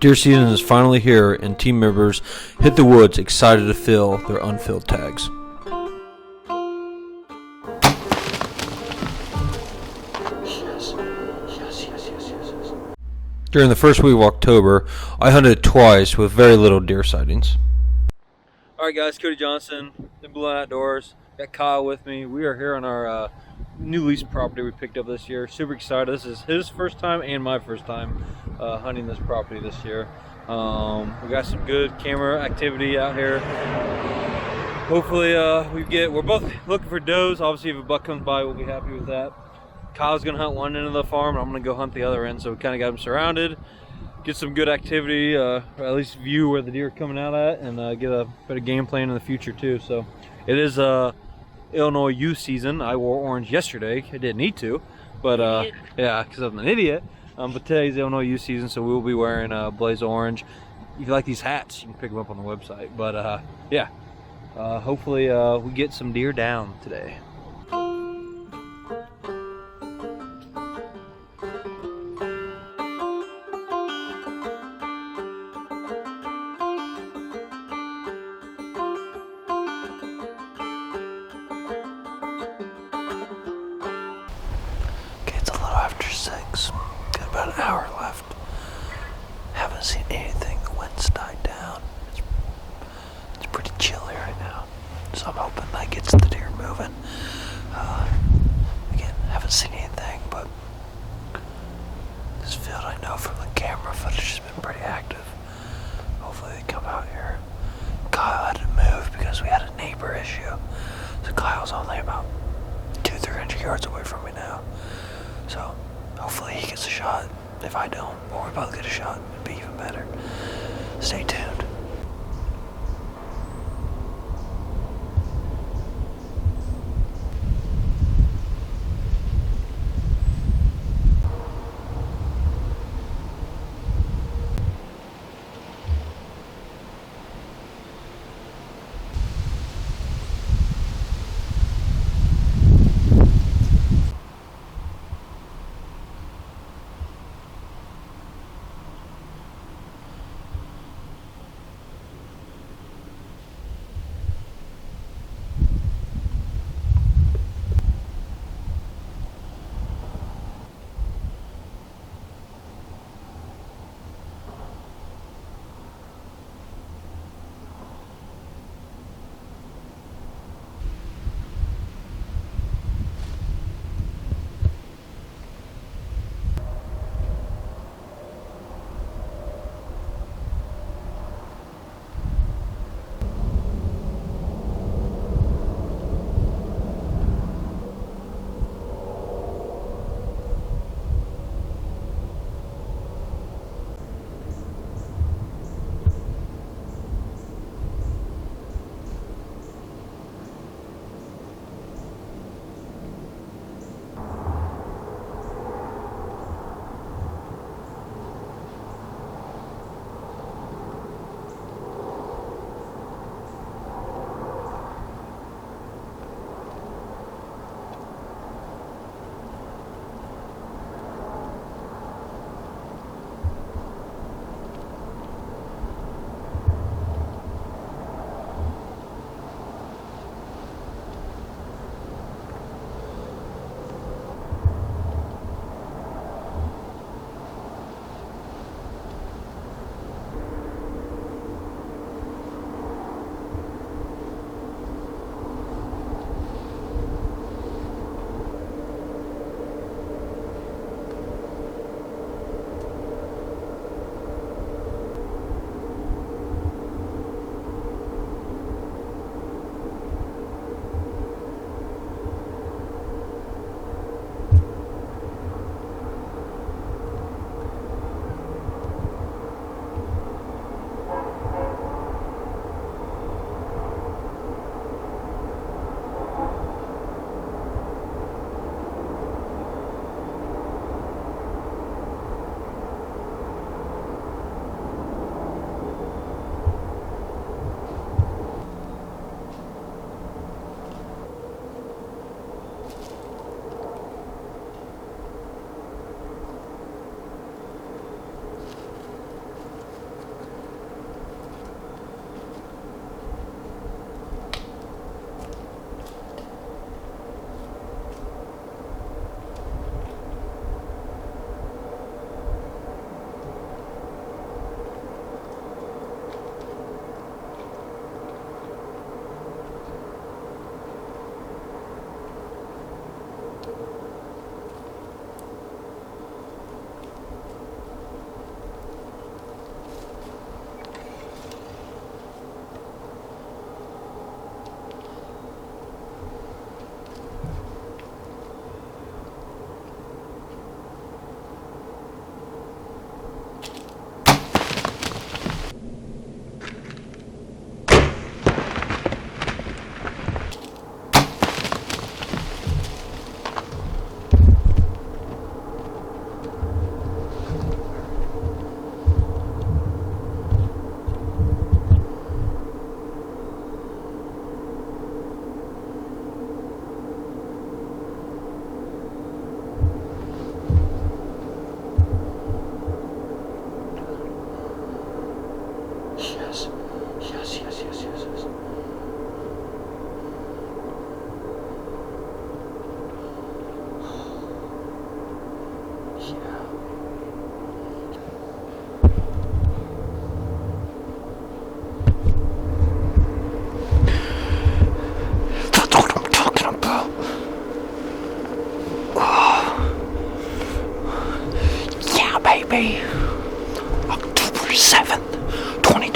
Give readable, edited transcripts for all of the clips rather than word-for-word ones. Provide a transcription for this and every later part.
Deer season is finally here, and team members hit the woods excited to fill their unfilled tags. During the first week of October, I hunted twice with very little deer sightings. Alright guys, Cody Johnson, TBLO Outdoors. Got Kyle with me. We are here on our new lease property we picked up this year. Super excited. This is his first time and my first time hunting this property this year. We got some good camera activity out here. Hopefully we're both looking for does. Obviously if a buck comes by, we'll be happy with that. Kyle's gonna hunt one end of the farm, and I'm gonna go hunt the other end, so we kind of got them surrounded, get some good activity, or at least view where the deer are coming out at, and get a better game plan in the future too. So it is Illinois youth season. I wore orange yesterday. I didn't need to, but yeah, because I'm an idiot. But today's Illinois youth season, so we'll be wearing blaze orange. If you like these hats, you can pick them up on the website. But yeah, hopefully we get some deer down today. After 6, got about an hour left. Haven't seen anything. The wind's died down. It's pretty chilly right now, so I'm hoping that gets the deer moving. Again, haven't seen anything, but this field, I know from the camera footage, has been pretty active. Hopefully they come out here. Kyle had to move because we had a neighbor issue, so Kyle's only about 200-300 yards away from me now. So hopefully he gets a shot. If I don't, or we both get a shot, it'd be even better. Stay tuned.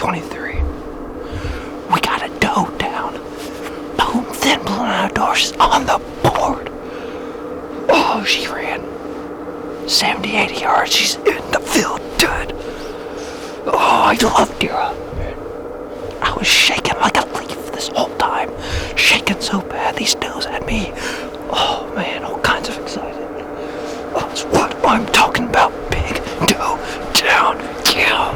2023. We got a doe down. Boom, thin blue outdoors on the board. Oh, she ran 70, 80 yards. She's in the field dead. Oh, I love deer hunting. I was shaking like a leaf this whole time. Shaking so bad, these does had me, oh man, all kinds of excited. That's what I'm talking about. Big doe down. Yeah.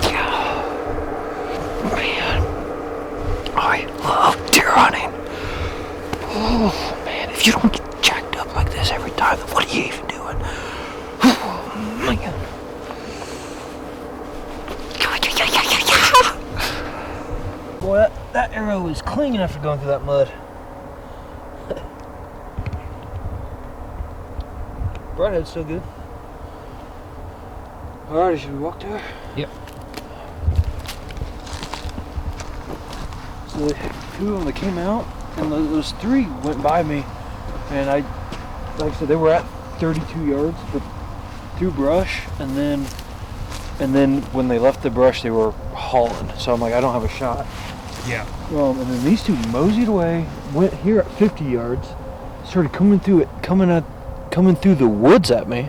Yeah. Man, I love deer hunting. Oh man, if you don't get jacked up like this every time, then what are you even doing? Oh man. Boy, that arrow is clinging after going through that mud. Broadhead's still good. Alrighty, should we walk to her? Yep. So the two of them that came out, and those three went by me, and like I said, they were at 32 yards, but through brush, and then when they left the brush, they were hauling. So I'm like, I don't have a shot. Yeah. And then these two moseyed away, went here at 50 yards, started coming through the woods at me,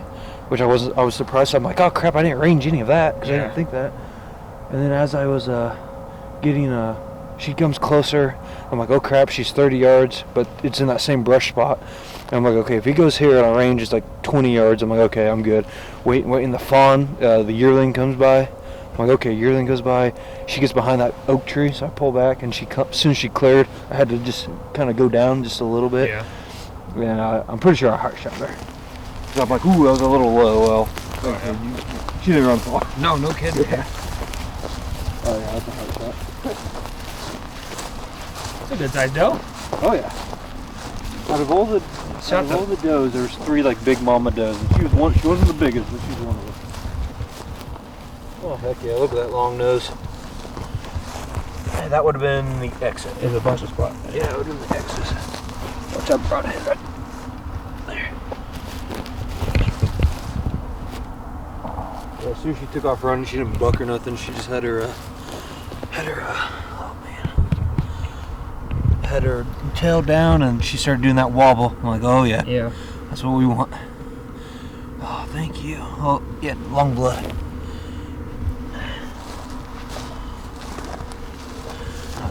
which I was surprised. So I'm like, oh crap, I didn't range any of that because I didn't think that. And then as I was she comes closer. I'm like, oh crap, she's 30 yards, but it's in that same brush spot. And I'm like, okay, if he goes here and our range is like 20 yards, I'm like, okay, I'm good. Waiting the fawn, the yearling comes by. I'm like, okay, yearling goes by. She gets behind that oak tree, so I pull back, and as soon as she cleared, I had to just kind of go down just a little bit. Yeah. And I'm pretty sure I heart shot her. So I'm like, ooh, that was a little low. Well, okay, she didn't run far. No kidding. Yeah. Oh yeah, that's a heart shot. That's a good size doe. Oh yeah. Out of all the does, there was three like big mama does, and she was one. She wasn't the biggest, but she was one of them. Oh heck yeah! Look at that long nose. That would have been the exit. There's a bunch of spots. Yeah, it would have been the exit. Watch out, broadhead right there. Well, as soon as she took off running, she didn't buck or nothing. She just had her tail down, and she started doing that wobble. I'm like, oh yeah. Yeah. That's what we want. Oh, thank you. Oh, yeah, long blood.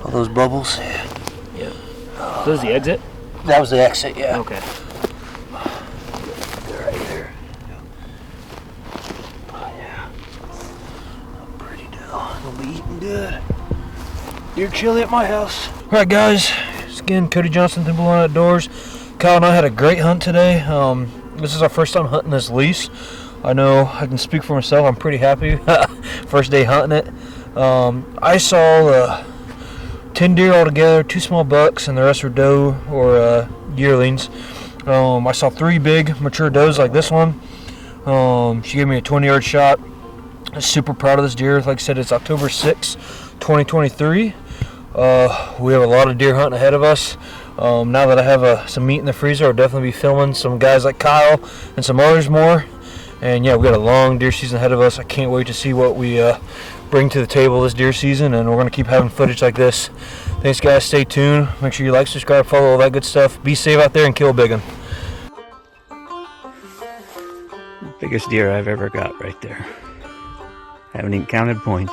All those bubbles. Yeah. So this is the exit? That was the exit, yeah. Okay. Right there. Oh, yeah. Pretty doe. It'll be eating good. Deer chili at my house. All right, guys. It's again Cody Johnson, TBLO Outdoors. Kyle and I had a great hunt today. This is our first time hunting this lease. I know I can speak for myself. I'm pretty happy. First day hunting it. I saw 10 deer altogether, 2 small bucks, and the rest were doe or yearlings. I saw 3 big mature does like this one. She gave me a 20-yard shot. I'm super proud of this deer. Like I said, it's October 6th, 2023. We have a lot of deer hunting ahead of us. Now that I have some meat in the freezer, I'll definitely be filming some guys like Kyle and some others more. And yeah, we got a long deer season ahead of us. I can't wait to see what we bring to the table this deer season, and we're going to keep having footage like this. Thanks guys, stay tuned. Make sure you like, subscribe, follow, all that good stuff. Be safe out there and kill a big one. Biggest deer I've ever got right there. Haven't even counted points.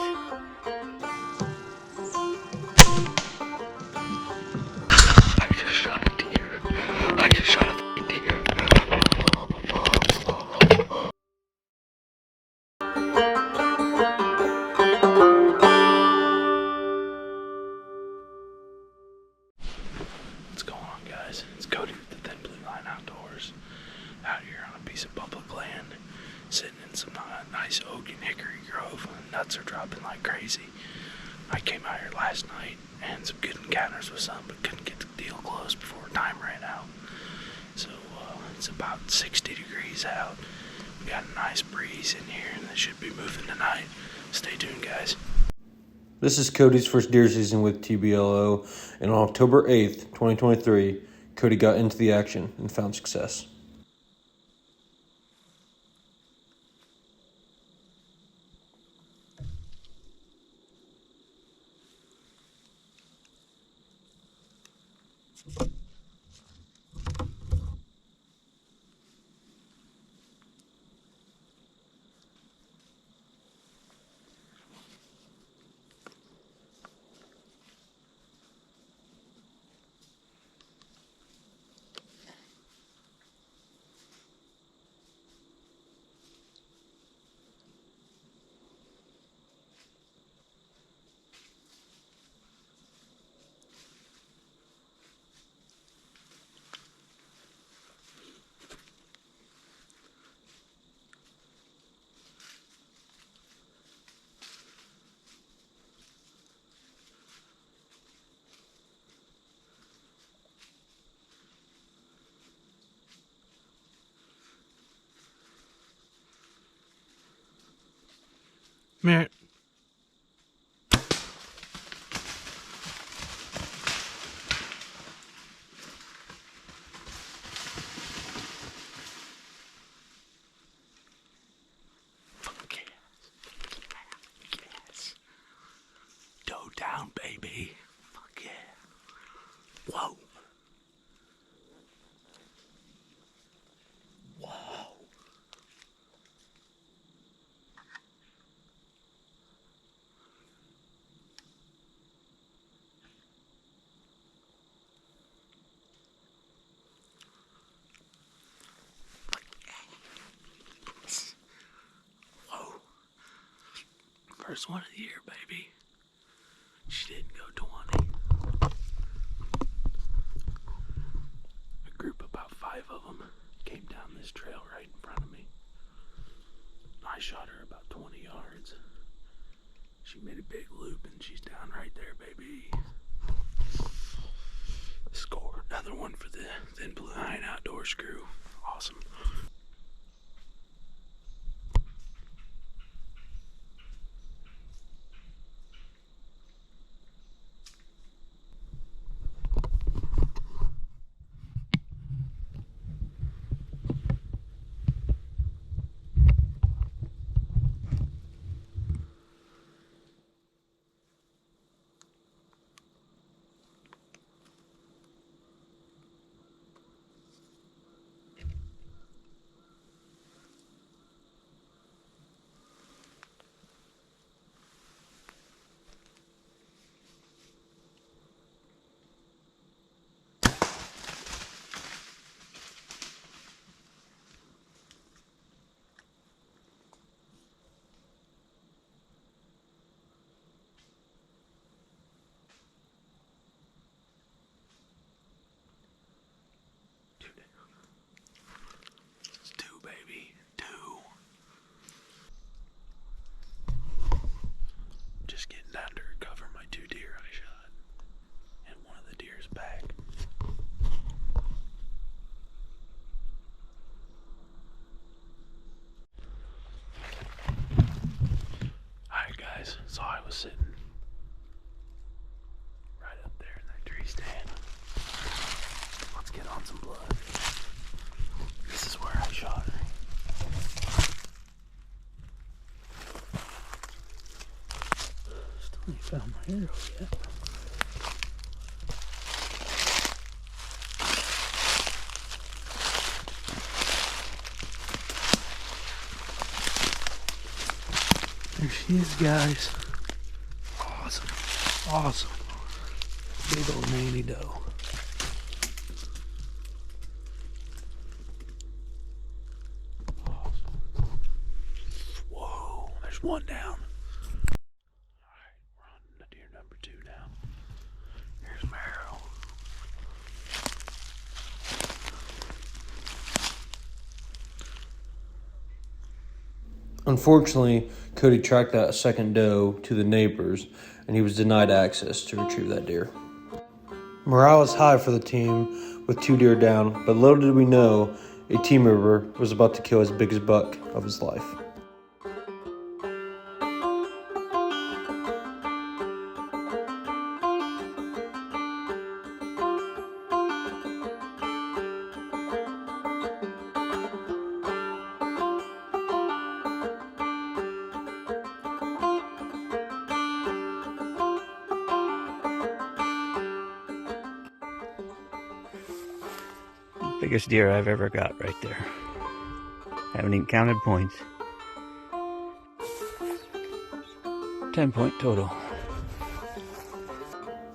I just shot a deer. I just shot a fucking deer. What's going on, guys? It's Cody with the Thin Blue Line Outdoors. Out here on a piece of public land, sitting in some nice oak and hickory grove. Nuts are dropping like crazy. I came out here last night and some good encounters with some, but couldn't get the deal close before time ran out. So it's about 60 degrees out. We got a nice breeze in here, and it should be moving tonight. Stay tuned, guys. This is Cody's first deer season with TBLO, and on October 8th, 2023, Cody got into the action and found success. Merritt. Yes. Toe down, baby. Fuck yeah. Whoa. Whoa. Whoa. First one of the year, baby. She didn't go 20. A group of about 5 of them came down this trail right in front of me. I shot her about 20 yards. She made a big loop and she's down right there, baby. Score. Another one for the Thin Blue Line Outdoors crew. Awesome. It's 2, baby. 2. Just getting down to recover my 2 deer I shot. And one of the deer's back. Alright guys, so I was sitting right up there in that tree stand. Let's get on some blood. This is where I shot her. Still ain't found my arrow yet. There she is, guys. Awesome. Awesome. Big old nanny doe. Awesome. Whoa, there's one down. Alright, we're on to deer number 2 now. Here's my arrow. Unfortunately, Cody tracked that second doe to the neighbors, and he was denied access to retrieve that deer. Morale was high for the team with 2 deer down, but little did we know a team member was about to kill his biggest buck of his life. Biggest deer I've ever got right there. Haven't even counted points. 10-point total.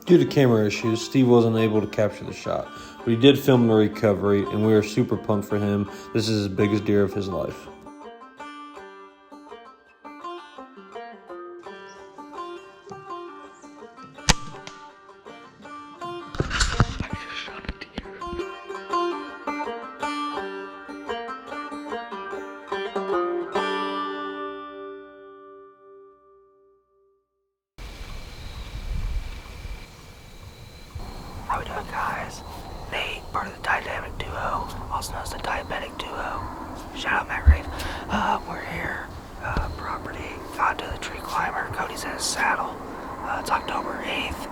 Due to camera issues, Steve wasn't able to capture the shot, but he did film the recovery, and we are super pumped for him. This is his biggest deer of his life. How we doing, guys? Nate, part of the dynamic duo, also known as the diabetic duo. Shout out Matt Rave. We're here, property. Got to the tree climber. Cody's in his saddle. It's October 8th.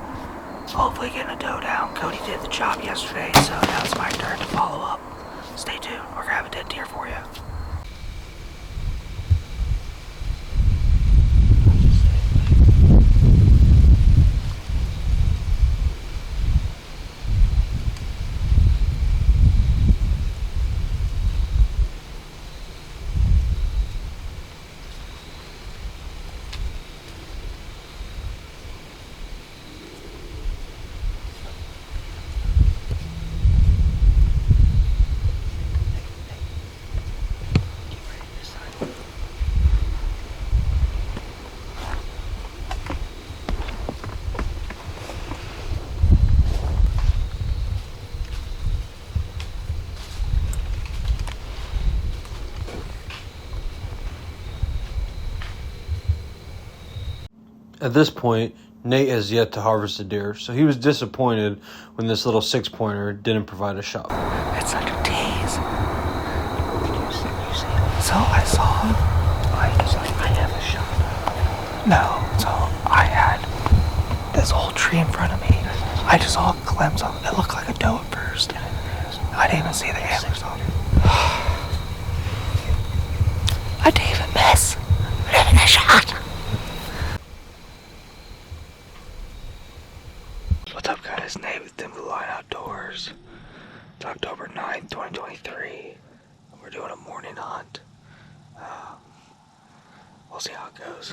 Hopefully getting a doe down. Cody did the job yesterday, so now it's my turn to follow up. Stay tuned. We're gonna have a dead deer for you. At this point, Nate has yet to harvest a deer, so he was disappointed when this little 6-pointer didn't provide a shot. It's like a tease. So I saw him. I have a shot. No, so I had this whole tree in front of me. I just saw a glimpse of it. It looked like a doe at first. I didn't even see the antlers on it. I didn't even miss. I didn't even a shot. What's up, guys? Nate with TBLO Outdoors. It's October 9th, 2023. We're doing a morning hunt. We'll see how it goes.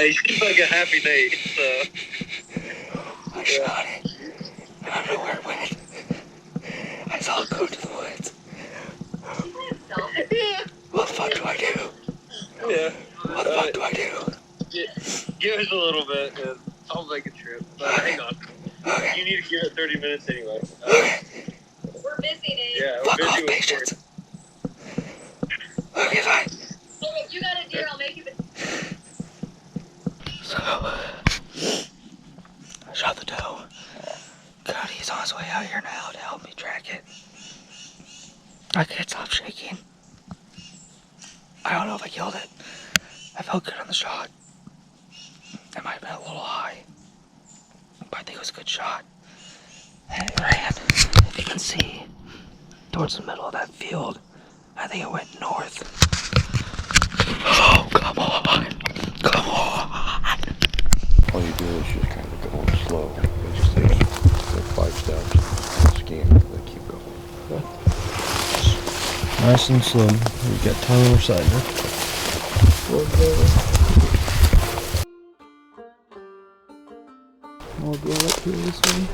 He seems like a happy Nate, so. I shot it. I don't know where it went. I saw it go to the woods. What the fuck do I do? Yeah. What the fuck do I do? Give us a little bit, and I'll make a trip. But hang on. Okay. You need to give it 30 minutes anyway. Okay. We're busy, Nate. Yeah, we're Fuck busy off, with patience. Okay, fine. If you got a deer, I'll make you. So, I shot the doe. Cody's on his way out here now to help me track it. I can't stop shaking. I don't know if I killed it. I felt good on the shot. It might have been a little high, but I think it was a good shot. And it ran, if you can see, towards the middle of that field. I think it went north. Oh, come on. Come on. All you do is just kind of go slow. You just take like 5 steps, scan, then keep going. Okay. Nice and slow. We've got time on our side now. I'll go up here this way.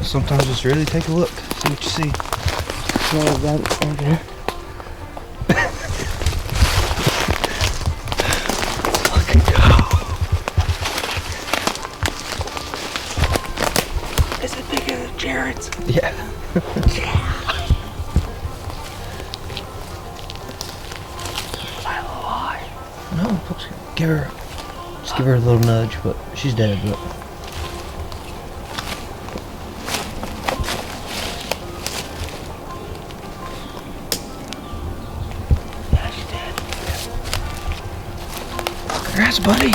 Sometimes just really take a look, see what you see. Oh, that's okay. Look at go. Is it bigger than Jared's? Yeah. I lie. No, just give her a little nudge, but she's dead. But Yeah, she did. congrats, buddy.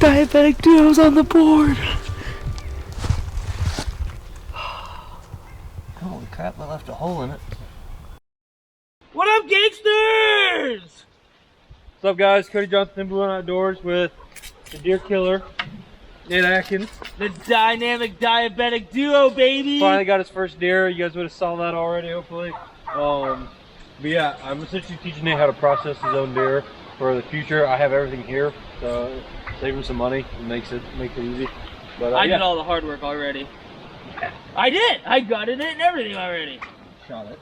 Diabetic duos on the board. Holy crap! I left a hole in it. What up, gangsters? What's up, guys? Cody Johnson and Blue Outdoors with the deer killer, Nate Atkins. The dynamic diabetic duo, baby. Finally got his first deer. You guys would have saw that already, hopefully. But yeah, I'm essentially teaching Nate how to process his own deer for the future. I have everything here, so save him some money and makes it easy. But I yeah. did all the hard work already. I did. I gutted it and everything already. Shot it.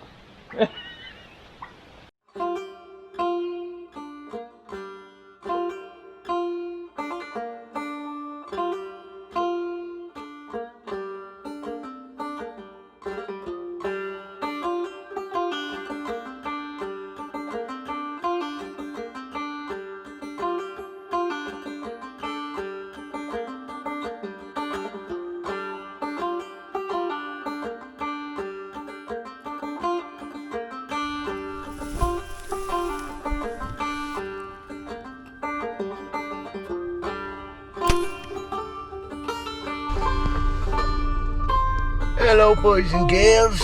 Hello, boys and girls.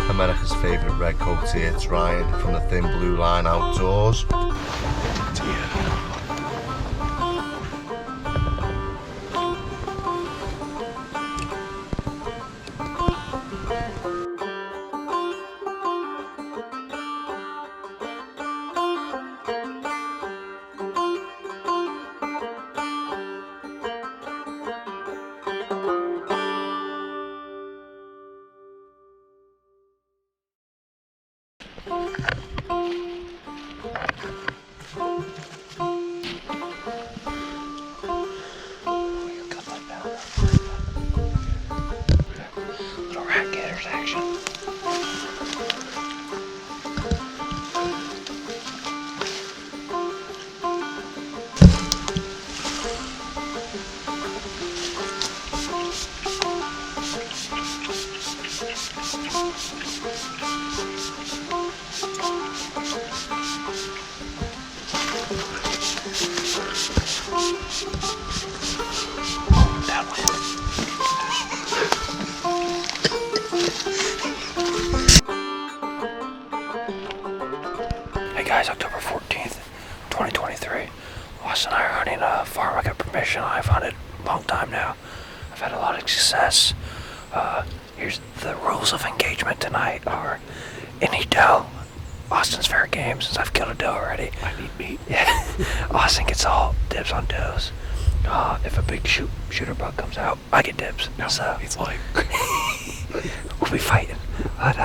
America's favourite redcoat here, it's Ryan from the Thin Blue Line Outdoors. Little RackGetters action. Hey guys, October 14th, 2023. Austin and I are hunting a farm I got permission. I've hunted a long time now. I've had a lot of success. Here's the rules of engagement tonight are any doe. Austin's fair game since I've killed a doe already. I need meat. Yeah. Austin gets all dibs on does. If a big shooter buck comes out, I get dibs. No, so it's like we'll be fighting. But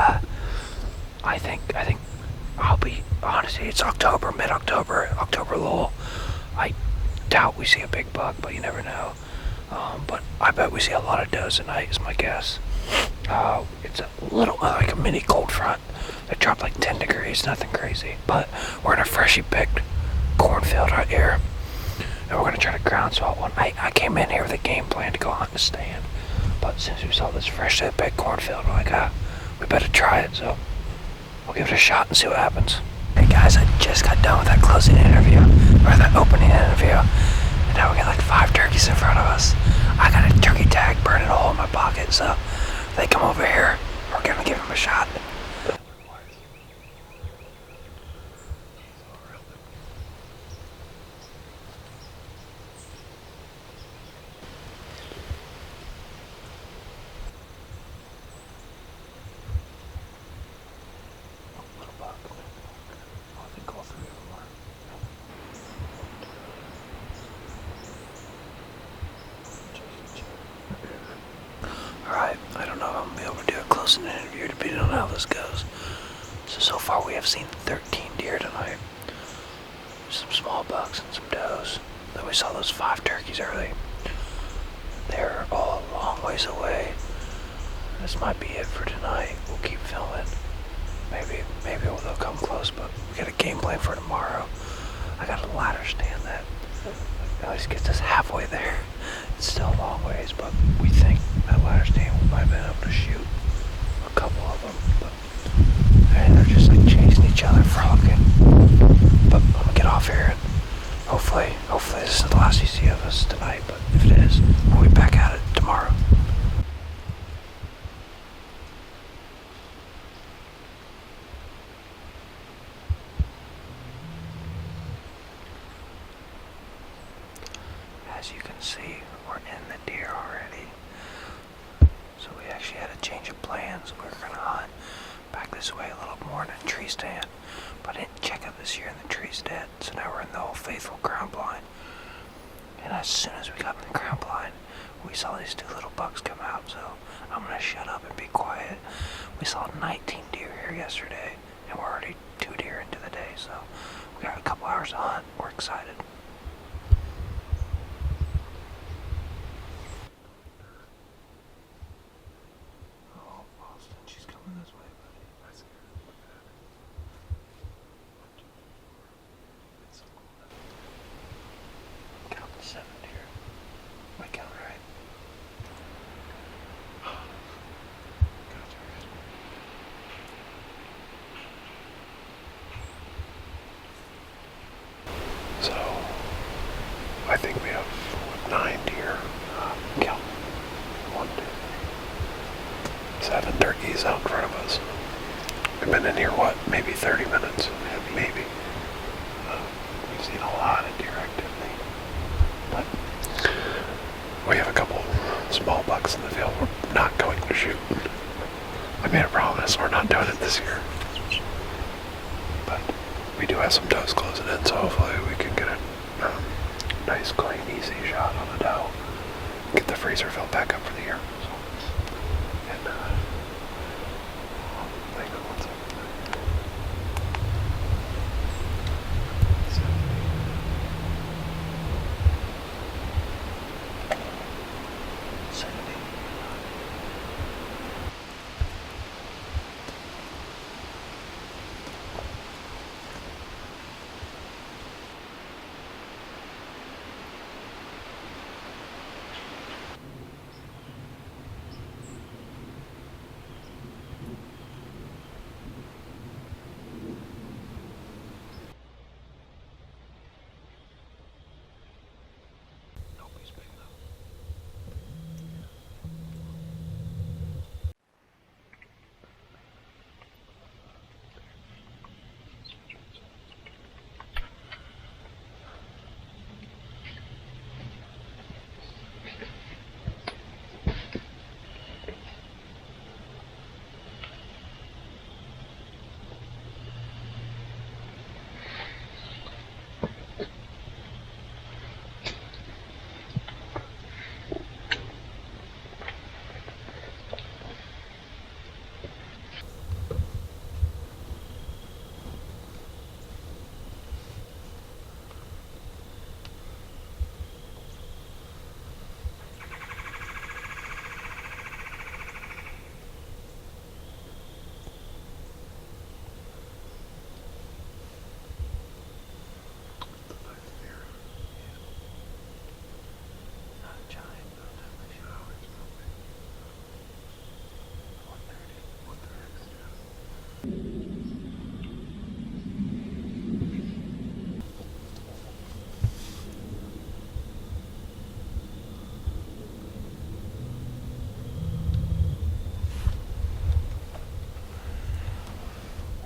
I think I'll be honest. It's October, mid-October, October lull. I doubt we see a big buck, but you never know. But I bet we see a lot of does tonight, is my guess. It's a little like a mini cold front. It dropped like 10 degrees, nothing crazy. But we're in a freshly picked cornfield right here. and we're gonna try to ground swat one. I came in here with a game plan to go hunt a stand, but since we saw this fresh big cornfield, we're like, we better try it. So we'll give it a shot and see what happens. Hey guys, I just got done with that closing interview, or that opening interview, and now we got like 5 turkeys in front of us. I got a turkey tag burning a hole in my pocket, so if they come over here, we're gonna give them a shot. Alright, I don't know if I'm going to be able to do a closing interview depending on how this goes. So far we have seen 13 deer tonight. Some small bucks and some does. Then we saw those 5 turkeys early. They're all a long ways away. This might be it for tonight. We'll keep filming. Maybe they'll come close, but we got a game plan for tomorrow. I got a ladder stand that at least gets us halfway there. It's still a long ways, but we think that ladder stand we might have been able to shoot a couple of them. But they're just like chasing each other, frolicking. But I'm gonna get off here and hopefully this is the last you see of us tonight. But if it is, we'll be back at it tomorrow. As you can see, we're in the deer already. So we actually had a change of plans. We were gonna hunt back this way a little more in a tree stand, but I didn't check out this year and the tree's dead. So now we're in the Old Faithful ground blind. And as soon as we got in the ground blind, we saw these 2 little bucks come out. So I'm gonna shut up and be quiet. We saw 19 deer here yesterday, and we're already 2 deer into the day. So we got a couple hours to hunt. We're excited. So, I think we have 9 deer. Count 1, 2, 7 turkeys out in front of us. We've been in here, maybe 30 minutes? Maybe. We've seen a lot of deer activity. But we have a couple small bucks in the field we're not going to shoot. I made a promise, we're not doing it this year. But we do have some does closing in, so hopefully we can get a nice, clean, easy shot on a doe. Get the freezer filled back up for the year. So, and, hang on one second.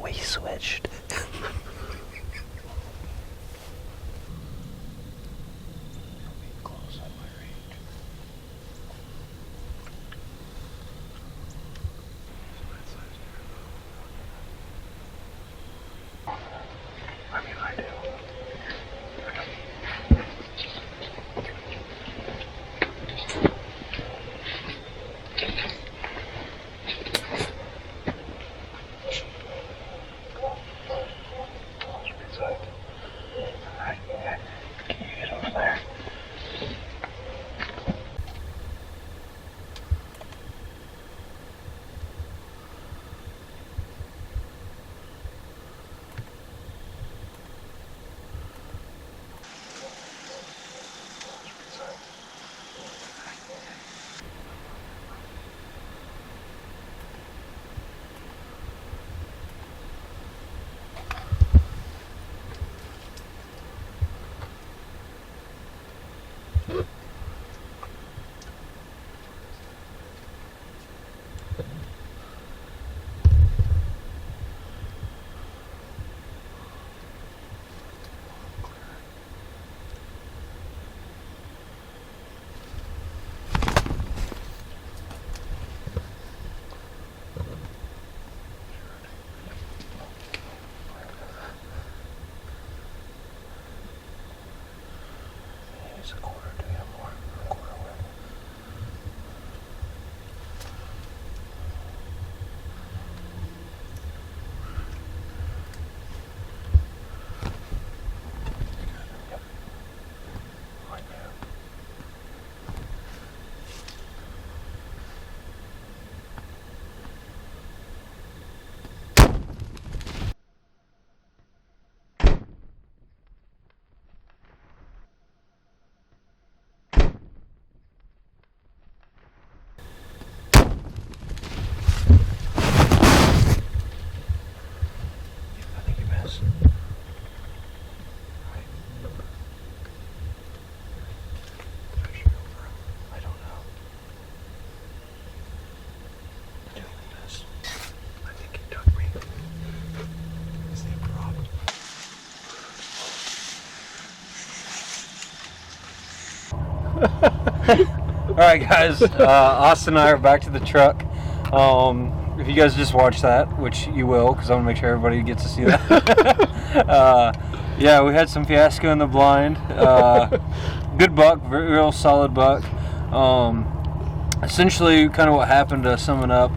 We switched. Close on my range. I mean, I do. It's a quarter. Do we have more? A quarter left. Yep. Right there. I think you missed. Right. Actually, over him. I don't know. You definitely missed. I think he took me. His name Rubb. All right, guys. Austin and I are back to the truck. If you guys just watched that, which you will, because I want to make sure everybody gets to see that. Yeah, we had some fiasco in the blind. Good buck, real solid buck. Essentially, kind of what happened, to sum it up,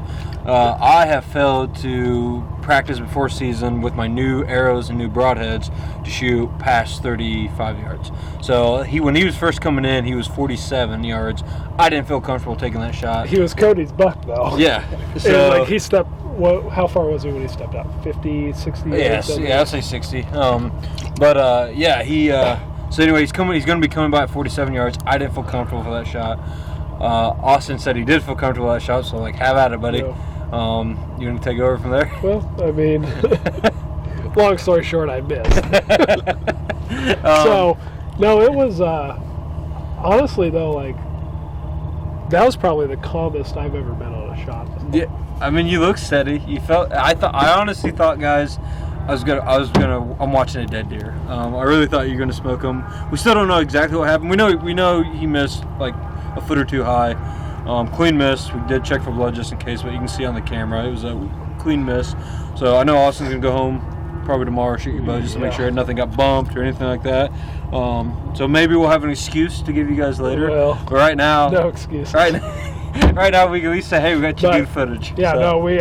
I have failed to practice before season with my new arrows and new broadheads to shoot past 35 yards. So when he was first coming in, he was 47 yards. I didn't feel comfortable taking that shot. He was Cody's buck, though. Yeah. So like he stepped. How far was he when he stepped out? 50, 60? Yes, yeah, I'd say 60. Yeah, he. So anyway, he's going to be coming by at 47 yards. I didn't feel comfortable for that shot. Austin said he did feel comfortable with that shot, so like, have at it, buddy. Yeah. You want to take over from there? Well, I mean, long story short, I missed. So, no, it was honestly though, like that was probably the calmest I've ever been on a shot. Yeah, I mean, you look steady. You felt. I honestly thought, guys, I'm watching a dead deer. I really thought you were gonna smoke him. We still don't know exactly what happened. We know he missed like a foot or two high. Clean miss. We did check for blood just in case, but you can see on the camera it was a clean miss. So I know Austin's gonna go home probably tomorrow, shoot your bow just to make sure nothing got bumped or anything like that. So maybe we'll have an excuse to give you guys later. Well, but right now, no excuse. Right now we can at least say, hey, we got good footage. Yeah, so. no, we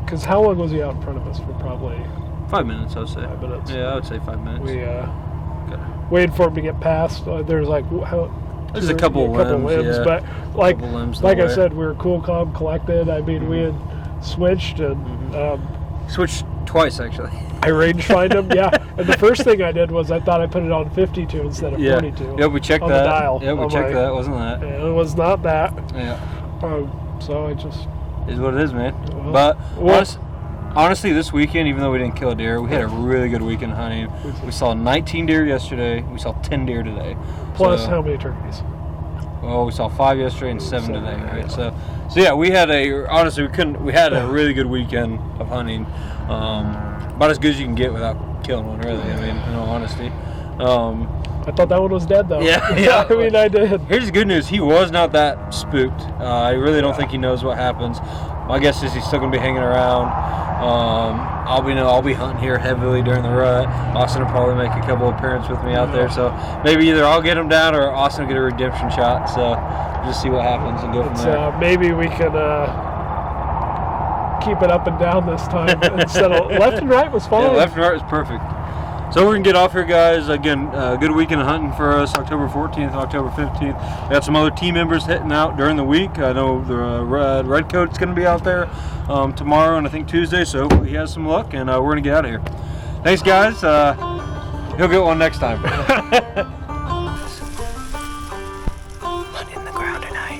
because how long was he out in front of us for? Probably 5 minutes, I would say. 5 minutes. Yeah, I would say 5 minutes. We waited for him to get past. There's like there's a couple limbs, yeah. But like I way. said, we were cool, calm, collected. I mean, we had switched and switched twice actually. I range find him, yeah. And the first thing I did was I thought I put it on 52 instead of 42. Yeah, we checked on that. The dial. Yeah, we checked that. Wasn't that? It was not that. Yeah. So I just is what it is, man. Well, honestly, this weekend, even though we didn't kill a deer, we had a really good weekend hunting. We saw 19 deer yesterday. We saw 10 deer today. Plus, how many turkeys? Well, we saw 5 yesterday and 7 today, right? So yeah, we had we had a really good weekend of hunting. About as good as you can get without killing one, really. I mean, in all honesty. I thought that one was dead, though. Yeah. I mean, I did. Here's the good news. He was not that spooked. I really don't think he knows what happens. My guess is he's still going to be hanging around. I'll be hunting here heavily during the rut. Austin will probably make a couple appearances with me out there. So maybe either I'll get him down or Austin will get a redemption shot. So just see what happens and go from there. Maybe we can keep it up and down this time instead of left and right was fine. Yeah, left and right was perfect. So we're going to get off here, guys. Again, good weekend of hunting for us, October 14th and October 15th. We got some other team members hitting out during the week. I know the Red Coat's going to be out there tomorrow and I think Tuesday, so hopefully he has some luck, and we're going to get out of here. Thanks, guys. He'll get one next time. Money in the ground tonight.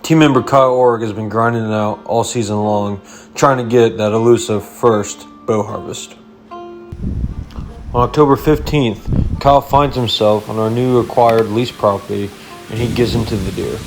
Team member Kyle Org has been grinding it out all season long, trying to get that elusive first bow harvest. On October 15th, Kyle finds himself on our new acquired lease property, and he gives into the deer.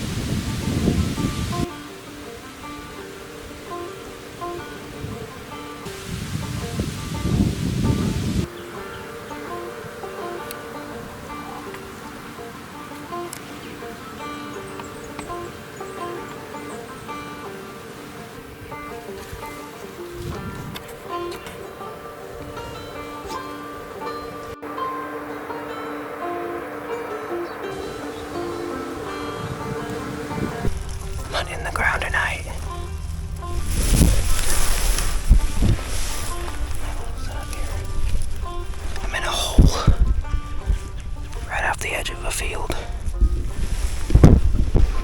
Money in the ground tonight. I'm in a hole right off the edge of a field.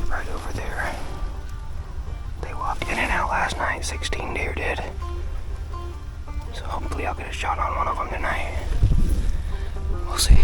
Right over there. They walked in and out last night. 16 deer did. So hopefully I'll get a shot on one of them tonight. We'll see.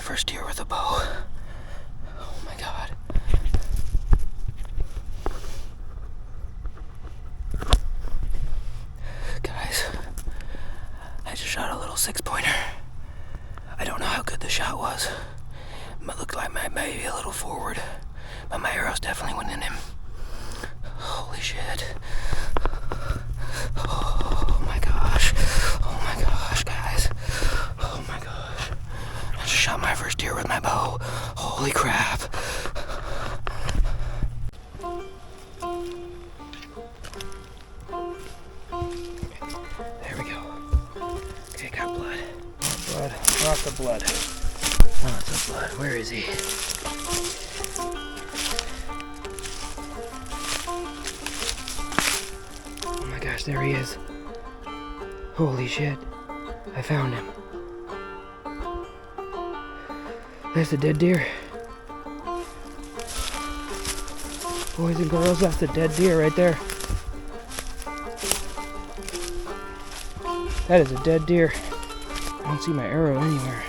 First deer with a bow. Oh my god. Guys, I just shot a little 6-pointer. I don't know how good the shot was. It looked like maybe a little forward, but my arrows definitely went in him. Holy shit. Oh my gosh. Oh my gosh, guys. Oh my gosh. I just shot my first deer with my bow. Holy crap. There we go. Okay, got blood. Blood. Lots of blood. Lots of blood. Where is he? Oh my gosh, there he is. Holy shit. I found him. There's a dead deer. Boys and girls, that's a dead deer right there. That is a dead deer. I don't see my arrow anywhere.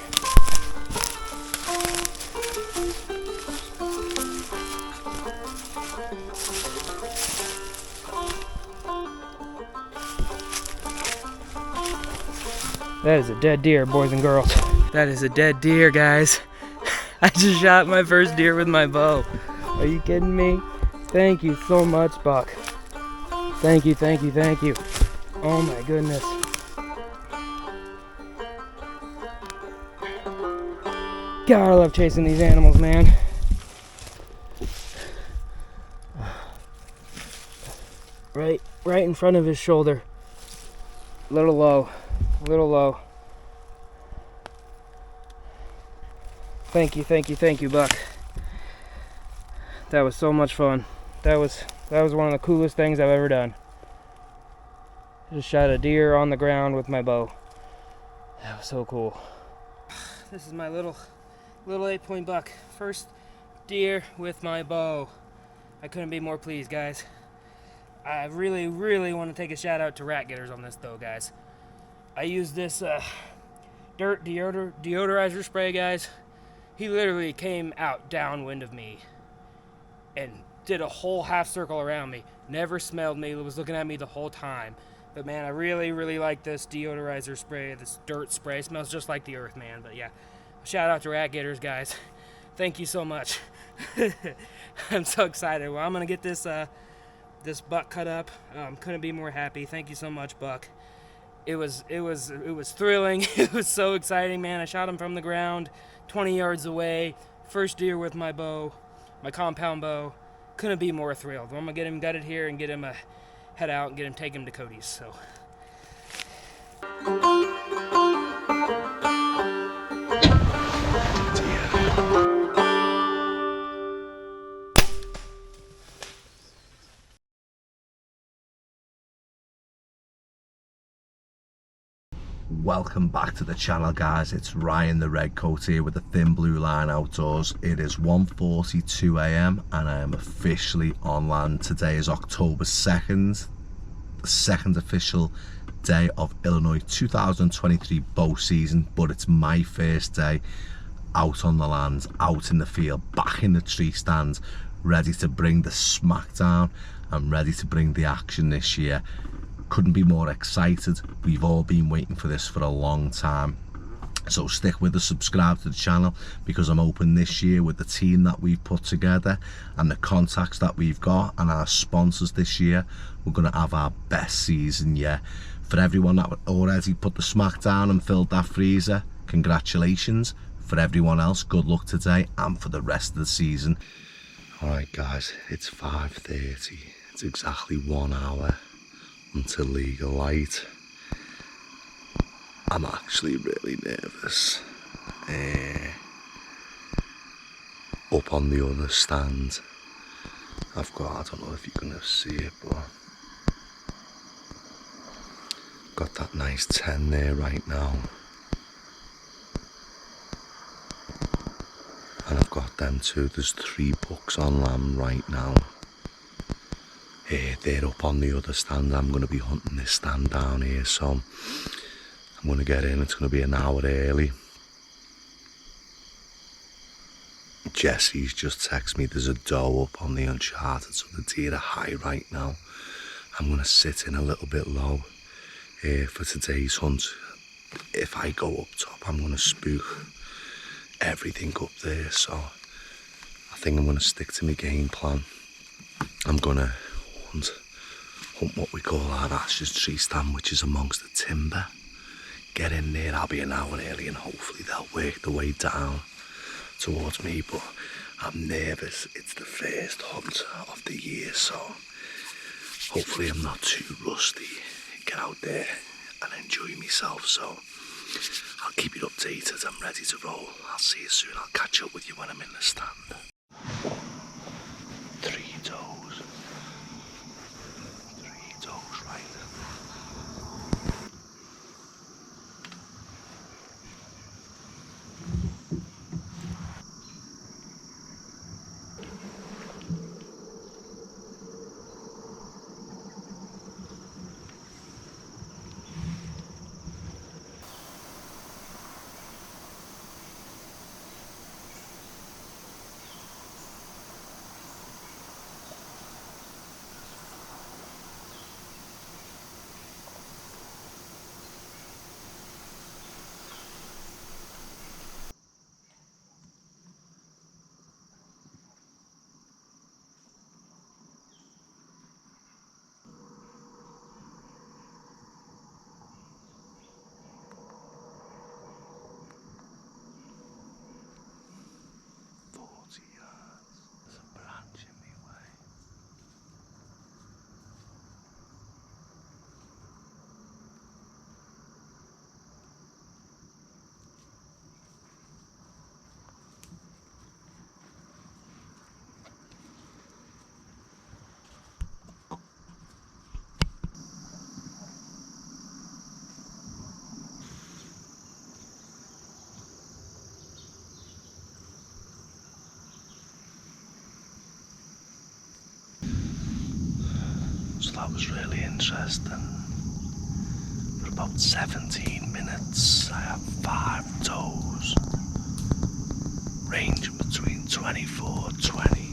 That is a dead deer, boys and girls. That is a dead deer, guys. I just shot my first deer with my bow. Are you kidding me? Thank you so much, Buck. Thank you, thank you, thank you. Oh my goodness. God, I love chasing these animals, man. Right in front of his shoulder. Little low. Little low. Thank you, Buck. That was so much fun. That was one of the coolest things I've ever done. Just shot a deer on the ground with my bow. That was so cool. This is my little 8-point buck. First deer with my bow. I couldn't be more pleased, guys. I really want to take a shout out to RackGetters on this though, guys. I used this dirt deodorizer spray, guys. He literally came out downwind of me and did a whole half circle around me. Never smelled me, was looking at me the whole time. But man, I really like this deodorizer spray, this dirt spray. It smells just like the earth, man. But yeah, shout out to RackGetters, guys. Thank you so much. I'm so excited. Well, I'm gonna get this this buck cut up. Couldn't be more happy. Thank you so much, Buck. It was thrilling. It was so exciting, man. I shot him from the ground, 20 yards away. First deer with my bow, my compound bow. Couldn't be more thrilled. I'm gonna get him gutted here and get him head out and take him to Cody's. So. Welcome back to the channel, guys. It's Ryan the Red Coat here with the Thin Blue Line Outdoors. It is 1:42 a.m. and I am officially on land. Today is October 2nd, the second official day of Illinois 2023 bow season, but it's my first day out on the land, out in the field, back in the tree stand, ready to bring the smackdown and ready to bring the action this year. Couldn't be more excited. We've all been waiting for this for a long time, so stick with us, subscribe to the channel, because I'm hoping this year, with the team that we've put together and the contacts that we've got and our sponsors this year, we're going to have our best season yet. For everyone that already put the smack down and filled that freezer, congratulations. For everyone else, good luck today and for the rest of the season. Alright guys, it's 5:30. It's exactly 1 hour until legal light. I'm actually really nervous. Up on the other stand, I've got, I don't know if you're gonna see it, but got that nice 10 there right now. And I've got them too. There's 3 bucks on lamb right now. They're up on the other stand. I'm going to be hunting this stand down here, so I'm going to get in. It's going to be an hour early. Jesse's just texted me there's a doe up on the Uncharted, so the deer are high right now. I'm going to sit in a little bit low for today's hunt. If I go up top, I'm going to spook everything up there, so I think I'm going to stick to my game plan. I'm going to hunt what we call our Ashes tree stand, which is amongst the timber. Get in there, I'll be an hour early, and hopefully they'll work the way down towards me, but I'm nervous. It's the first hunt of the year, so hopefully I'm not too rusty. Get out there and enjoy myself, so I'll keep you updated. I'm ready to roll. I'll see you soon. I'll catch up with you when I'm in the stand. 3 does. 3 does, right? that was really interesting. For about 17 minutes, I had 5 does, ranging between 24 and 20,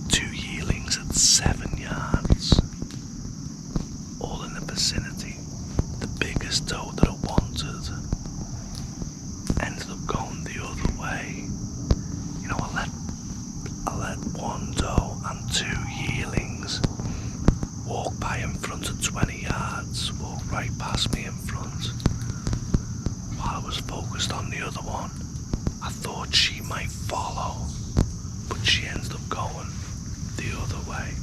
2 yearlings at 7 yards, all in the vicinity. The biggest doe that I wanted ended up going the other way. You know, I let 1 doe and 2 yearlings walk by in front at 20 yards, walk right past me in front. While I was focused on the other one, I thought she might follow, but she ended up going the other way.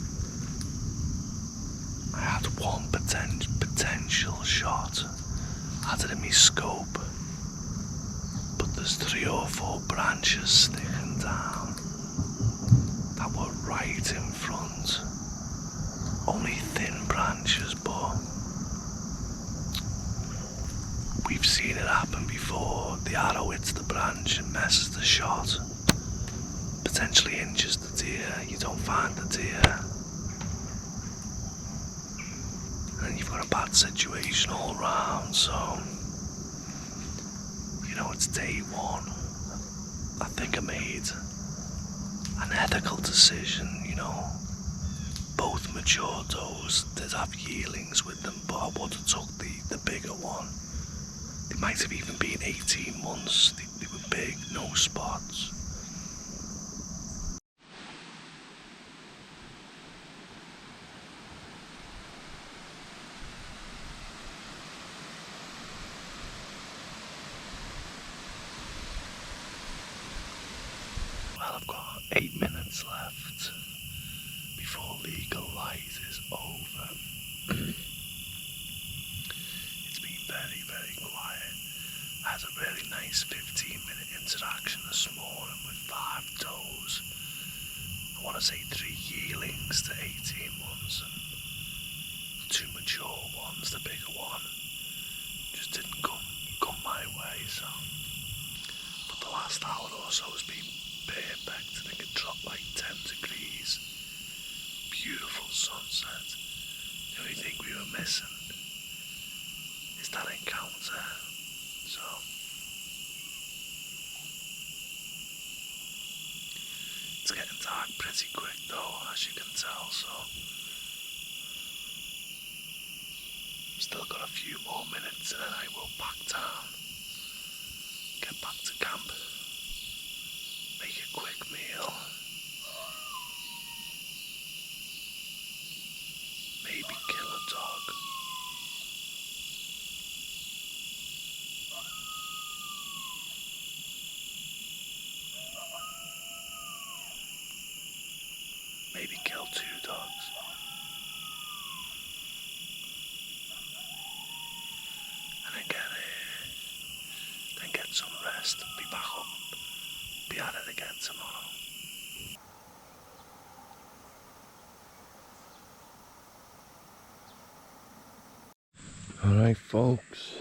I had 1 potential shot, had it in my scope, but there's 3 or 4 branches sticking down that were right in front. Only thin branches, but we've seen it happen before. The arrow hits the branch and messes the shot, potentially injures the deer. You don't find the deer, and you've got a bad situation all round. So, you know, it's day 1. I think I made an ethical decision, you know. Both mature does did have yearlings with them, but I would have took the bigger one. They might have even been 18 months. They were big, no spots. Well, I've got 8 minutes left before legal light is over. It's been very, very quiet. I had a really nice 15-minute interaction this morning with 5 does. I want to say 3 yearlings to 18 months and 2 mature ones. The bigger one just didn't come my way, so. But the last hour or so has been perfect. I think it dropped like 10 degrees. Beautiful sunset. The only thing we were missing is that encounter. So it's getting dark pretty quick though, as you can tell, so still got a few more minutes and then I will back down, get back to camp, make a quick meal, maybe kill a dog. Maybe kill 2 dogs. And then get some rest, be back up, be at it again tomorrow. Alright folks,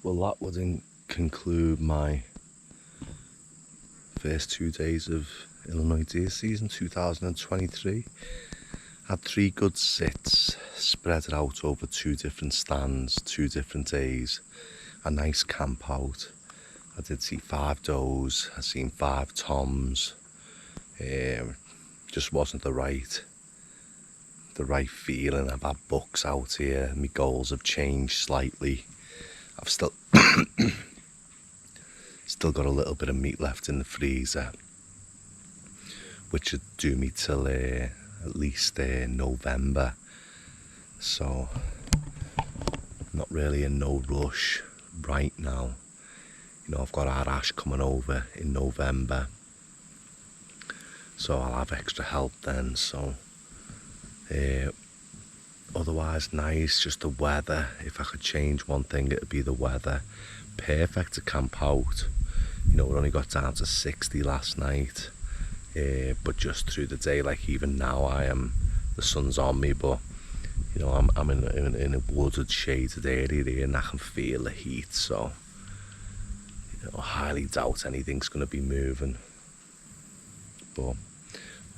well that would conclude my first 2 days of Illinois deer season 2023. Had 3 good sits, spread it out over 2 different stands, 2 different days, a nice camp out. I did see 5 does, I seen 5 toms, just wasn't the right feeling. I've had bucks out here, my goals have changed slightly. I've still got a little bit of meat left in the freezer, which would do me till at least November. So not really in no rush right now. You know, I've got our Ash coming over in November, so I'll have extra help then. So otherwise nice, just the weather. If I could change one thing, it would be the weather. Perfect to camp out. You know, we only got down to 60 last night, but just through the day, like even now the sun's on me, but you know, I'm in a wooded, shaded area here and I can feel the heat, so you know, I highly doubt anything's going to be moving. But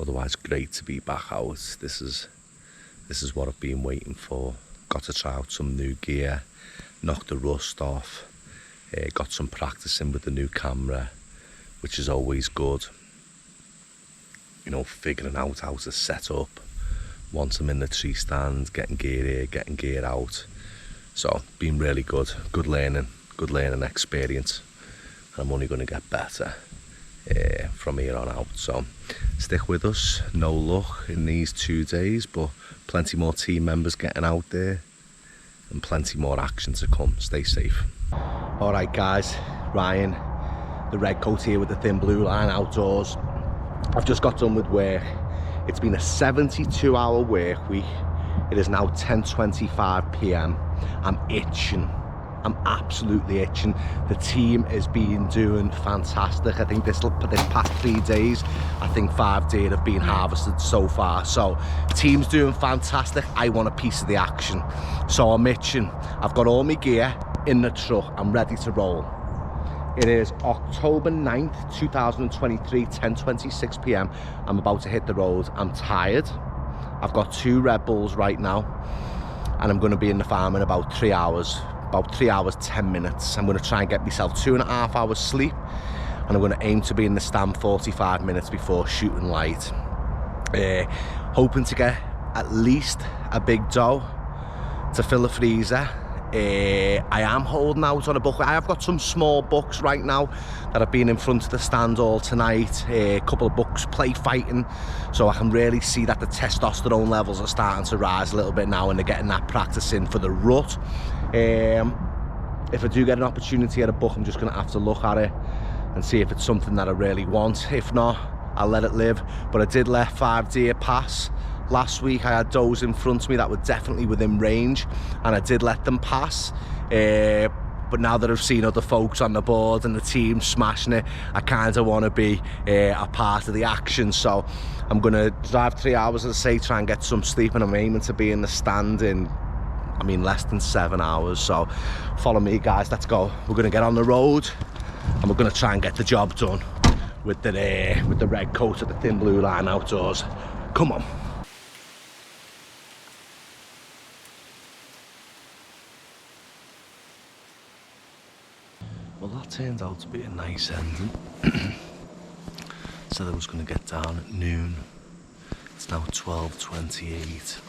otherwise great to be back out. This is what I've been waiting for. Got to try out some new gear, knock the rust off, got some practicing with the new camera, which is always good. You know, figuring out how to set up once I'm in the tree stand, getting gear here, getting gear out. So been really good learning experience, and I'm only going to get better from here on out. So stick with us. No luck in these 2 days, but plenty more team members getting out there and plenty more action to come. Stay safe. All right guys, Ryan the Red Coat here with the Thin Blue Line Outdoors. I've just got done with work. It's been a 72-hour work week. It is now 10:25 p.m. I'm itching. I'm absolutely itching. The team has been doing fantastic. I think this past 3 days, I think 5 deer have been harvested so far. So team's doing fantastic. I want a piece of the action. So I'm itching. I've got all my gear in the truck. I'm ready to roll. It is October 9th, 2023, 10:26 p.m. I'm about to hit the road. I'm tired. I've got 2 Red Bulls right now, and I'm going to be in the farm in about 3 hours. About 3 hours, 10 minutes. I'm going to try and get myself 2.5 hours sleep, and I'm going to aim to be in the stand 45 minutes before shooting light. Hoping to get at least a big doe to fill the freezer. I am holding out on a buck. I have got some small bucks right now that have been in front of the stand all tonight. A couple of bucks play fighting, so I can really see that the testosterone levels are starting to rise a little bit now, and they're getting that practice in for the rut. If I do get an opportunity at a buck, I'm just going to have to look at it and see if it's something that I really want. If not, I'll let it live. But I did let 5 deer pass. Last week I had does in front of me that were definitely within range, and I did let them pass. But now that I've seen other folks on the board and the team smashing it, I kind of want to be a part of the action. So I'm going to drive 3 hours, as I say, try and get some sleep, and I'm aiming to be in the stand in, I mean, less than 7 hours. So follow me guys, let's go. We're going to get on the road and we're going to try and get the job done with the Red Coat at the Thin Blue Line Outdoors. Come on. Well, that turned out to be a nice ending. Said I was going to get down at noon. It's now 12:28.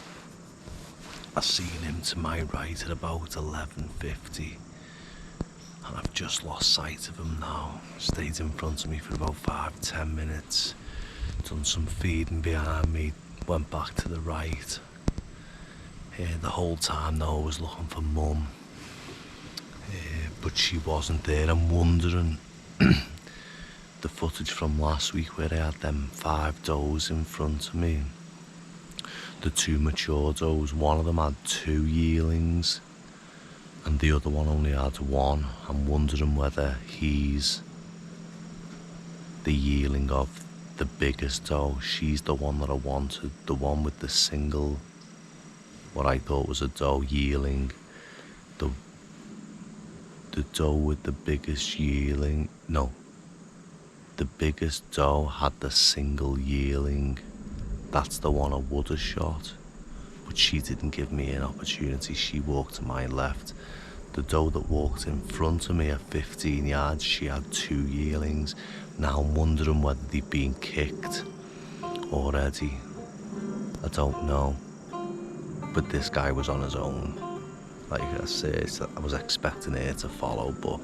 I seen him to my right at about 11:50, and I've just lost sight of him now. Stayed in front of me for about 5-10 minutes, done some feeding behind me, went back to the right. The whole time though I was looking for Mum, but she wasn't there. I'm wondering the footage from last week where I had them 5 does in front of me, the 2 mature does, one of them had 2 yearlings and the other one only had 1. I'm wondering whether he's the yearling of the biggest doe. She's the one that I wanted, the one with the single, what I thought was a doe yearling. The doe with the biggest yearling, no, the biggest doe had the single yearling. That's the one I would have shot, but she didn't give me an opportunity. She walked to my left. The doe that walked in front of me at 15 yards, she had 2 yearlings. Now I'm wondering whether they've been kicked already. I don't know. But this guy was on his own. Like I said, I was expecting her to follow, but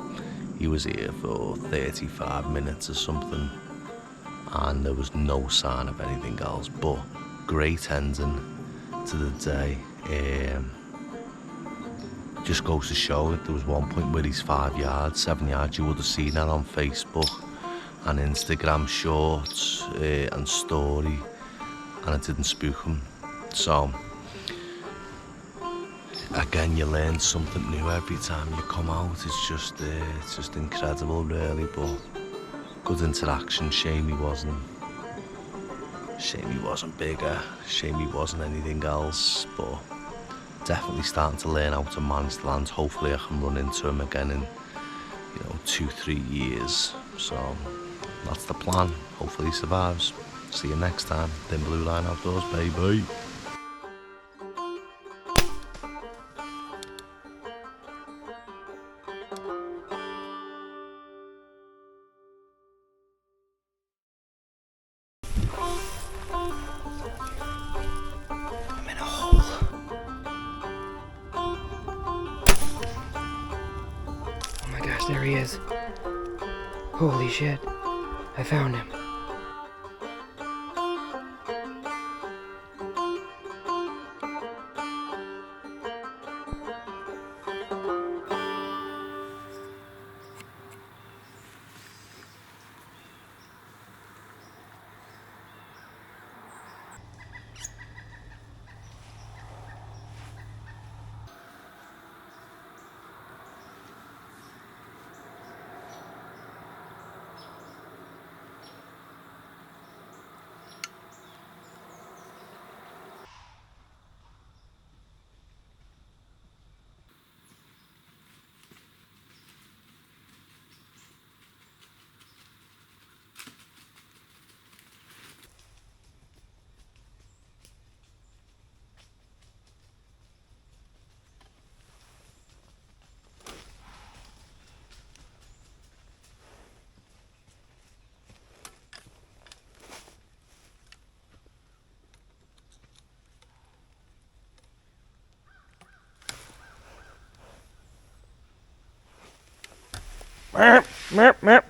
he was here for 35 minutes or something, and there was no sign of anything else. But great ending to the day. Just goes to show that there was one point where he's 5 yards, 7 yards. You would have seen that on Facebook and Instagram shorts and story, and it didn't spook him. So again, you learn something new every time you come out. It's just incredible, really. But good interaction. Shame he wasn't bigger. Shame he wasn't anything else. But definitely starting to learn how to manage the land. Hopefully I can run into him again in 2-3 years. So that's the plan. Hopefully he survives. See you next time. Thin Blue Line Outdoors, baby. I'm in a hole. Oh my gosh, there he is. Holy shit. I found him. Merp, merp, merp.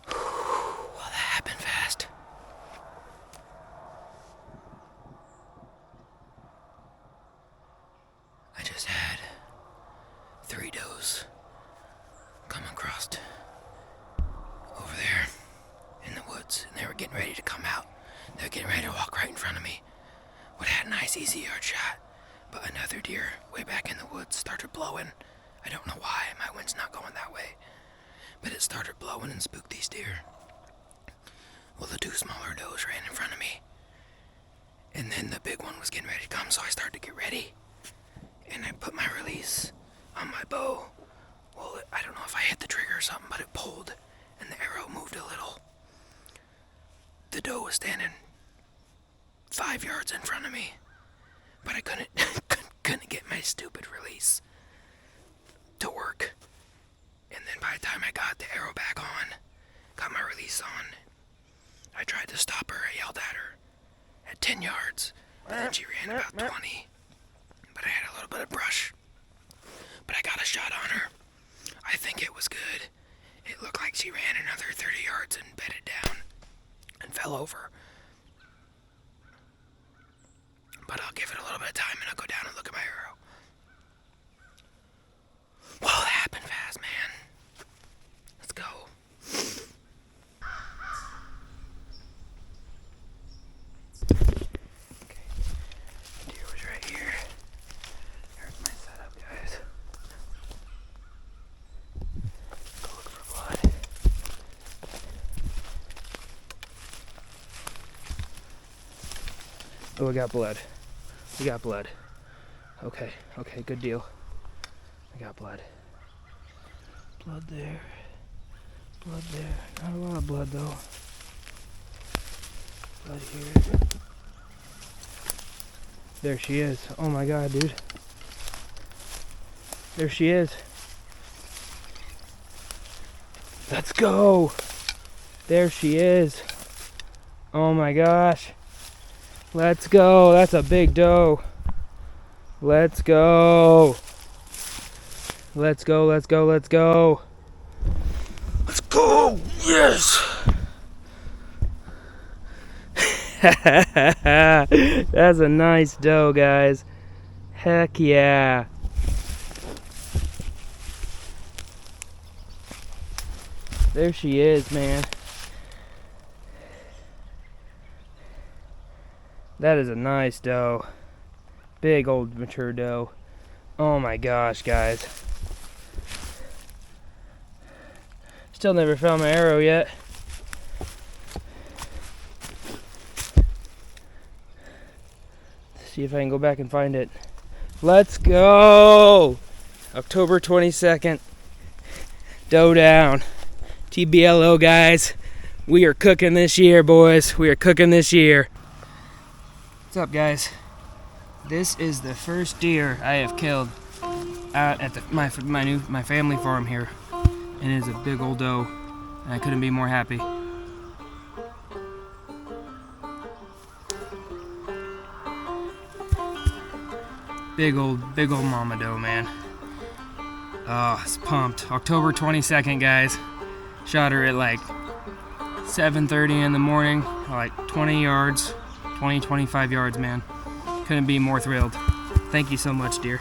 Well, that happened fast. I just had 3 does come across over there in the woods, and they were getting ready to come out. They were getting ready to walk right in front of me. Would have had a nice easy yard shot, but another deer way back in the woods started blowing. I don't know why, my wind's not going that way, but it started blowing and spooked these deer. Well, the 2 smaller does ran in front of me, and then the big one was getting ready to come, so I started to get ready, and I put my release on my bow. Well, I don't know if I hit the trigger or something, but it pulled, and the arrow moved a little. The doe was standing 5 yards in front of me, but I couldn't get my stupid release to work. And then by the time I got the arrow back on, got my release on, I tried to stop her. I yelled at her at 10 yards, but then she ran about 20. But I had a little bit of brush. But I got a shot on her. I think it was good. It looked like she ran another 30 yards and bedded down and fell over. But I'll give it a little bit of time and I'll go down and look at my arrow. Whoa, that happened fast, man. Let's go. Okay, deer was right here. Here's my setup, guys. Go look for blood. Oh, we got blood. We got blood. Okay, okay, good deal. I got blood. Blood there. Blood there. Not a lot of blood though. Blood here. There she is. Oh my god, dude. There she is. Let's go. There she is. Oh my gosh. Let's go. That's a big doe. Let's go. Let's go, let's go, let's go. Let's go. Yes. That's a nice doe, guys. Heck yeah. There she is, man. That is a nice doe. Big old mature doe. Oh my gosh, guys. Still never found my arrow yet. Let's see if I can go back and find it. Let's go! October 22nd. Doe down. TBLO, guys. We are cooking this year, boys. We are cooking this year. What's up, guys? This is the first deer I have killed out at my family farm here. And it is a big old doe, and I couldn't be more happy. Big old mama doe, man. Oh, it's pumped. October 22nd, guys. Shot her at like 7:30 in the morning, like 25 yards, man. Couldn't be more thrilled. Thank you so much, dear.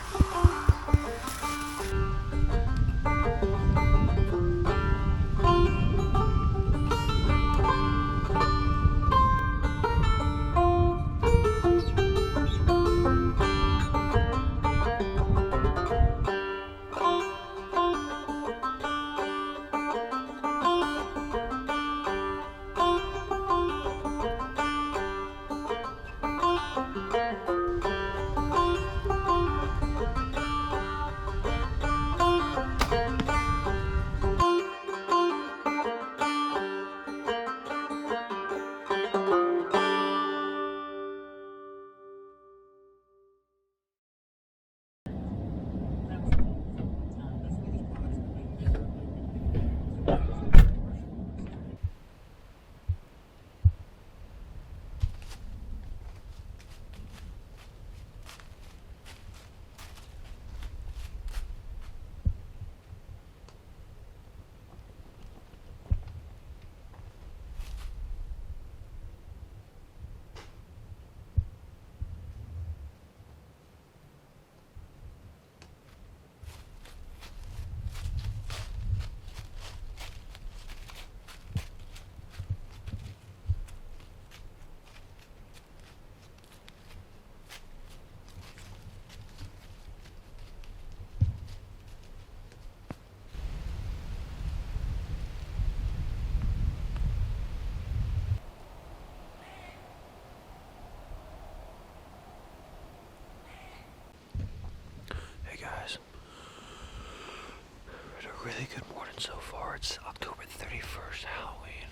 Really good morning so far. It's October 31st, Halloween.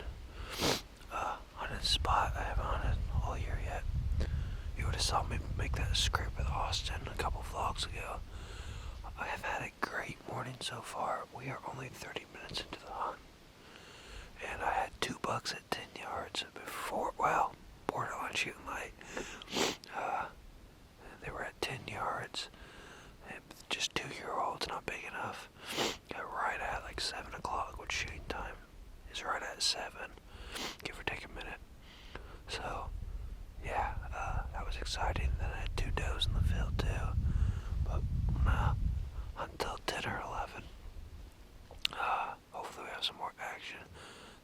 Hunted a spot I haven't hunted all year yet. You would have saw me make that script with Austin a couple vlogs ago. I have had a great morning so far. We are only 30 minutes into the hunt. And I had 2 bucks at 10 yards before, well, borderline shooting light. They were at 10 yards. Just 2-year-olds, not big enough. Got right at like 7 o'clock, which shooting time is right at 7, give or take a minute. So, yeah, that was exciting. Then I had 2 does in the field too. But, until 10 or 11. Hopefully we have some more action.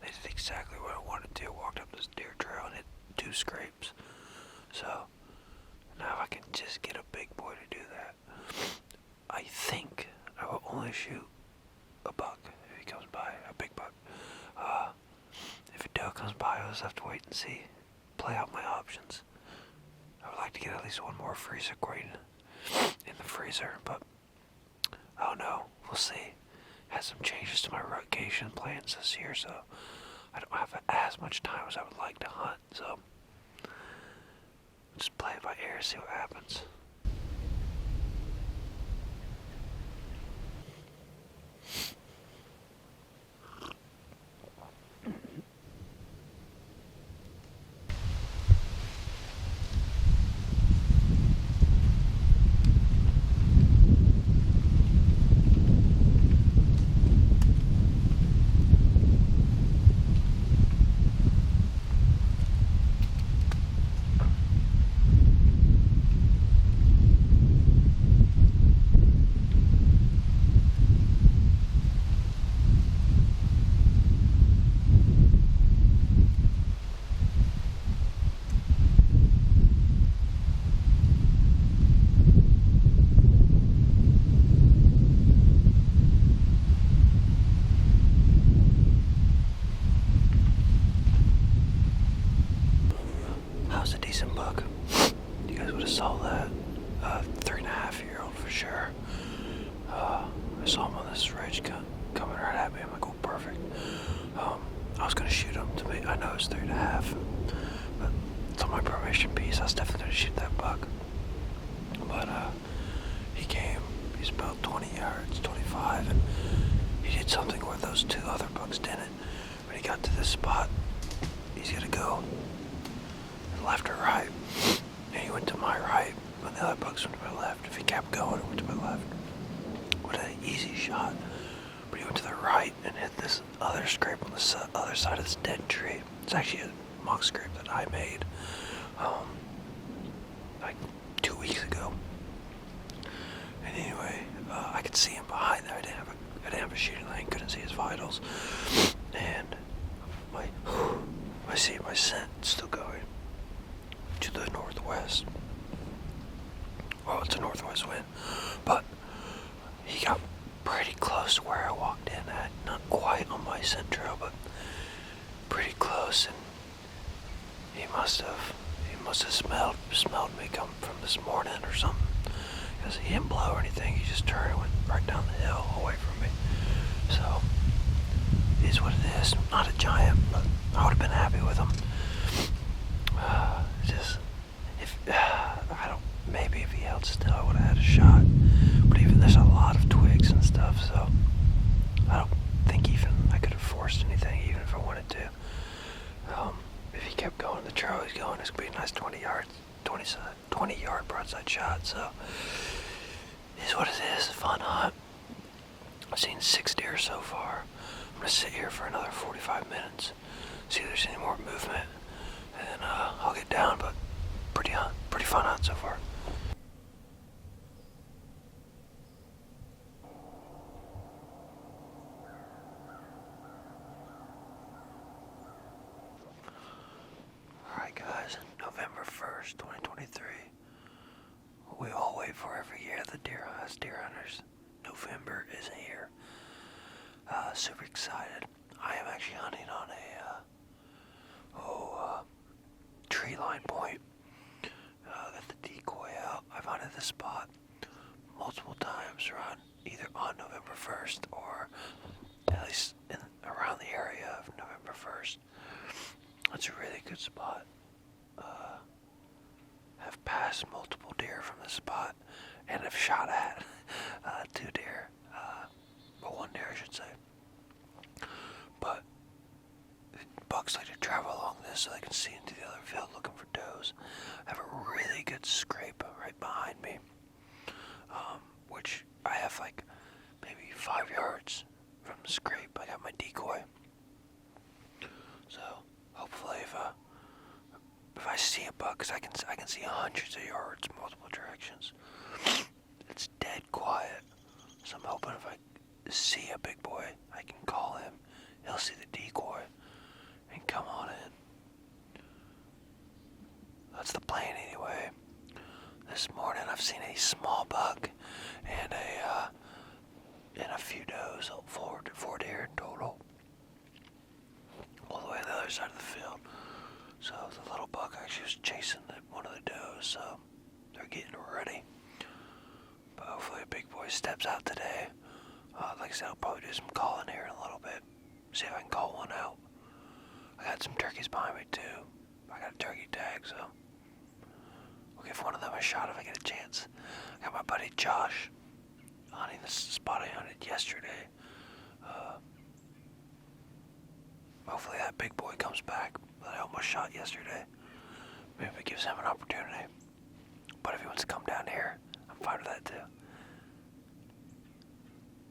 They did exactly what I wanted to. Walked up this deer trail and hit 2 scrapes. So, now I can just get a big boy to do that. I think I will only shoot a buck if he comes by, a big buck. If a doe comes by, I'll just have to wait and see. Play out my options. I would like to get at least 1 more freezer grain in the freezer, but I don't know. We'll see. Had some changes to my rotation plans this year, so I don't have as much time as I would like to hunt. So just play it by ear, see what happens. decent buck. You guys would have saw that. 3.5-year-old for sure. I saw him on this ridge coming right at me. I'm like, oh, perfect. I was gonna shoot him to me. I know it's 3.5, but it's on my probation piece. I was definitely gonna shoot that buck. But he came. He's about 20 yards, 25, and he did something where those two other bucks didn't. When he got to this spot, he's gonna go left or right, and he went to my right when the other bucks went to my left. If he kept going, it went to my left. What an easy shot. But he went to the right and hit this other scrape on the other side of this dead tree. It's actually a mock scrape that I made like 2 weeks ago. And anyway, I could see him behind there. I didn't have a shooting lane, couldn't see his vitals. And my scent still going to the northwest. Well, it's a northwest wind, but he got pretty close to where I walked in at. Not quite on my scent trail, but pretty close. And he must have smelled me come from this morning or something. Because he didn't blow or anything. He just turned and went right down the hill away from me. So it is what it is. Not a giant, but I would have been happy with him. Maybe if he held still, I would have had a shot. But even there's a lot of twigs and stuff, so I don't think even I could have forced anything, even if I wanted to. If he kept going the trail he's going, it's gonna be a nice 20 yard broadside shot. So it is what it is. Fun hunt. I've seen 6 deer so far. I'm gonna sit here for another 45 minutes, see if there's any more movement, and then I'll get down. But pretty fun hunt so far. Alright guys, November 1st, 2023. We all wait for every year, us deer hunters. November is here. Super excited. I am actually hunting on a tree line point. Got the decoy out. I've hunted this spot multiple times either on November 1st or at least around the area of November 1st. It's a really good spot. Have passed multiple deer from this spot and have shot at 2 deer. Well, 1 deer I should say. But bucks like to travel along this so they can see into the other field looking for does. I have a really good scrape right behind me, which I have like maybe 5 yards from the scrape. I got my decoy. So hopefully if I see a buck, cause I can see hundreds of yards, multiple directions. It's dead quiet. So I'm hoping if I see a big boy, I can call him. He'll see the decoy and come on in. That's the plan anyway. This morning I've seen a small buck and a few does, 4 deer in total, all the way on the other side of the field. So the little buck actually was chasing one of the does, so they're getting ready. But hopefully a big boy steps out today. Like I said, I'll probably do some calling here in a little bit. See if I can call one out. I got some turkeys behind me too. I got a turkey tag, so I'll give one of them a shot if I get a chance. I got my buddy Josh hunting this spot I hunted yesterday. Hopefully that big boy comes back that I almost shot yesterday. Maybe it gives him an opportunity. But if he wants to come down here, I'm fine with that too.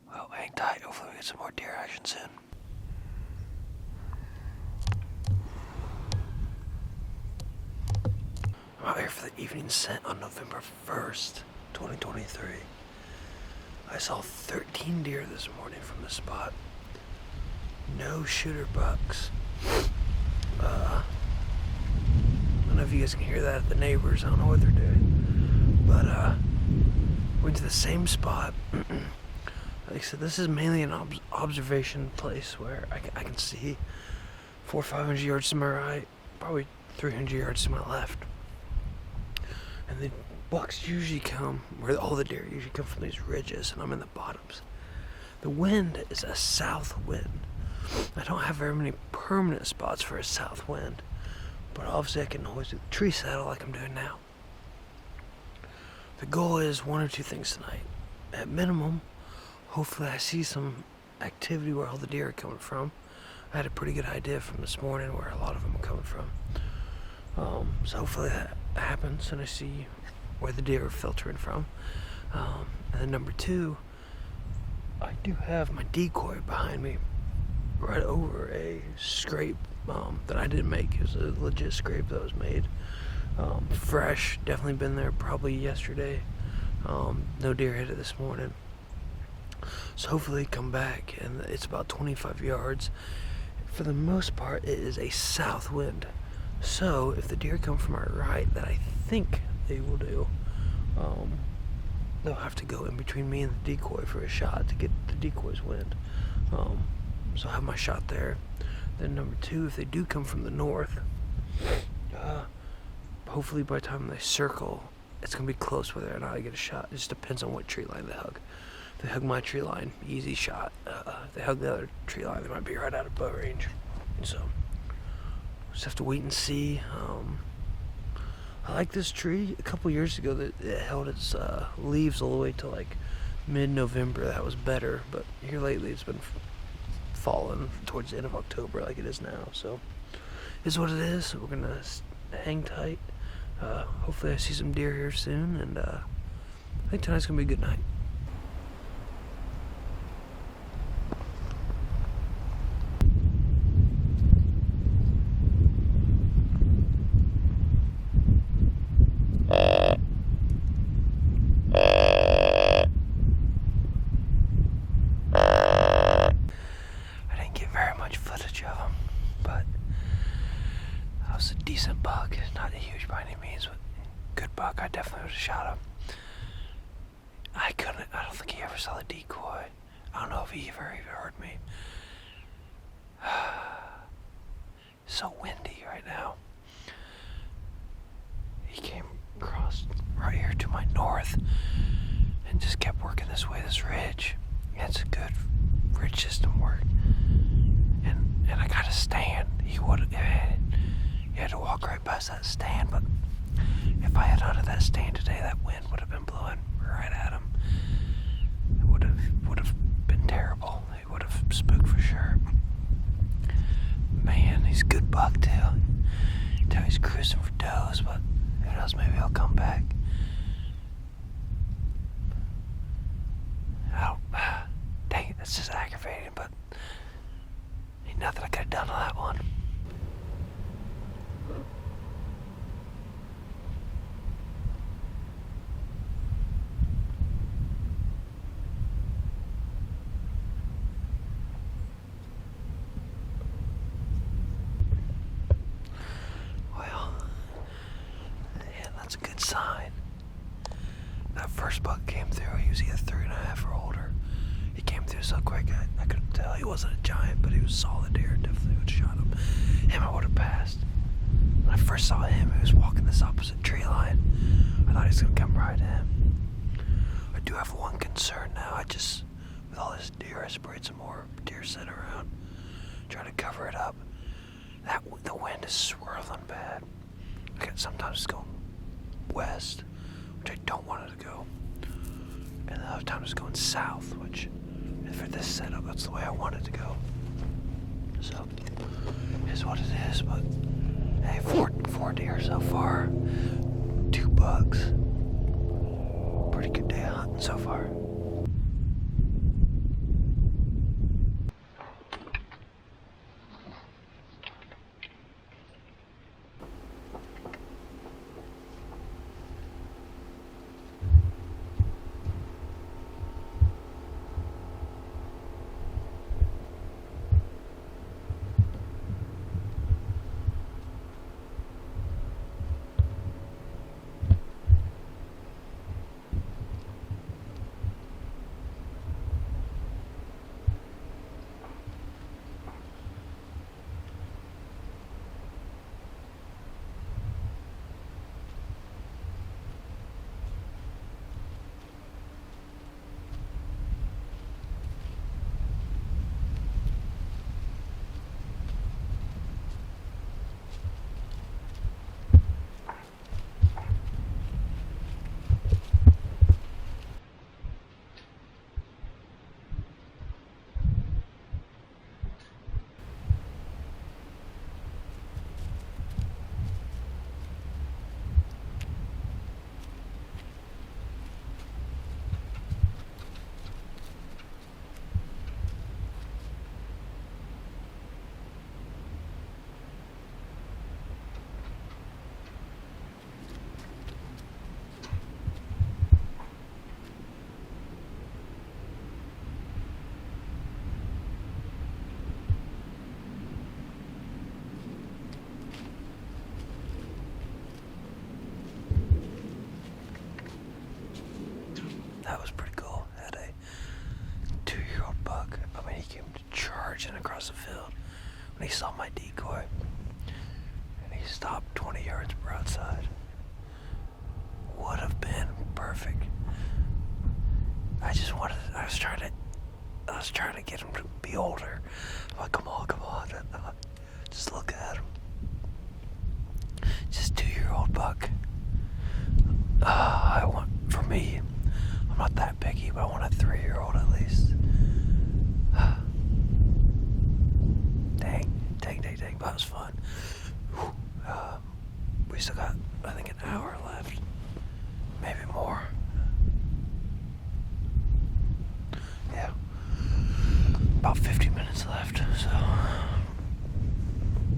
Well, hang tight. Hopefully we get some more deer action soon. I'm out here for the evening scent on November 1st, 2023. I saw 13 deer this morning from the spot. No shooter bucks. I don't know if you guys can hear that at the neighbors. I don't know what they're doing. But went to the same spot. Like I said, this is mainly an observation place where I can see 400 or 500 yards to my right, probably 300 yards to my left. And the bucks usually come, where all the deer usually come from these ridges, and I'm in the bottoms. The wind is a south wind. I don't have very many permanent spots for a south wind, but obviously I can always do the tree saddle like I'm doing now. The goal is one or two things tonight. At minimum, hopefully I see some activity where all the deer are coming from. I had a pretty good idea from this morning where a lot of them are coming from. So hopefully that happens and I see where the deer are filtering from. And then number two, I do have my decoy behind me right over a scrape that I didn't make. It was a legit scrape that was made. Fresh, definitely been there probably yesterday. No deer hit it this morning. So hopefully come back, and it's about 25 yards. For the most part, it is a south wind. So if the deer come from our right, that I think they will do, they'll have to go in between me and the decoy for a shot to get the decoy's wind. So I have my shot there. Then number two, if they do come from the north, hopefully by the time they circle, it's going to be close whether or not I get a shot. It just depends on what tree line they hug. If they hug my tree line, easy shot. If they hug the other tree line, they might be right out of bow range. And so, just have to wait and see. I like this tree. A couple years ago, that it held its leaves all the way to like mid-November. That was better, but here lately it's been falling towards the end of October like it is now. So, it's what it is. We're going to hang tight. Hopefully I see some deer here soon, and I think tonight's going to be a good night. Decent buck, not huge by any means, but good buck. I definitely would have shot him. I don't think he ever saw the decoy. I don't know if he ever even heard me. So windy right now. He came across right here to my north and just kept working this way, this ridge. Yeah, it's a good ridge system work. And I got to stand. He had to walk right past that stand, but if I had hunted that stand today, that wind would have been blowing right at him. It would have been terrible. He would have spooked for sure. Man, he's a good buck too. Tell he's cruising for does, but who knows? Maybe he'll come back. Dang it, that's just aggravating, but ain't nothing I could have done on that one. Sign. That first buck came through. He was either 3.5 or older. He came through so quick I couldn't tell. He wasn't a giant, but he was solid deer. Definitely would have shot him. Him I would have passed. When I first saw him, he was walking this opposite tree line. I thought he was gonna come right in. I do have one concern now. With all this deer, I sprayed some more deer scent around, trying to cover it up. The wind is swirling bad. Sometimes it's going west, which I don't want it to go, and the other time it's going south, which for this setup, that's the way I want it to go. So, is what it is, but hey, four deer so far, 2 bucks. Pretty good day of hunting so far. saw my decoy, and he stopped 20 yards broadside. Would have been perfect. I was trying to get him to be older. I'm like, come on. Just look at him. Just 2-year-old buck. For me, I'm not that picky, but I want a 3-year-old at least. Dang. That was fun. We still got, I think, an hour left. Maybe more. Yeah. About 50 minutes left, so.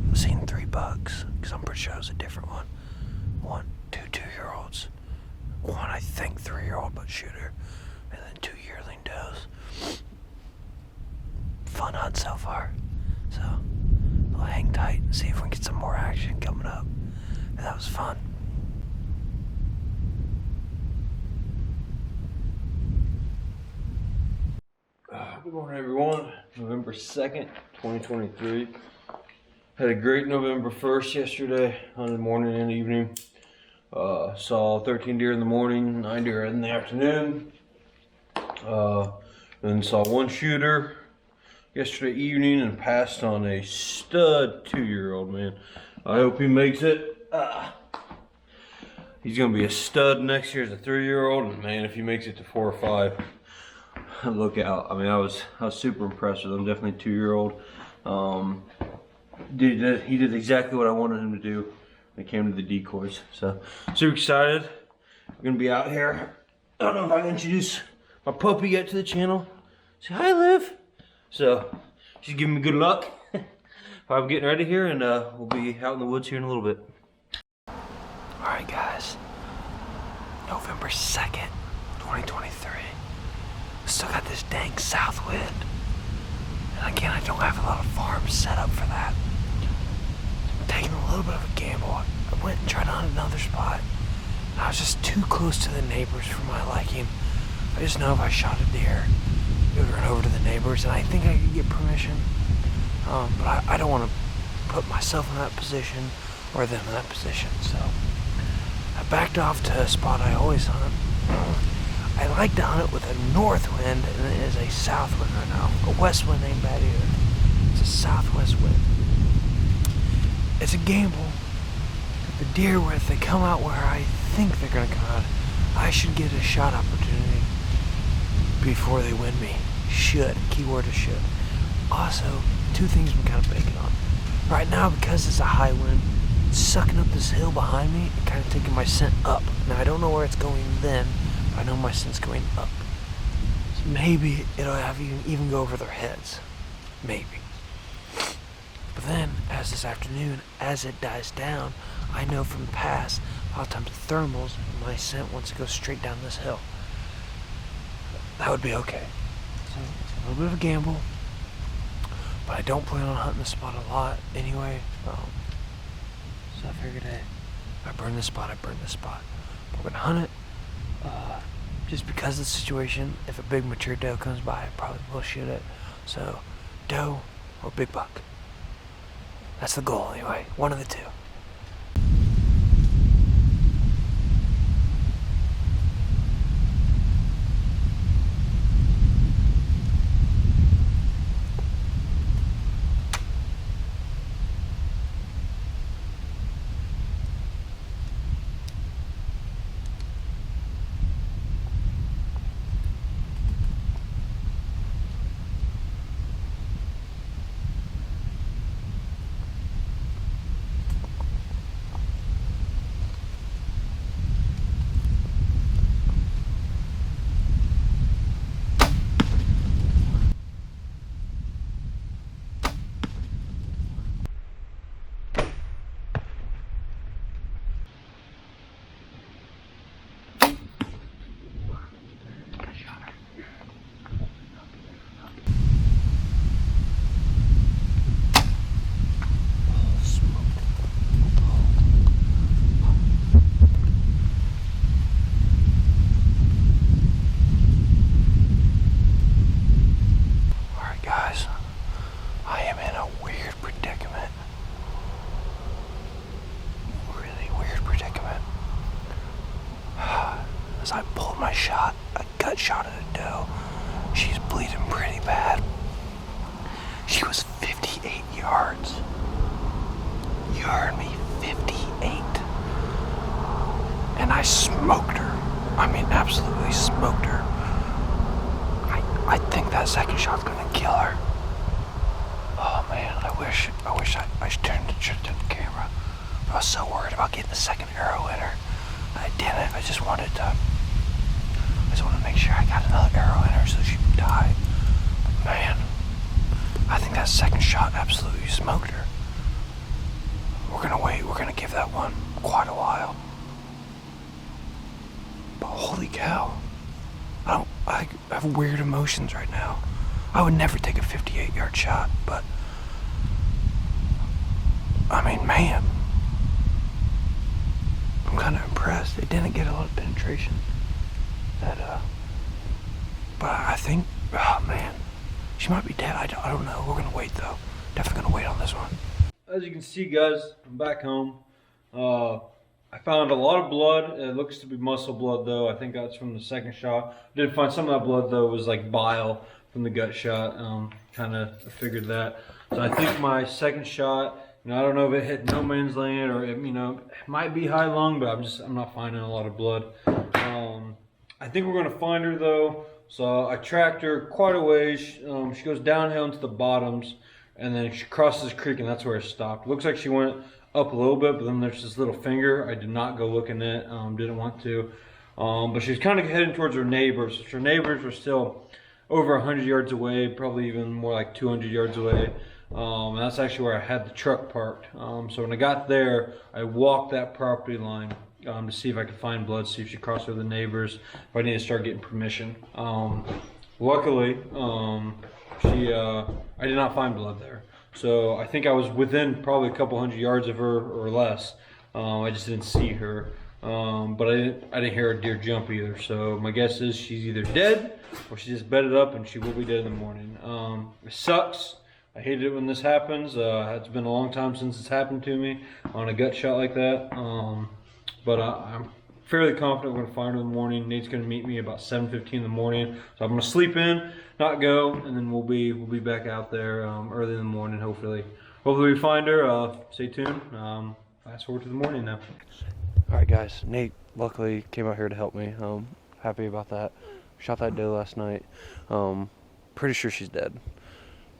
I've seen 3 bucks, because I'm pretty sure it was a different one. 1, 2 2-year-olds. 1, I think, 3-year-old butt shooter. And then 2 yearling does. Fun hunt so far. So, we'll hang tight and see if we can get some more action coming up. And that was fun. Good morning, everyone. November 2nd, 2023. Had a great November 1st yesterday, on the morning and evening. Saw 13 deer in the morning, 9 deer in the afternoon. Then saw 1 shooter yesterday evening and passed on a stud 2-year-old, man. I hope he makes it. He's gonna be a stud next year as a 3-year-old, and man, if he makes it to 4 or 5, look out. I mean, I was super impressed with him. Definitely 2-year-old. He did exactly what I wanted him to do when it came to the decoys. So super excited. We're gonna be out here. I don't know if I can introduce my puppy yet to the channel. Say hi, Liv. So she's giving me good luck. I'm getting ready here, and we'll be out in the woods here in a little bit. Alright guys, November 2nd, 2023. Still got this dang south wind. And again, I don't have a lot of farms set up for that. I'm taking a little bit of a gamble. I went and tried on another spot. And I was just too close to the neighbors for my liking. I just know if I shot a deer, it would run over to the neighbors, and I think I could get permission. But I don't want to put myself in that position or them in that position, so I backed off to a spot I always hunt. I like to hunt it with a north wind, and it is a south wind right now. A west wind ain't bad either. It's a southwest wind. It's a gamble. The deer, if they come out where I think they're gonna come out, I should get a shot opportunity before they win me. Should. Keyword is should. Also, 2 things I'm kind of banking on. Right now, because it's a high wind, it's sucking up this hill behind me and kind of taking my scent up. Now, I don't know where it's going then, but I know my scent's going up. So maybe it'll have even go over their heads. Maybe. But then, as this afternoon, as it dies down, I know from the past, a lot of times the thermals, my scent wants to go straight down this hill. That would be okay. So it's a little bit of a gamble, but I don't plan on hunting this spot a lot anyway. So I figured, hey, if I burn this spot, I burn this spot. We're gonna hunt it. Just because of the situation, if a big mature doe comes by, I probably will shoot it. So, doe or big buck. That's the goal anyway, one of the 2. smoked her. I mean, absolutely smoked her. I think that second shot's gonna kill her. Oh man, I wish I should have turned the camera. I was so worried about getting the second arrow in her. I didn't. I just wanted to make sure I got another arrow in her so she would die. But man, I think that second shot absolutely smoked her. We're gonna wait. We're gonna give that one quite a while. But holy cow. I have weird emotions right now. I would never take a 58-yard shot, but I mean, man, I'm kind of impressed. It didn't get a lot of penetration. But I think, oh man, she might be dead. I don't know. We're gonna wait though. Definitely gonna wait on this one. As you can see, guys, I'm back home. I found a lot of blood. It looks to be muscle blood, though. I think that's from the second shot. I did find some of that blood, though, was like bile from the gut shot. Kind of figured that. So I think my second shot, I don't know if it hit no man's land or it might be high lung, but I'm not finding a lot of blood. I think we're gonna find her though. So I tracked her quite a ways. She goes downhill into the bottoms, and then she crosses the creek, and that's where it stopped. Looks like she went up a little bit, but then there's this little finger I did not go looking at, didn't want to. But she's kind of heading towards her neighbors. Her neighbors were still over 100 yards away, probably even more like 200 yards away. And that's actually where I had the truck parked. So when I got there, I walked that property line to see if I could find blood, see if she crossed over the neighbors, if I need to start getting permission. Luckily, I did not find blood there. So I think I was within probably a couple hundred yards of her or less. I just didn't see her, but I didn't hear a deer jump either. So my guess is she's either dead or she just bedded up and she will be dead in the morning. It sucks. I hate it when this happens. It's been a long time since it's happened to me on a gut shot like that. But I'm fairly confident we're gonna find her in the morning. Nate's gonna meet me about 7:15 in the morning. So I'm gonna sleep in, not go, and then we'll be back out there early in the morning. Hopefully we find her. Stay tuned. Fast forward to the morning now. All right, guys. Nate luckily came out here to help me. Happy about that. Shot that doe last night. Pretty sure she's dead.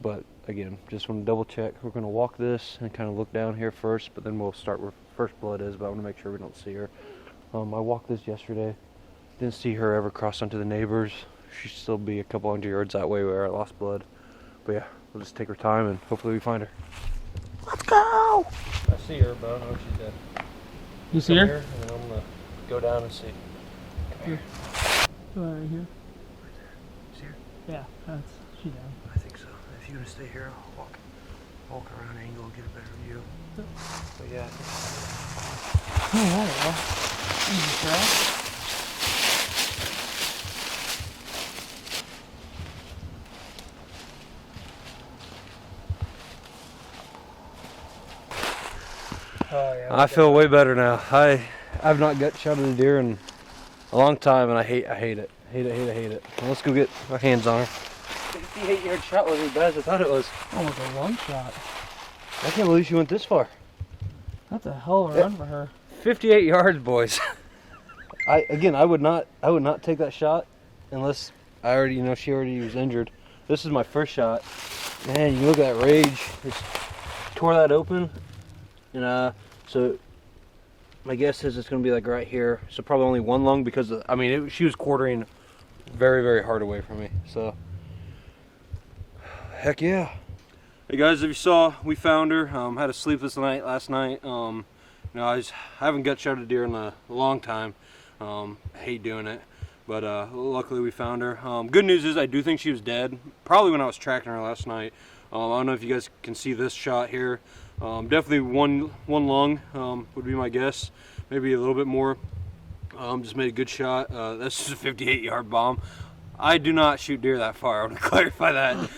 But again, just want to double check. We're gonna walk this and kind of look down here first, but then we'll start where first blood is. But I want to make sure we don't see her. I walked this yesterday. Didn't see her ever cross onto the neighbors. She'd still be a couple hundred yards that way where I lost blood. But yeah, we'll just take our time and hopefully we find her. Let's go! I see her, but I don't know if she's dead. You see her? Here, and then I'm gonna go down and see. Come here. Right here. Right there. See her? Yeah, she's down. I think so. If you're gonna stay here, I'll walk around an angle and get a better view. But yeah. Oh, there we go. Easy track. Oh, yeah, I feel way better now. I've not gut shotted a deer in a long time, and I hate it. Hate it. Well, let's go get our hands on her. 58-yard shot wasn't as bad as I thought it was. Almost a long shot. I can't believe she went this far. That's a hell of a run for her. 58 yards, boys. I would not take that shot unless I already, she already was injured. This is my first shot. Man, you look at that rage. Just tore that open. And so my guess is it's going to be like right here. So probably only one lung because she was quartering very, very hard away from me. So heck yeah. Hey guys, if you saw, we found her. Had a sleepless night last night. I haven't gut shot a deer in a long time. I hate doing it, but luckily we found her. Good news is I do think she was dead. Probably when I was tracking her last night. I don't know if you guys can see this shot here. Definitely one lung would be my guess. Maybe a little bit more. Just made a good shot. That's just a 58-yard bomb. I do not shoot deer that far. I want to clarify that.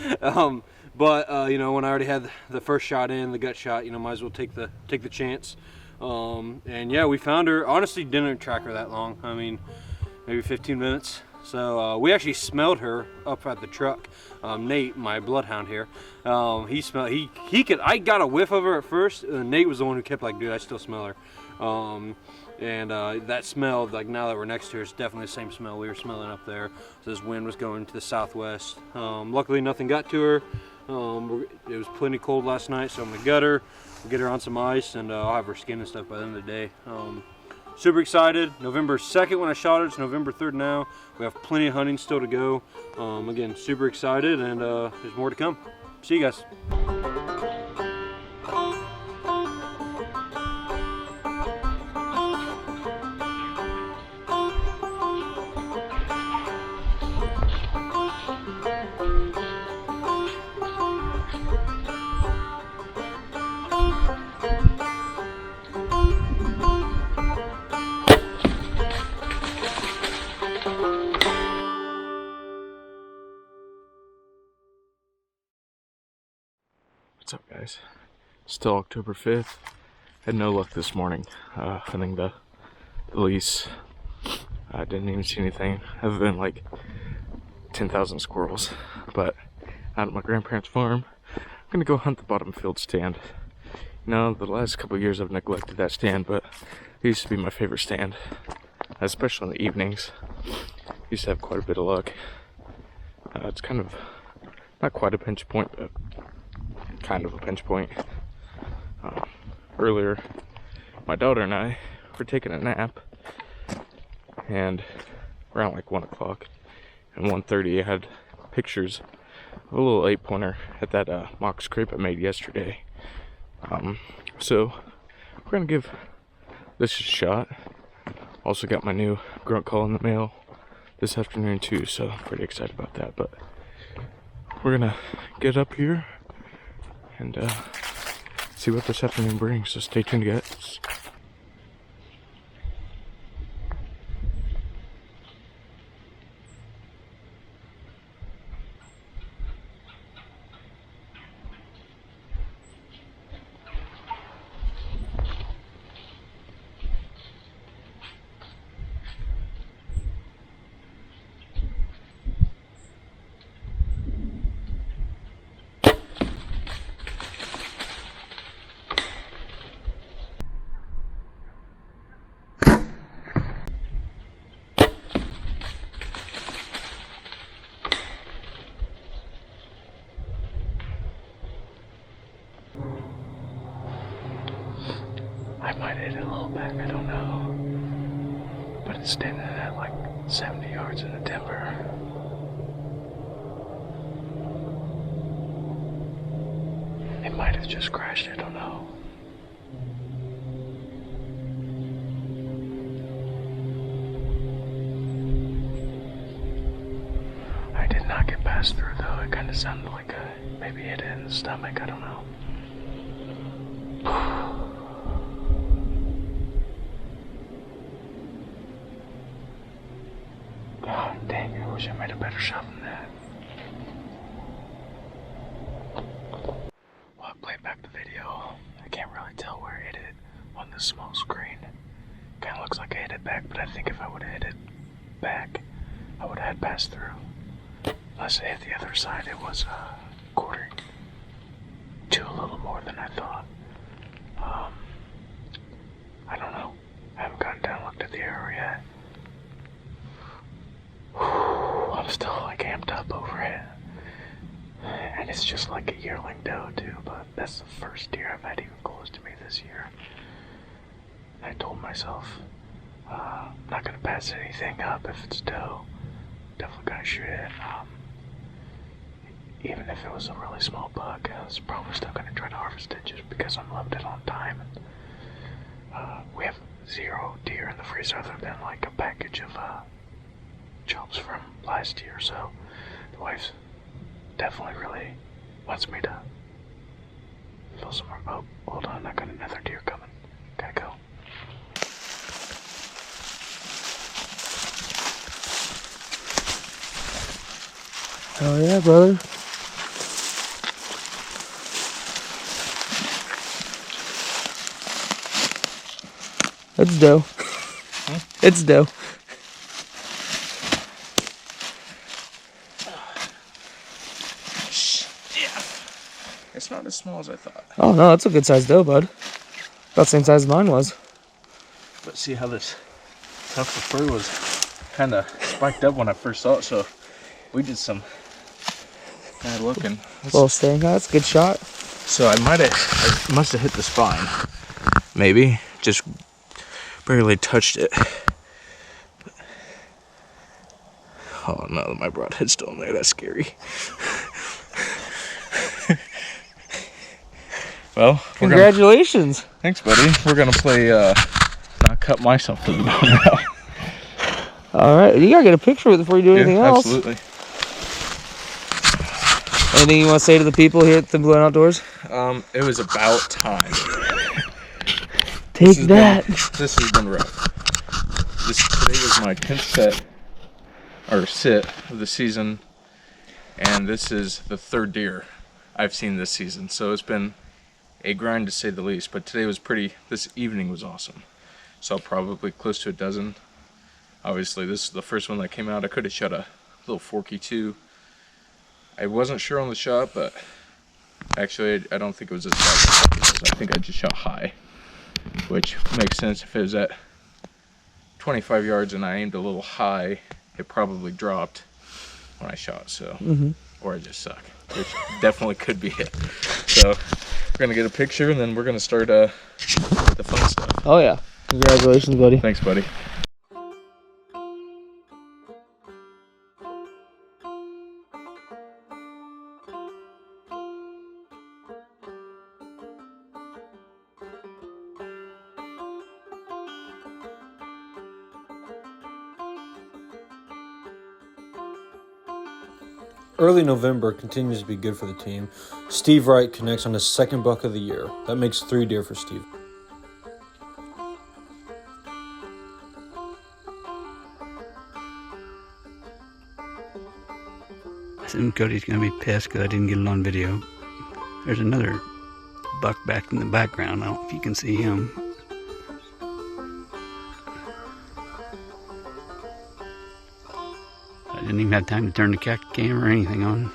But when I already had the first shot in, the gut shot, might as well take the chance. And yeah, we found her. Honestly, didn't track her that long. Maybe 15 minutes. So we actually smelled her up at the truck. Nate, my bloodhound here, he smelled. He could. I got a whiff of her at first. And Nate was the one who kept like, dude, I still smell her. And that smell, like now that we're next to her, it's definitely the same smell we were smelling up there. So this wind was going to the southwest. Luckily, nothing got to her. It was plenty cold last night, so I'm gonna gut her, get her on some ice, and I'll have her skin and stuff by the end of the day. Super excited. November 2nd when I shot her. It's November 3rd now. We have plenty of hunting still to go. Again, super excited, and there's more to come. See you guys. What's up, guys? Still October 5th. Had no luck this morning hunting the lease. I didn't even see anything other than like 10,000 squirrels. But out at my grandparents' farm, I'm gonna go hunt the bottom field stand. You know, the last couple of years I've neglected that stand, but it used to be my favorite stand, especially in the evenings. Used to have quite a bit of luck. It's kind of not quite a pinch point, but kind of a pinch point. Earlier, my daughter and I were taking a nap, and around like 1 o'clock and 1:30 I had pictures of a little 8-pointer at that mock scrape I made yesterday. So we're gonna give this a shot. Also got my new grunt call in the mail this afternoon too, so I'm pretty excited about that. But we're gonna get up here and see what this afternoon brings, so stay tuned, guys. I might hit it a little back, I don't know. But it's standing at like 70 yards in the timber. It might have just crashed, I don't know. I did not get past through though. It kind of sounded like maybe hit it in the stomach, I don't know. God dang, I wish I made a better shot than that. Well, I played back the video. I can't really tell where I hit it on this small screen. Kinda looks like I hit it back, but I think if I would have hit it back, I would have had passed through. Unless it hit the other side, it was quartering to a little more than I thought. I don't know. I haven't gotten down and looked at the arrow yet. I'm still like amped up over it. And it's just like a yearling doe too, but that's the first deer I've had even close to me this year. And I told myself, I'm not gonna pass anything up if it's doe. Definitely gonna shoot it. Even if it was a really small buck, I was probably still gonna try to harvest it just because I'm limited on time. We have 0 deer in the freezer other than like a package of chops from last year, so the wife definitely really wants me to fill some more. Oh, hold on, I got another deer coming. Gotta go. Oh yeah, brother. It's doe. It's doe. small as I thought. Oh no, that's a good sized doe, bud. About the same size as mine was. But see how this tuft of fur was kind of spiked up when I first saw it, so we did some bad looking. Little staying. That's a good shot. So I must have hit the spine. Maybe. Just barely touched it. Oh no, my broadhead's still in there. That's scary. Well, congratulations. Thanks, buddy. We're gonna play not cut myself to the bone now. All right, you gotta get a picture of it before you do anything else. Absolutely. Anything you want to say to the people here at the Blue Outdoors? It was about time. Take that. This has been rough. Today was my 10th sit of the season, and this is the 3rd deer I've seen this season. So it's been a grind to say the least, but today was this evening was awesome. Saw probably close to a dozen. Obviously this is the first one that came out. I could have shot a little forky too. I wasn't sure on the shot, but actually I don't think it was as bad as I thought it was. I think I just shot high, which makes sense. If it was at 25 yards and I aimed a little high, it probably dropped when I shot, so or I just suck, which definitely could be it. So we're gonna get a picture and then we're gonna start the fun stuff. Oh yeah, congratulations, buddy. Thanks, buddy. Early November continues to be good for the team. Steve Wright connects on his 2nd buck of the year. That makes 3 deer for Steve. I assume Cody's going to be pissed because I didn't get it on video. There's another buck back in the background. I don't know if you can see him. I didn't even have time to turn the camera or anything on.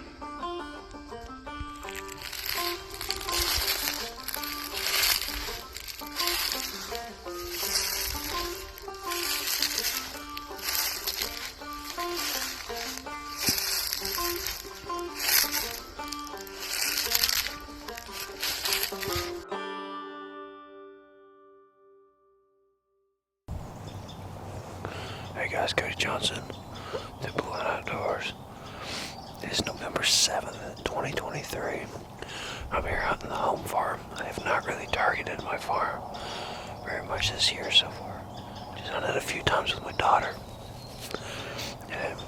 Hey guys, Cody Johnson, the Blue Outdoors. It is November 7th, 2023. I'm here hunting the home farm. I have not really targeted my farm very much this year so far. Just hunted a few times with my daughter. And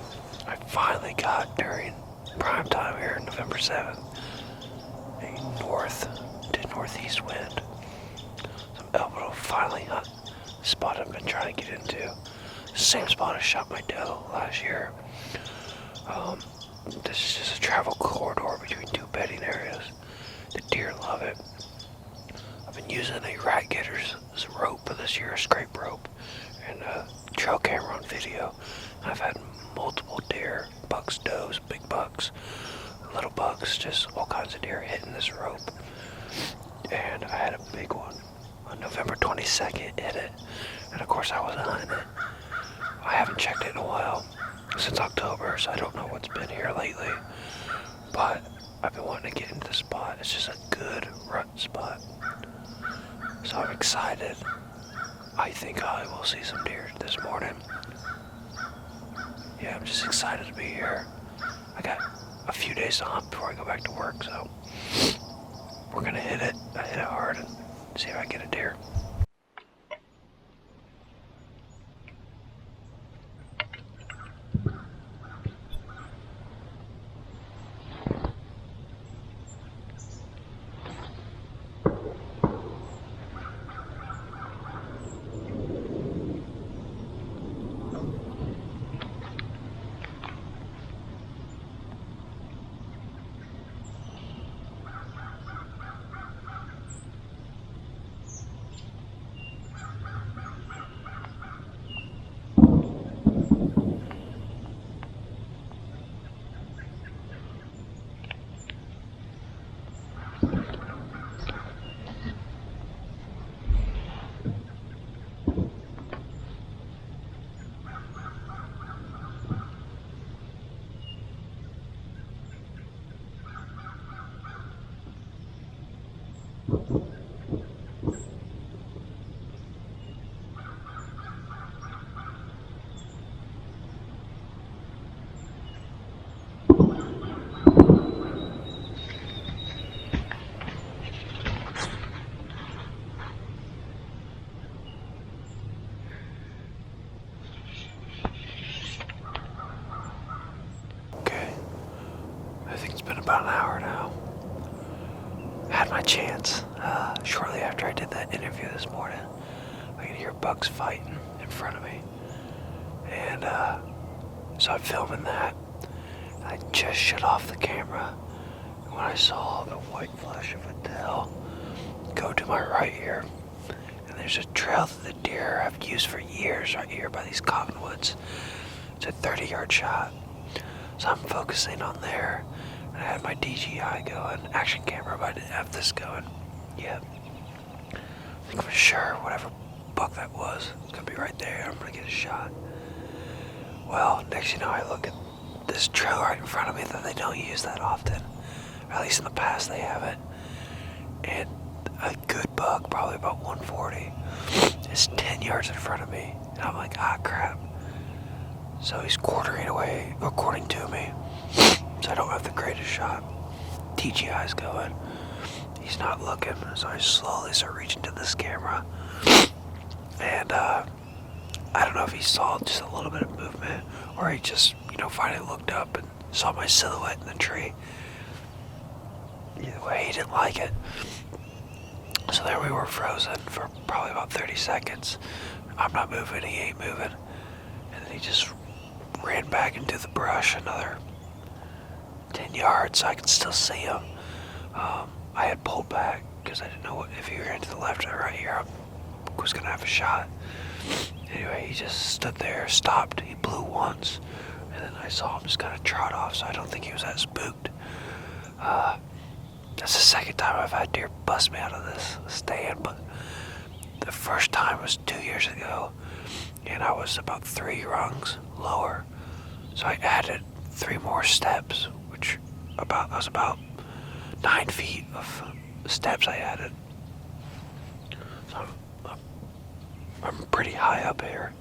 I finally got, during prime time here, November 7th, a north to northeast wind. So I'm able to finally hunt the spot I've been trying to get into. Same spot I shot my doe last year. This is just a travel corridor between 2 bedding areas. The deer love it. I've been using a RackGetter's rope this year, a scrape rope, and a trail camera on video. I've had multiple deer, bucks, does, big bucks, little bucks, just all kinds of deer hitting this rope. And I had a big one on November 22nd, hit it. And of course I wasn't hunting it. I haven't checked it in a while, since October, so I don't know what's been here lately. But I've been wanting to get into the spot. It's just a good rut spot. So I'm excited. I think I will see some deer this morning. Yeah, I'm just excited to be here. I got a few days to hunt before I go back to work, so we're gonna hit it. I hit it hard and see if I get a deer. I did that interview this morning, I could hear bucks fighting in front of me. And so I'm filming that. I just shut off the camera. And when I saw the white flash of a tail go to my right here, and there's a trail that the deer have used for years right here by these cottonwoods. It's a 30-yard shot. So I'm focusing on there. And I had my DJI going, action camera, but I didn't have this going yet. I think for sure whatever buck that was, it's gonna be right there. I'm gonna get a shot. Well, next you know, I look at this trail right in front of me that they don't use that often. Or at least in the past they haven't. And a good buck, probably about 140, is 10 yards in front of me. And I'm like, ah, crap. So he's quartering away, according to me. So I don't have the greatest shot. DJI's going. He's not looking, so I slowly start reaching to this camera. And I don't know if he saw just a little bit of movement, or he just, finally looked up and saw my silhouette in the tree. Either way, he didn't like it. So there we were frozen for probably about 30 seconds. I'm not moving, he ain't moving. And then he just ran back into the brush another 10 yards so I could still see him. I had pulled back because I didn't know if he ran to the left or right here, I was going to have a shot. Anyway, he just stood there, stopped, he blew once, and then I saw him just kind of trot off, so I don't think he was that spooked. That's the second time I've had deer bust me out of this stand, but the first time was 2 years ago, and I was about 3 rungs lower. So I added 3 more steps, which was about 9 feet of steps I added. So I'm pretty high up here.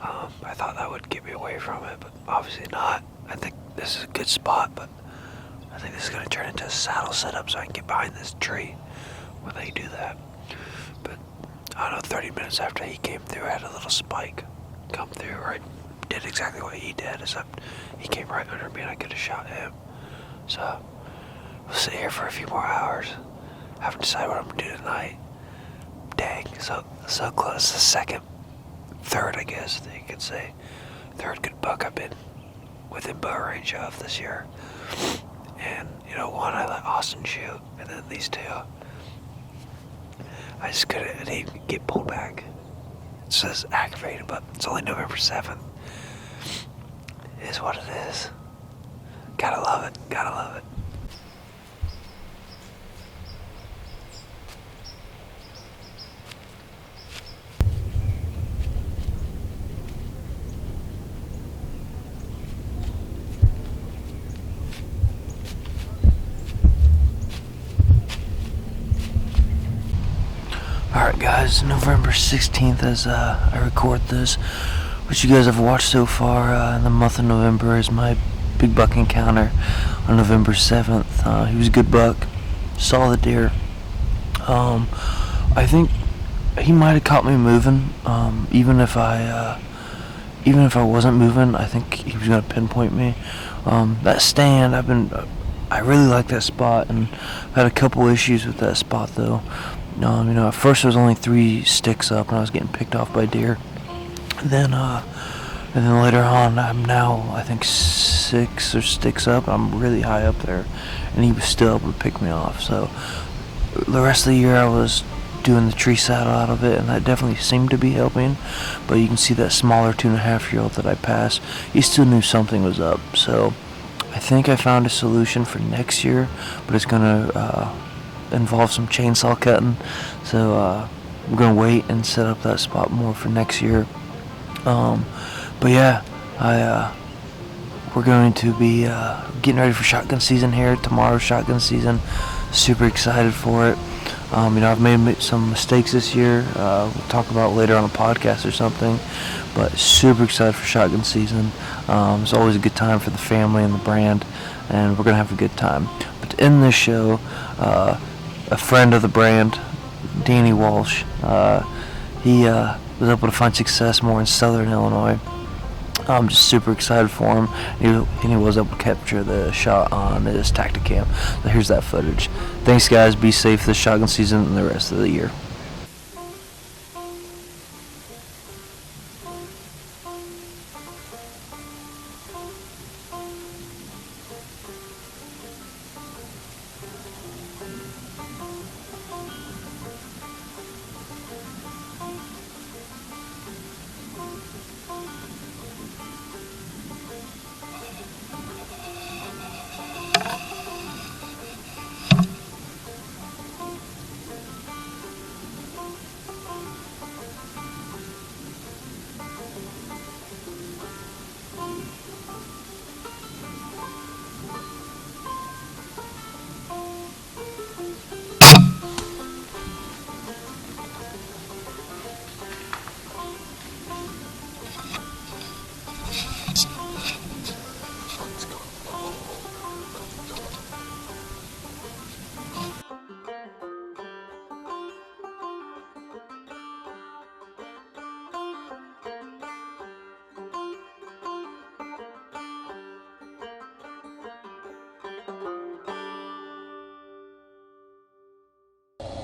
I thought that would get me away from it, but obviously not. I think this is a good spot, but I think this is going to turn into a saddle setup so I can get behind this tree when they do that. But I don't know, 30 minutes after he came through, I had a little spike come through, or I did exactly what he did, except he came right under me and I could have shot him. So we'll sit here for a few more hours. I haven't decided what I'm gonna do tonight. Dang, so close. The third, I guess that you could say. Third good buck I've been within bow range of this year. And one I let Austin shoot, and then these 2. I just couldn't even get pulled back. It says activated, but it's only November 7th. It is what it is. Gotta love it, gotta love it. Alright guys, November 16th as I record this. What you guys have watched so far in the month of November is my big buck encounter on November 7th. He was a good buck, saw the deer. I think he might have caught me moving. Even if I wasn't moving, I think he was gonna pinpoint me. That stand, I really like that spot, and I've had a couple issues with that spot though. At first there was only 3 sticks up and I was getting picked off by deer. And then later on I'm now, I think 6 or sticks up. I'm really high up there and he was still able to pick me off. So the rest of the year I was doing the tree saddle out of it, and that definitely seemed to be helping. But you can see that smaller 2.5-year-old that I passed, he still knew something was up. So I think I found a solution for next year, but it's gonna involve some chainsaw cutting, so we're gonna wait and set up that spot more for next year. But yeah, we're going to be getting ready for shotgun season here. Tomorrow's shotgun season. Super excited for it. I've made some mistakes this year. We'll talk about later on a podcast or something, but super excited for shotgun season. It's always a good time for the family and the brand, and we're gonna have a good time. But to end this show, a friend of the brand, Danny Walsh, he was able to find success more in Southern Illinois. I'm just super excited for him, and he was able to capture the shot on his Tacticam. So here's that footage. Thanks guys, be safe this shotgun season and the rest of the year.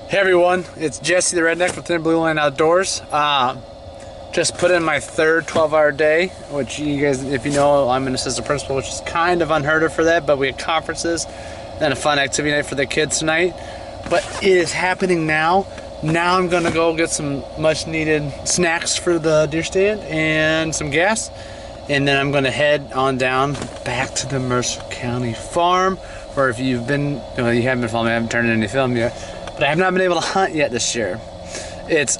Hey everyone, it's Jesse the Redneck with Thin Blue Line Outdoors. Just put in my third 12-hour day, which you guys, if you know, I'm an assistant principal, which is kind of unheard of for that, but we had conferences and a fun activity night for the kids tonight. But it is happening now. Now I'm gonna go get some much needed snacks for the deer stand and some gas. And then I'm gonna head on down back to the Mercer County farm, where if you've been, well, you haven't been following me, I haven't turned in any film yet. But I have not been able to hunt yet this year. It's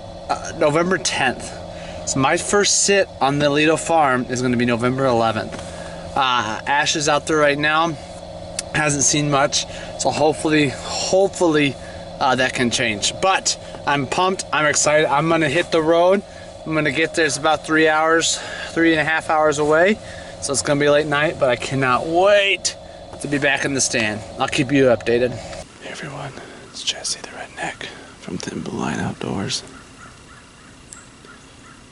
November 10th. So my first sit on the Lido farm is gonna be November 11th. Ash is out there right now, hasn't seen much, so hopefully that can change. But I'm pumped, I'm excited, I'm gonna hit the road. I'm gonna get there, it's about 3.5 hours away. So it's gonna be late night, but I cannot wait to be back in the stand. I'll keep you updated. Hey everyone, it's Jesse the Redneck from Thin Blue Line Outdoors.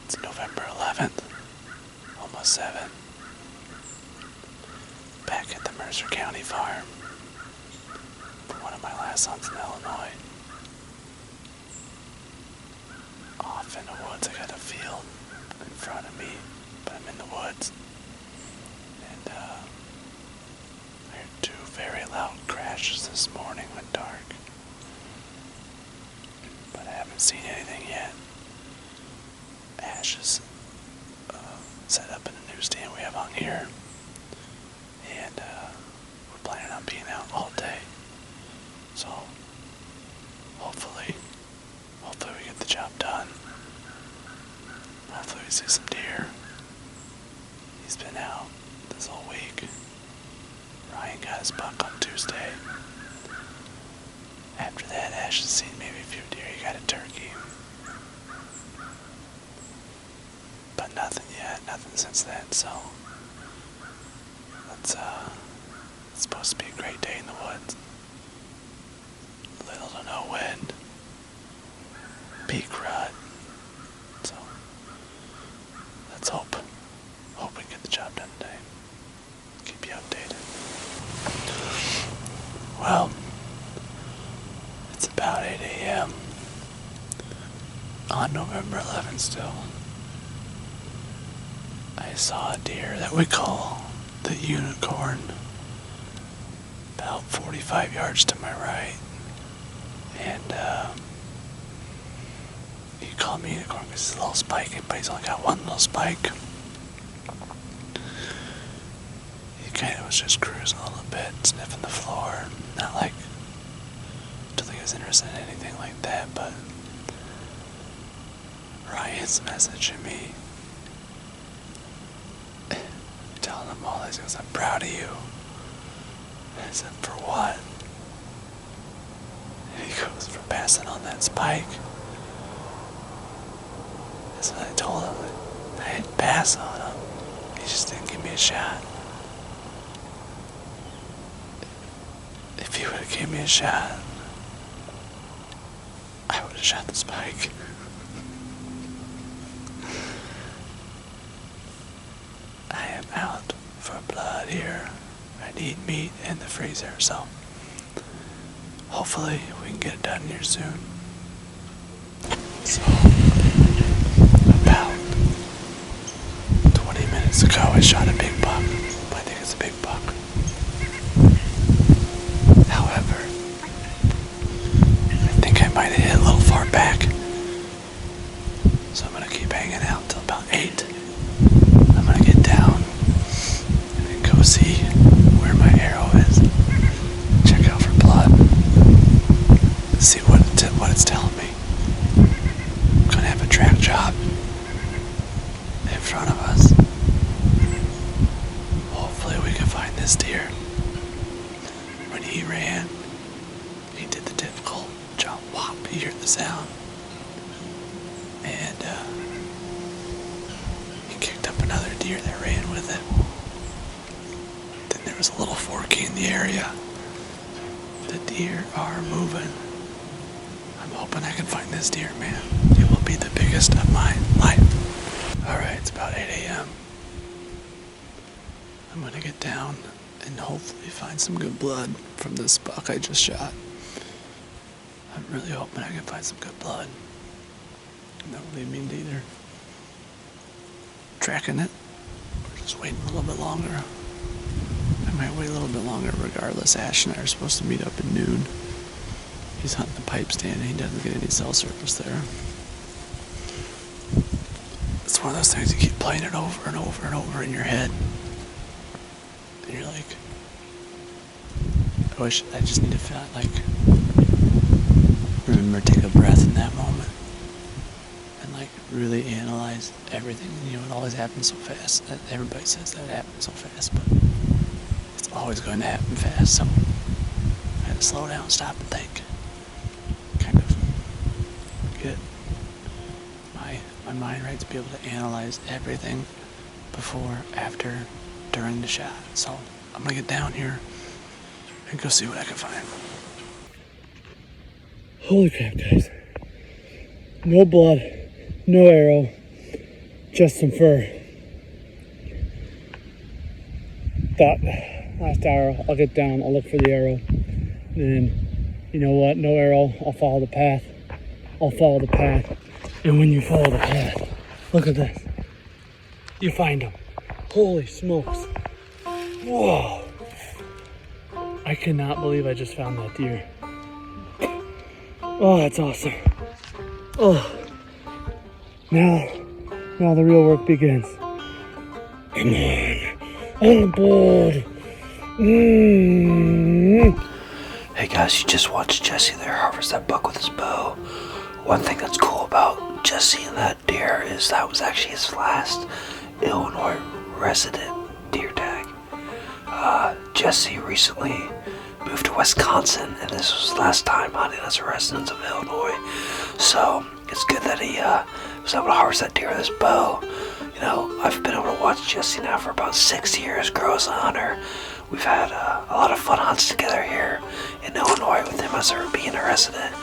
It's November 11th, almost 7. Back at the Mercer County farm for one of my last hunts in Illinois. Off in the woods, I got a field in front of me, but I'm in the woods. And I heard 2 very loud crashes this morning when dark. But I haven't seen anything yet. Ash is set up in a new stand we have on here. And we're planning on being out all day. So hopefully we get the job done. Hopefully we see some deer. He's been out this whole week. Ryan got his buck on Tuesday. After that, Ash has seen maybe a few deer. He got a turkey. But nothing yet, nothing since then, so it's supposed to be a great day in the woods. Little to no wind. Peak rut. So let's hope we can get the job done today. Keep you updated. Well, it's about 8 a.m. on November 11th still. I saw a deer that we call the unicorn about 45 yards to my right. And you call me unicorn because it's a little spike, but he's only got one little spike. He kind of was just cruising a little bit, sniffing the floor. Not like, I don't think he was interested in anything like that, but Ryan's messaging me, telling him all this. He goes, I'm proud of you. And I said, for what? And he goes, for passing on that spike. That's what I told him. I didn't pass on him. He just didn't give me a shot. If he would have given me a shot, I would have shot the spike. I am out for blood here. I need meat in the freezer, so hopefully we can get it done here soon. So, about 20 minutes ago I shot a big buck. I think it's a big buck. However, I think I might have hit a little far back. So I'm going to keep hanging out till about 8. I'm going to get down and then go see where my arrow is. Check out for blood. See what it's telling me. I'm going to have a track job in front of us. Hopefully we can find this deer. When he ran, he did the typical jump whop. You hear the sound. And he kicked up another deer that ran with it. Then there was a little forky in the area. The deer are moving. I'm hoping I can find this deer, man. It will be the biggest of my life. Alright, it's about 8 a.m. I'm gonna get down and hopefully find some good blood from this buck I just shot. I'm really hoping I can find some good blood. That would lead me into either tracking it or just waiting a little bit longer. I might wait a little bit longer regardless. Ash and I are supposed to meet up at noon. He's hunting the pipe stand and he doesn't get any cell service there. It's one of those things you keep playing it over and over and over in your head. And you're like, I just need to feel like, remember to take a breath in that moment. And like really analyze everything. You know, it always happens so fast. Everybody says that it happens so fast, but it's always going to happen fast. So I had to slow down, stop and think. Kind of get my mind right to be able to analyze everything before, after, during the shot. So I'm gonna get down here and go see what I can find. Holy crap, guys. No blood, no arrow, just some fur. Thought, last hour, I'll get down, I'll look for the arrow. And then, you know what, no arrow, I'll follow the path. I'll follow the path. And when you follow the path, look at this. You find them. Holy smokes. Whoa. I cannot believe I just found that deer. Oh, that's awesome. Oh. Now the real work begins. Come on board. Hey guys, you just watched Jesse there harvest that buck with his bow. One thing that's cool about Jesse and that deer is that was actually his last Illinois resident deer tag. Jesse recently moved to Wisconsin, and this was his last time hunting as a resident of Illinois. So it's good that he was able to harvest that deer with his bow. You know, I've been able to watch Jesse now for about 6 years grow as a hunter. We've had a lot of fun hunts together here in Illinois with him as being a resident.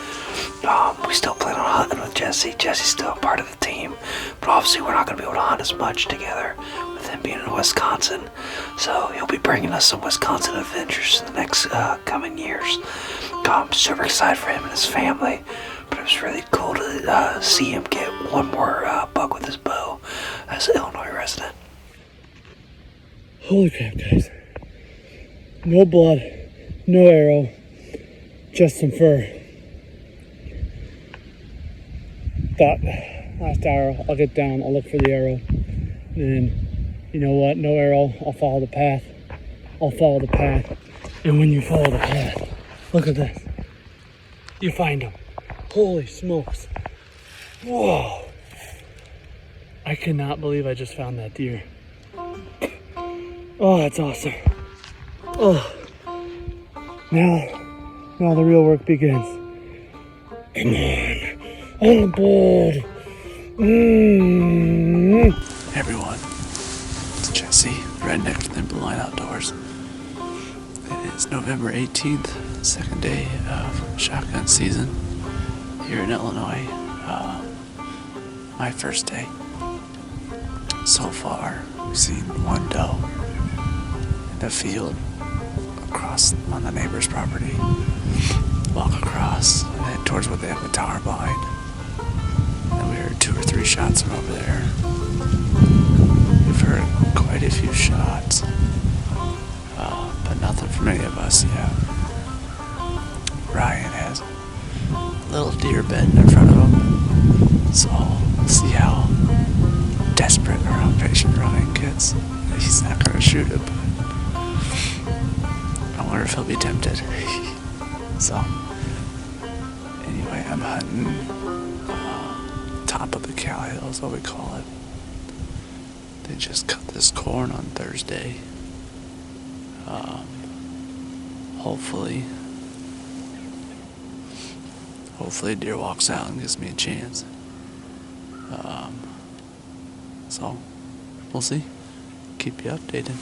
We still plan on hunting with Jesse. Jesse's still a part of the team, but obviously we're not going to be able to hunt as much together with him being in Wisconsin. So he'll be bringing us some Wisconsin adventures in the next coming years. I'm super excited for him and his family, but it was really cool to see him get one more buck with his bow as an Illinois resident. Holy crap, guys. No blood, no arrow, just some fur. Thought, last hour, I'll get down, I'll look for the arrow. And then, you know what, no arrow, I'll follow the path. I'll follow the path. And when you follow the path, look at this. You find them. Holy smokes. Whoa. I cannot believe I just found that deer. Oh, that's awesome. Oh. Now the real work begins. Come on board. Hey everyone, it's Jesse, redneck from the Blue Line Outdoors. It is November 18th, second day of shotgun season here in Illinois. My first day. So far, we've seen one doe in the field across on the neighbor's property. Walk across and head towards what they have a tower behind. And we heard 2 or 3 shots from over there. We've heard quite a few shots, but nothing from any of us yet. Ryan has a little deer bedding in front of him, so we'll see how desperate or how patient Ryan gets. He's not going to shoot it, but I wonder if he'll be tempted. So, anyway, I'm hunting top of the cow hill is what we call it. They just cut this corn on Thursday. Hopefully a deer walks out and gives me a chance. So, we'll see. Keep you updated.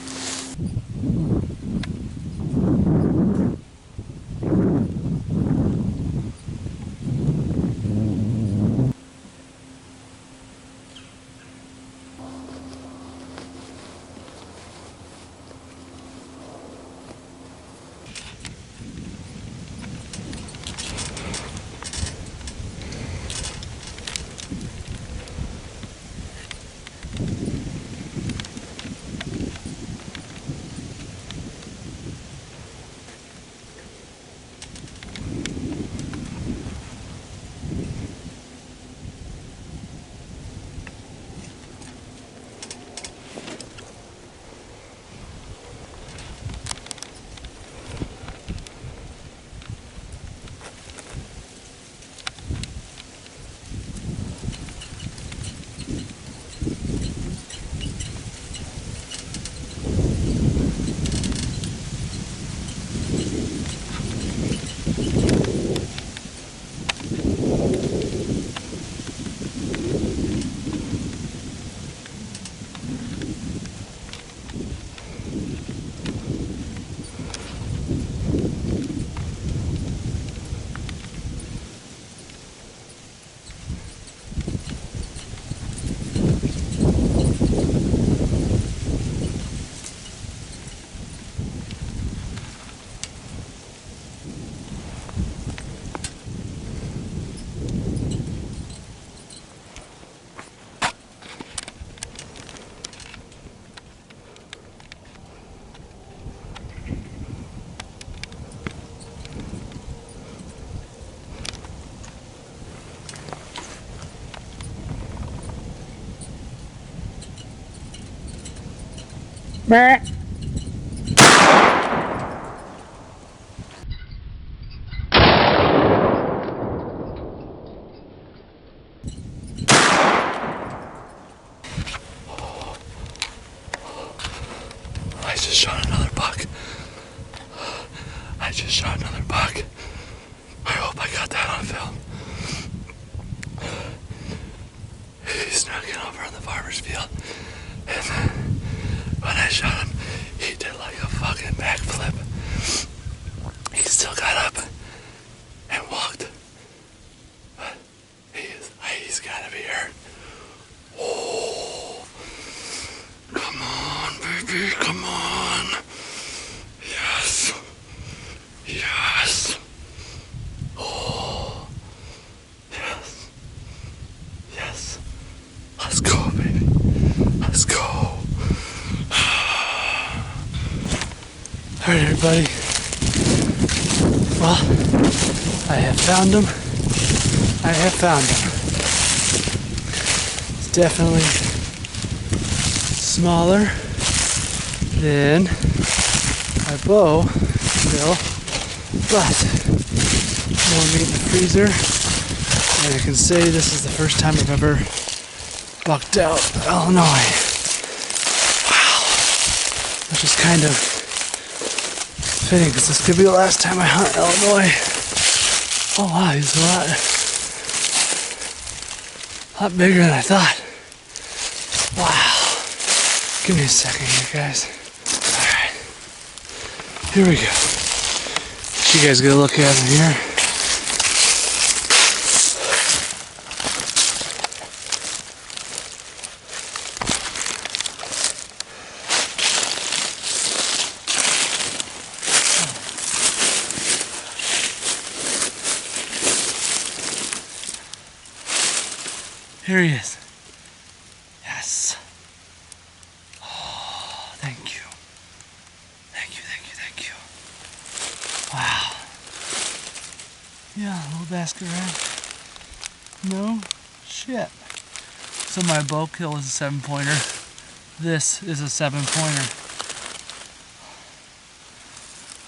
I just shot another buck. I just shot another buck. I hope I got that on film. He's snuck in over in the farmer's field. And when I shot him, he did like a fucking backflip. He still got up and walked. But he's gotta be hurt. Oh, come on, baby, come on. Yes. Yes. Oh. Yes. Yes. Let's go, baby. Let's go. Alright, everybody. Well, I have found him. I have found him. It's definitely smaller than my bow bill, but more meat in the freezer, and I can say this is the first time I've ever bucked out Illinois. Wow, which is kind of fitting because this could be the last time I hunt Illinois. Oh wow, he's a lot bigger than I thought. Wow. Give me a second here, guys. Alright. Here we go. You guys get a look at him here. Here he is. Yes. Oh, thank you. Thank you, thank you, thank you. Wow. Yeah, a little basket rat. No shit. So my bow kill is a 7-pointer. This is a 7-pointer.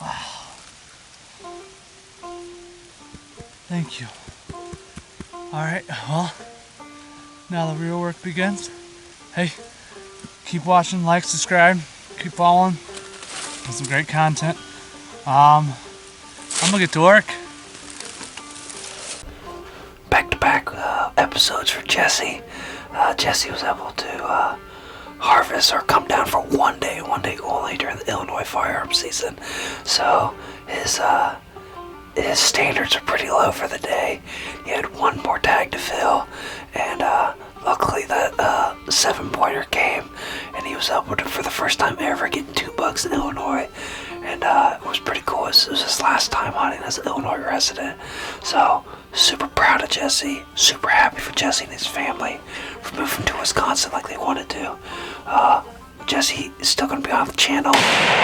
Wow. Thank you. Alright, well, now the real work begins. Hey, keep watching, like, subscribe, keep following. There's some great content. I'm gonna get to work. Back-to-back episodes for Jesse. Jesse was able to harvest or come down for one day only during the Illinois firearm season. So his standards are pretty low for the day. He had one more tag to fill, and luckily that 7-pointer came, and he was able to, for the first time ever, get 2 bucks in Illinois, and it was pretty cool. It was his last time hunting as an Illinois resident, so super proud proud of Jesse. Super happy for Jesse and his family for moving to Wisconsin like they wanted to. Jesse is still going to be on the channel,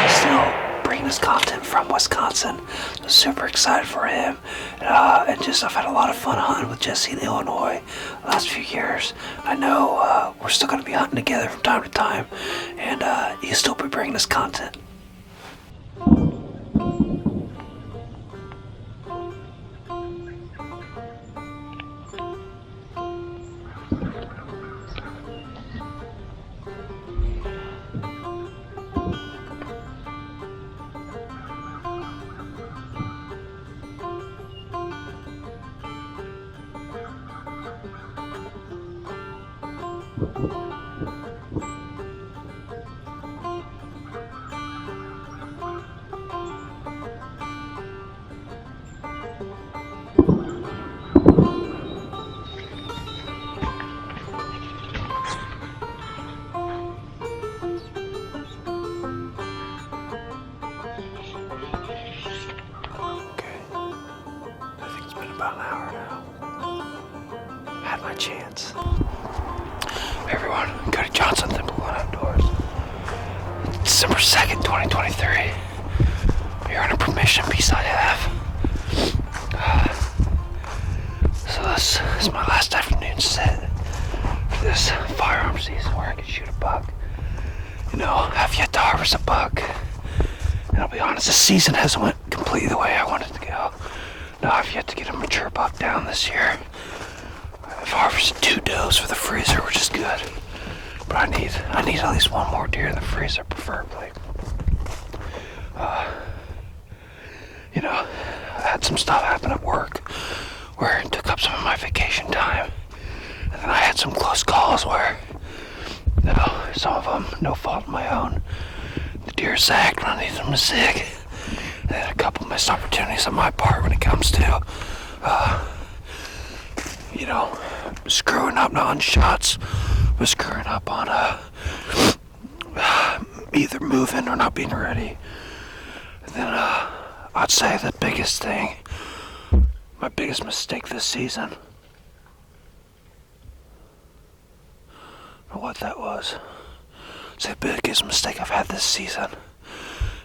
still bringing us content from Wisconsin. I'm super excited for him. And just, I've had a lot of fun hunting with Jesse in Illinois the last few years. I know we're still going to be hunting together from time to time, and he'll still be bringing us content. About an hour now. Had my chance. Hey everyone, Cody Johnson, TBLO Outdoors. December 2nd, 2023. Here on a permission piece I have. So this is my last afternoon set for this firearm season where I can shoot a buck. You know, I've yet to harvest a buck. And I'll be honest, this season hasn't went completely the way I wanted to go. No, I've yet to get a mature buck down this year. I've harvested 2 does for the freezer, which is good. But I need at least one more deer in the freezer, preferably. You know, I had some stuff happen at work where it took up some of my vacation time. And then I had some close calls where, you know, some of them, no fault of my own, the deer zagged when I needed them to zig. And a couple missed opportunities on my part when it comes to, you know, screwing up on shots, but screwing up on either moving or not being ready. And then I'd say the biggest thing, my biggest mistake this season, I don't know what that was. It's the biggest mistake I've had this season.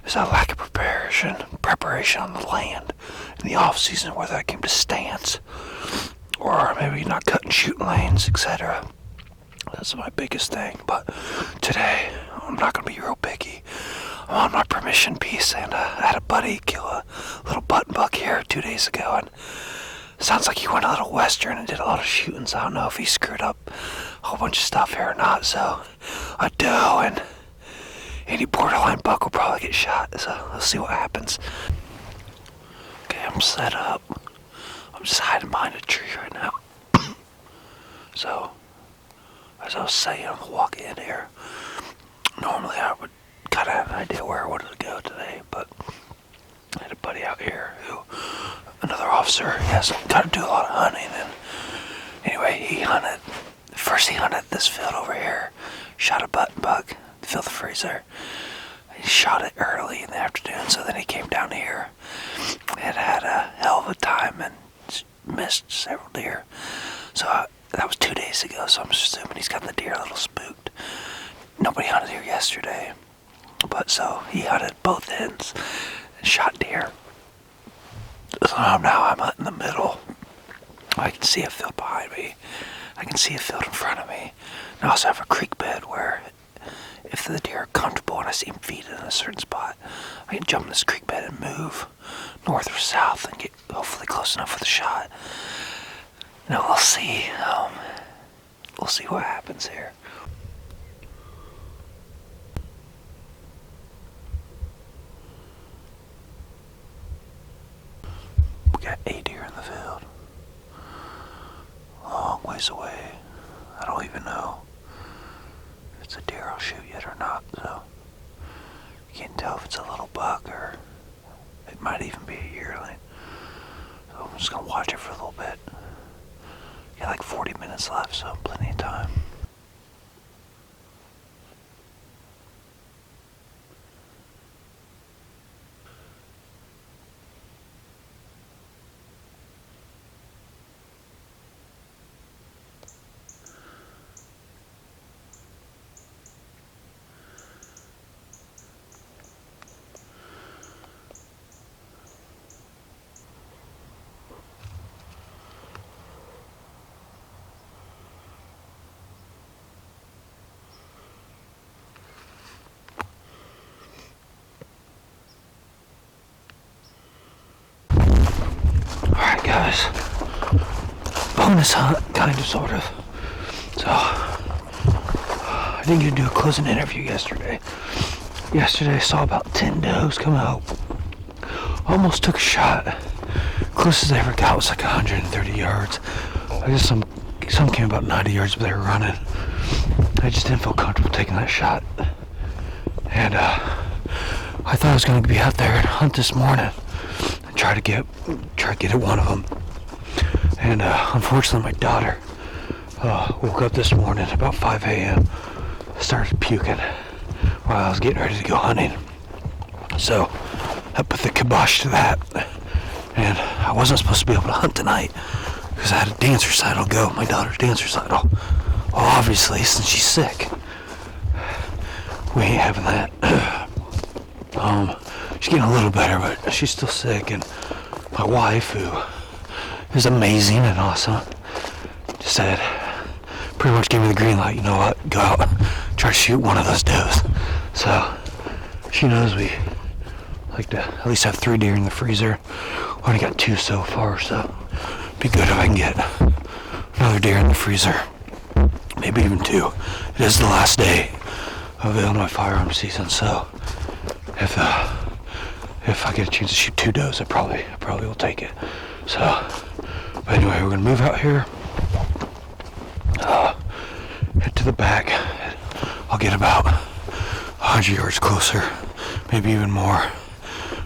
Is that lack of preparation on the land in the off season, whether it came to stands or maybe not cutting shooting lanes, etc. That's my biggest thing. But today I'm not gonna be real picky. I'm on my permission piece, and I had a buddy kill a little button buck here 2 days ago, and it sounds like he went a little western and did a lot of shooting. So I don't know if he screwed up a whole bunch of stuff here or not. So a doe and any borderline buck will probably get shot, so let's see what happens. Okay, I'm set up. I'm just hiding behind a tree right now. So, as I was saying on the walk in here, normally I would kind of have an idea where I wanted to go today, but I had a buddy out here who, another officer, he hasn't got to do a lot of hunting, and anyway, he hunted this field over here, shot a button buck, filled the freezer. He shot it early in the afternoon, so then he came down here and had a hell of a time and missed several deer. So that was 2 days ago, so I'm assuming he's got the deer a little spooked. Nobody hunted here yesterday, but so he hunted both ends and shot deer. So now I'm hunting the middle. I can see a field behind me. I can see a field in front of me. And I also have a creek bed where if the deer are comfortable and I see them feeding in a certain spot, I can jump in this creek bed and move north or south and get hopefully close enough for the shot. Now we'll see. We'll see what happens here. We got 8 deer in the field. Long ways away. I don't even know if it's a deer I'll shoot yet or not, so you can't tell if it's a little buck or it might even be a yearling. So I'm just gonna watch it for a little bit. Got like 40 minutes left, so plenty of time. bonus hunt, kind of, sort of. So, I didn't get to do a closing interview yesterday. Yesterday I saw about 10 does come out. Almost took a shot. Closest I ever got was like 130 yards. I guess some came about 90 yards, but they were running. I just didn't feel comfortable taking that shot. And I thought I was going to be out there and hunt this morning and try to get at one of them. And unfortunately, my daughter woke up this morning about 5 a.m. started puking while I was getting ready to go hunting. So I put the kibosh to that. And I wasn't supposed to be able to hunt tonight because I had a dance recital go, my daughter's dance recital. Well, obviously, since she's sick, we ain't having that. She's getting a little better, but she's still sick. And my wife, who is amazing and awesome, just said, pretty much gave me the green light. You know what? Go out, try to shoot one of those does. So she knows we like to at least have 3 deer in the freezer. We only got 2 so far, so be good if I can get another deer in the freezer. Maybe even 2. It is the last day of Illinois firearm season, so if I get a chance to shoot 2 does, I probably will take it. So, but anyway, we're gonna move out here, head to the back. I'll get about 100 yards closer, maybe even more,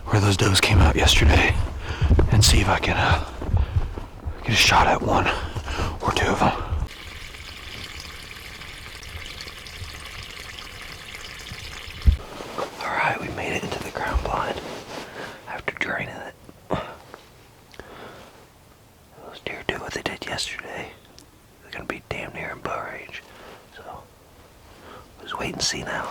where those does came out yesterday, and see if I can get a shot at 1 or 2 of them. Alright, we made it into the ground blind after draining it. Those deer do what they did yesterday. They're gonna be damn near in bow range. So, we'll just wait and see now.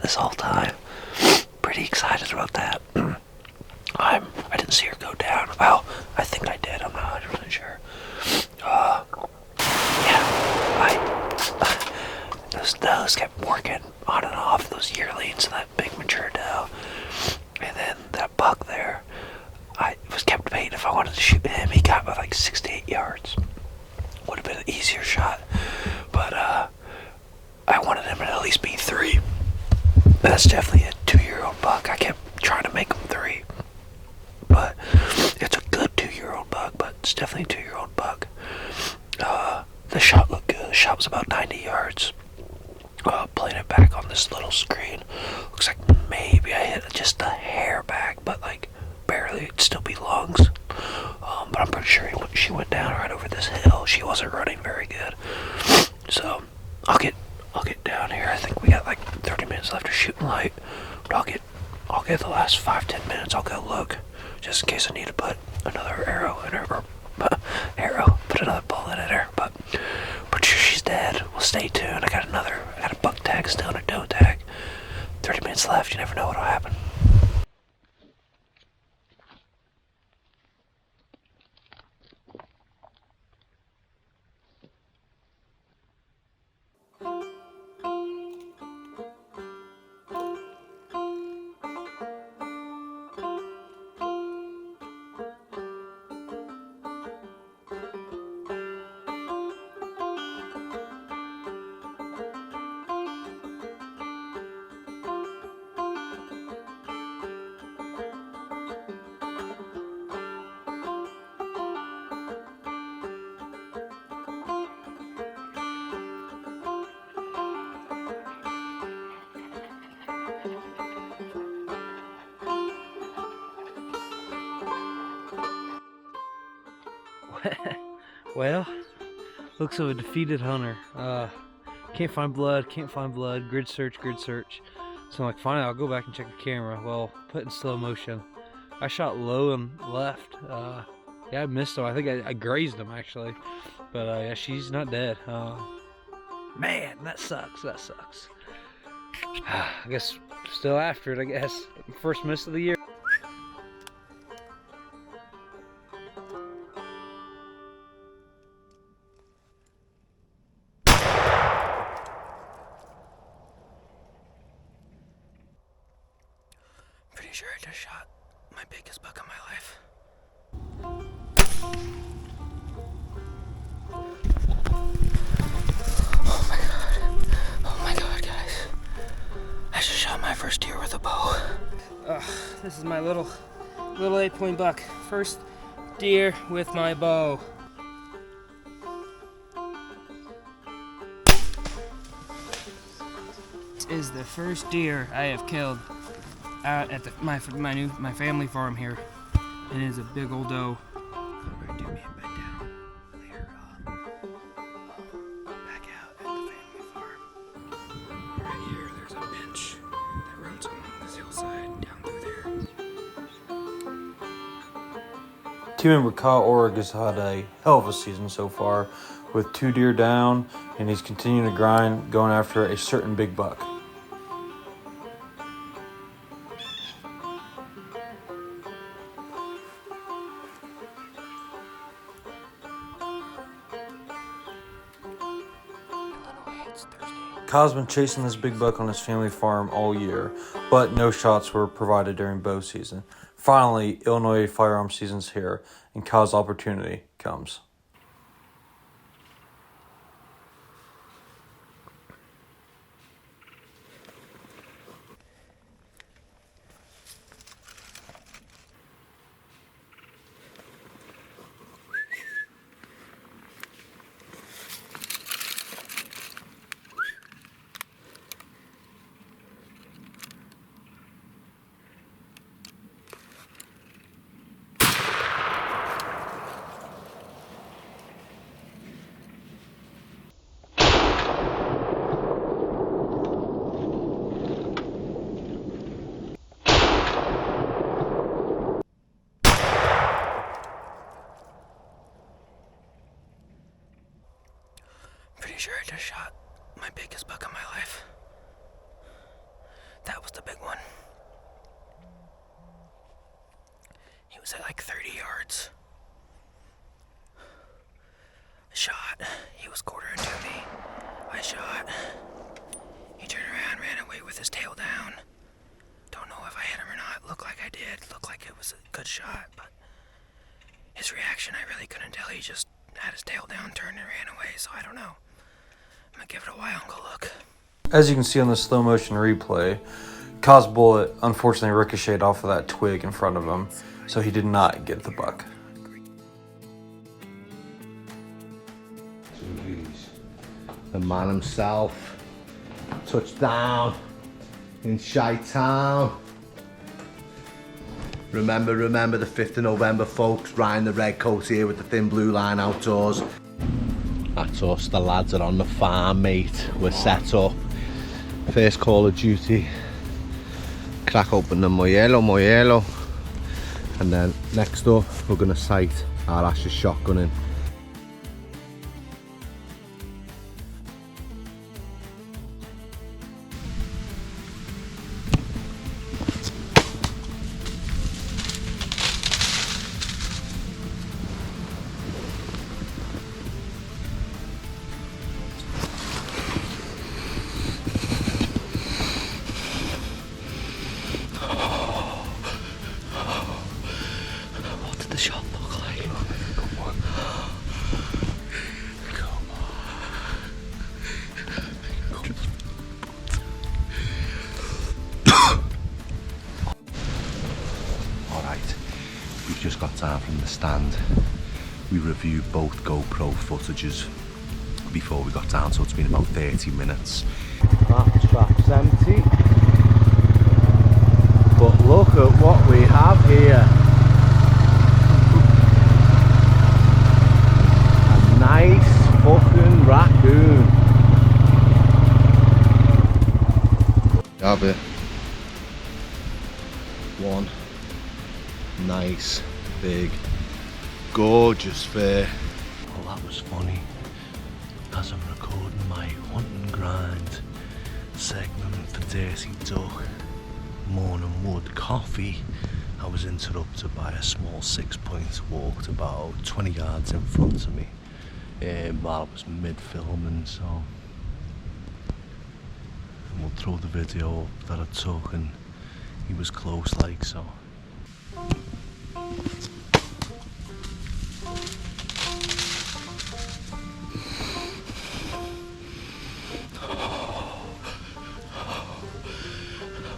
This whole time. Pretty excited about that. I didn't see her go down. Well, I think I did. I'm not 100% sure. Those does kept working on and off, those yearlings and that big mature doe. And then that buck there, I was kept debating if I wanted to shoot him. He got about like 6 to 8 yards. Would have been an easier shot. But I wanted him to at least be 3. That's definitely a 2-year-old buck. I kept trying to make him 3. But it's a good 2-year-old buck, but it's definitely a 2-year-old buck. The shot looked good. The shot was about 90 yards. Playing it back on this little screen. Looks like maybe I hit just a hair back, but like barely. It'd still be lungs. But I'm pretty sure she went down right over this hill. She wasn't running very good. So I'll get down here. I think we got like 30 minutes left of shooting light. But I'll get the last 5-10 minutes. I'll go look just in case I need to put another arrow in her, or put another bullet in her. But pretty sure she's dead. We'll stay tuned. I got a buck tag still and a doe tag. 30 minutes left. You never know what'll happen. Well, looks of a defeated hunter. Can't find blood, grid search. So I'm like, fine, I'll go back and check the camera. Well, put in slow motion. I shot low and left. Yeah, I missed him. I think I grazed him actually. But yeah, she's not dead. Man, that sucks. I guess still after it, I guess. First miss of the year. Pretty sure I just shot my biggest buck of my life. Oh my god, guys. I just shot my first deer with a bow. This is my little 8-point buck. First deer with my bow. This is the first deer I have killed out at my family farm here. It is a big old doe. Do me a bed down. Later, back out at the family farm. Right here, there's a bench that runs along this hillside down through there. Team member Kyle Orrig has had a hell of a season so far with 2 deer down, and he's continuing to grind, going after a certain big buck. Kyle's been chasing this big buck on his family farm all year, but no shots were provided during bow season. Finally, Illinois firearm season's here, and Kyle's opportunity comes. Pretty sure I just shot my biggest buck of my life. That was the big one. He was at like 30 yards. I shot. He was quartering to me. I shot. He turned around, ran away with his tail down. Don't know if I hit him or not. Looked like I did. Looked like it was a good shot, but his reaction, I really couldn't tell. He just had his tail down, turned and ran away, so I don't know. I'm gonna give it a while and go look. As you can see on the slow motion replay, Kyle's bullet unfortunately ricocheted off of that twig in front of him, so he did not get the buck. The man himself, touchdown in Chi-Town. Remember the 5th of November, folks. Ryan the Red Coat here with the Thin Blue Line Outdoors. That's us, the lads are on the farm, mate. We're set up. First Call of Duty. Crack open the Moyelo. And then next up, we're gonna sight our Ashes shotgun in. just got time from the stand. We reviewed both GoPro footages before we got down, so it's been about 30 minutes. That trap's empty. But look at what we have here. A nice fucking raccoon. Have it. One nice, big, gorgeous fare. Well, that was funny. As I'm recording my hunt and grind segment for Dirty Duck Morning Wood Coffee, I was interrupted by a small 6-point walk about 20 yards in front of me while I was mid-filming, so we'll throw the video up that I took, and he was close like so.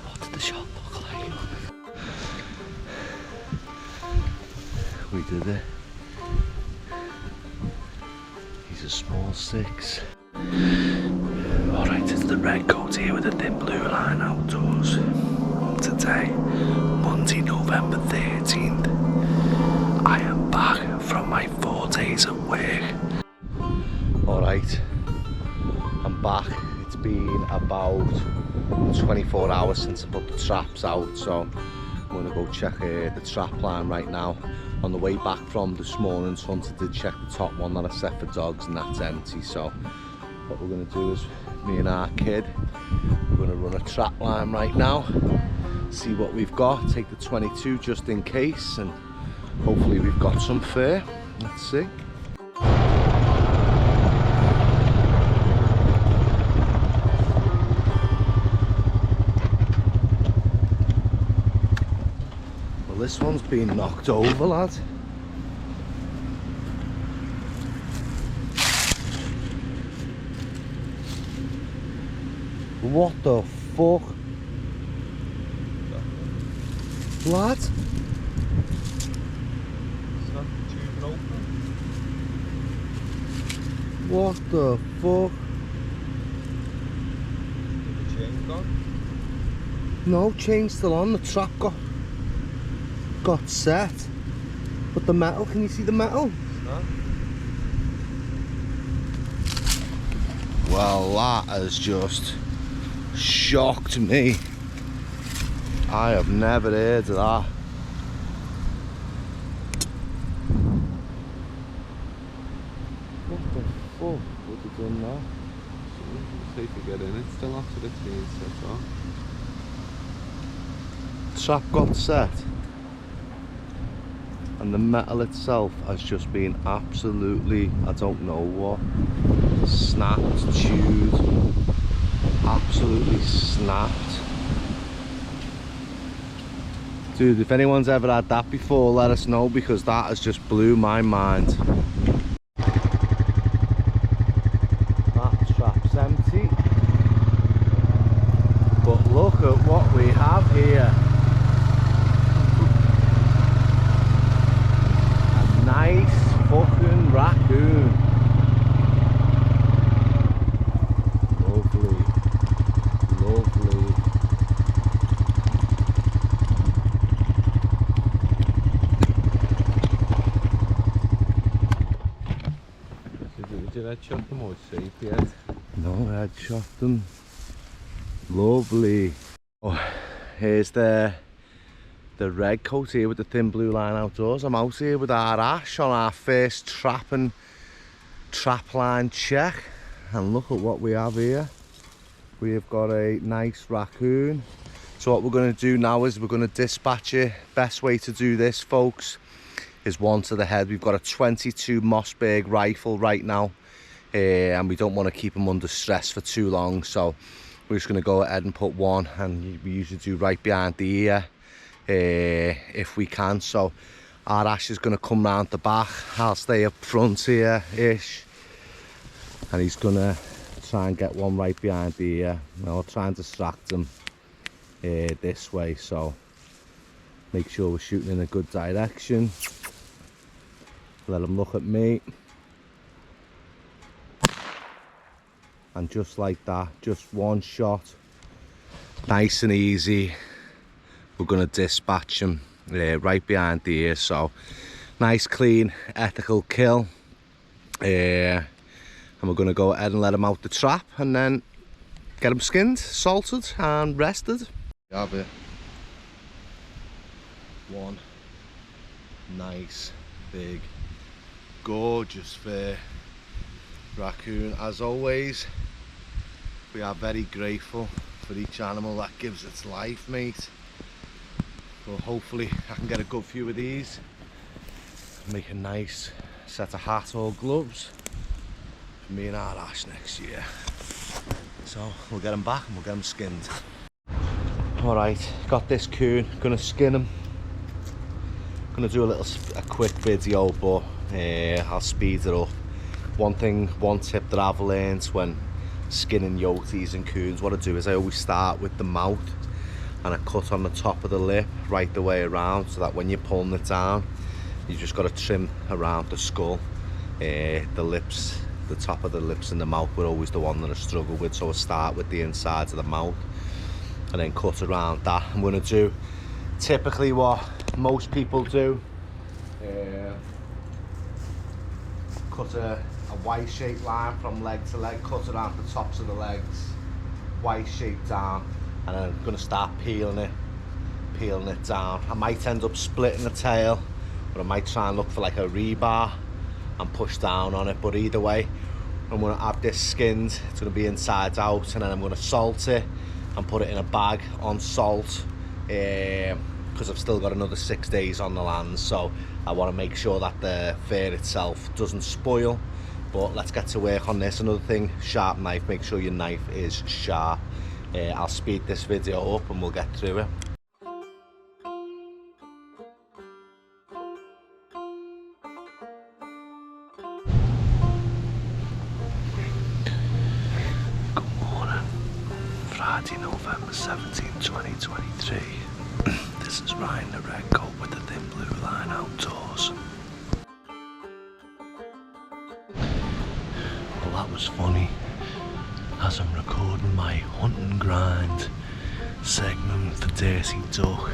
What did the shot look like? We did it. He's a small 6. Alright, it's the Red Coat here with the Thin Blue Line Outdoors. Today, Monday, November 13th, I am back from my 4 days at work. Alright, I'm back. It's been about 24 hours since I put the traps out, so I'm going to go check the trap line right now. On the way back from this morning's hunt, I did check the top one that I set for dogs, and that's empty. So what we're going to do is, me and our kid, we're going to run a trap line right now, see what we've got, take the 22 just in case, and hopefully we've got some fare. Let's see. Well, this one's been knocked over, lad. What the fuck? Lad? It's not tube open. What the fuck? Is the chain gone? No, chain's still on. The trap got set. But the metal, can you see the metal? No. Well, that has just shocked me. I have never heard of that. What the fuck would have done that? See if you get in it still after it's being set off. Trap got set, and the metal itself has just been absolutely, I don't know what, snapped, chewed, absolutely snapped. Dude, if anyone's ever had that before, let us know, because that has just blew my mind. That trap's empty. But look at what we have here. A nice fucking raccoon. Lovely. Lovely. Did you headshot them or safe yet? No, I headshot them. Lovely. Oh, here's the red coat here with the Thin Blue Line Outdoors. I'm out here with our Ash on our first trap line check, and look at what we have here. We have got a nice raccoon. So what we're going to do now is we're going to dispatch it. Best way to do this, folks, is one to the head. We've got a 22 Mossberg rifle right now, and we don't want to keep them under stress for too long, so we're just going to go ahead and put one, and we usually do right behind the ear if we can. So our Ash is going to come round the back, I'll stay up front here ish, and he's going to try and get one right behind the ear. I'll try and distract him this way, so Make sure we're shooting in a good direction. Let them look at me. And just like that, just one shot, nice and easy. We're gonna dispatch them right behind the ear. So nice, clean, ethical kill. And we're gonna go ahead and let them out the trap and then get them skinned, salted and rested. We have it. One nice, big, gorgeous fair raccoon. As always, we are very grateful for each animal that gives its life, mate. Well, hopefully I can get a good few of these, make a nice set of hat or gloves for me and our Ash next year. So we'll get them back and we'll get them skinned. Alright, got this coon, gonna skin him. Gonna do a quick video, but I'll speed it up. One tip that I've learned when skinning yoties and coons, what I do is I always start with the mouth and I cut on the top of the lip right the way around, so that when you're pulling it down, you just got to trim around the skull. The lips, the top of the lips and the mouth were always the one that I struggle with, so I start with the insides of the mouth and then cut around that. I'm going to do typically what most people do, cut a Y-shaped line from leg to leg, cut around the tops of the legs, Y-shaped down, and then I'm going to start peeling it down. I might end up splitting the tail, but I might try and look for like a rebar and push down on it. But either way, I'm going to have this skinned. It's going to be inside out, and then I'm going to salt it and put it in a bag on salt, because I've still got another 6 days on the land, so I want to make sure that the fur itself doesn't spoil. But let's get to work on this. Another thing, sharp knife, make sure your knife is sharp. I'll speed this video up and we'll get through it. Good morning, Friday, November 17, 2023. This is Ryan the Red Coat with the Thin Blue Line Outdoors. Well, that was funny. As I'm recording my hunt and grind segment for Dirty Duck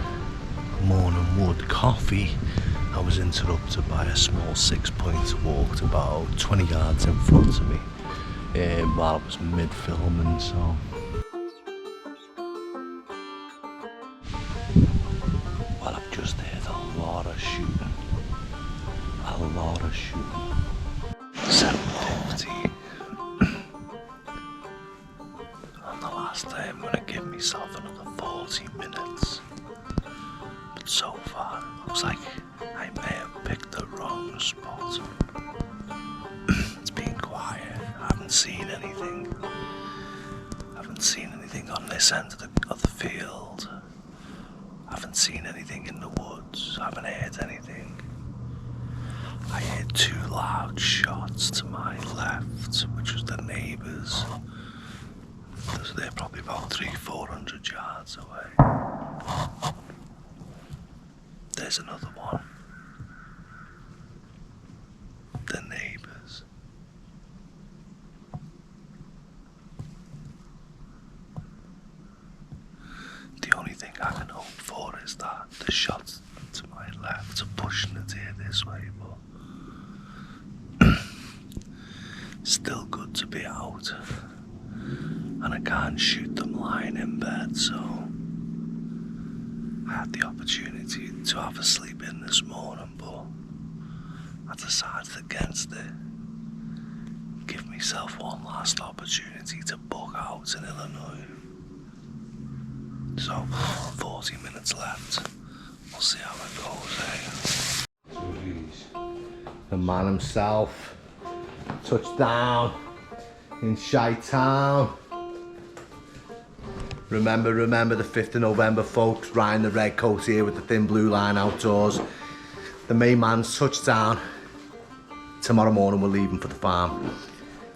Morning Wood Coffee, I was interrupted by a small 6-pointer walked about 20 yards in front of me while I was mid-filming, so... Well, I've just heard a lot of shooting. A lot of shooting. 7:50. On the last day, I'm going to give myself another 40 minutes. But so far, it looks like I may have picked the wrong spot. It's been quiet. I haven't seen anything. I haven't seen anything on this end of the field. I haven't seen anything in the woods. I haven't heard anything. I heard 2 loud shots to my left, which was the neighbours. So they're probably about 300-400 yards away. There's another one. The neighbours. The only thing I can hope for is that the shots to my left are pushing the deer this way, but still good to be out. And I can't shoot them lying in bed, so I had the opportunity to have a sleep in this morning, but I decided against it. Give myself one last opportunity to bug out in Illinois. So, 40 minutes left. We'll see how it goes, The man himself, touchdown in Chi-Town. Remember the 5th of November, folks. Ryan the Red Coat here with the Thin Blue Line Outdoors. The main man's touchdown. Tomorrow morning we're leaving for the farm.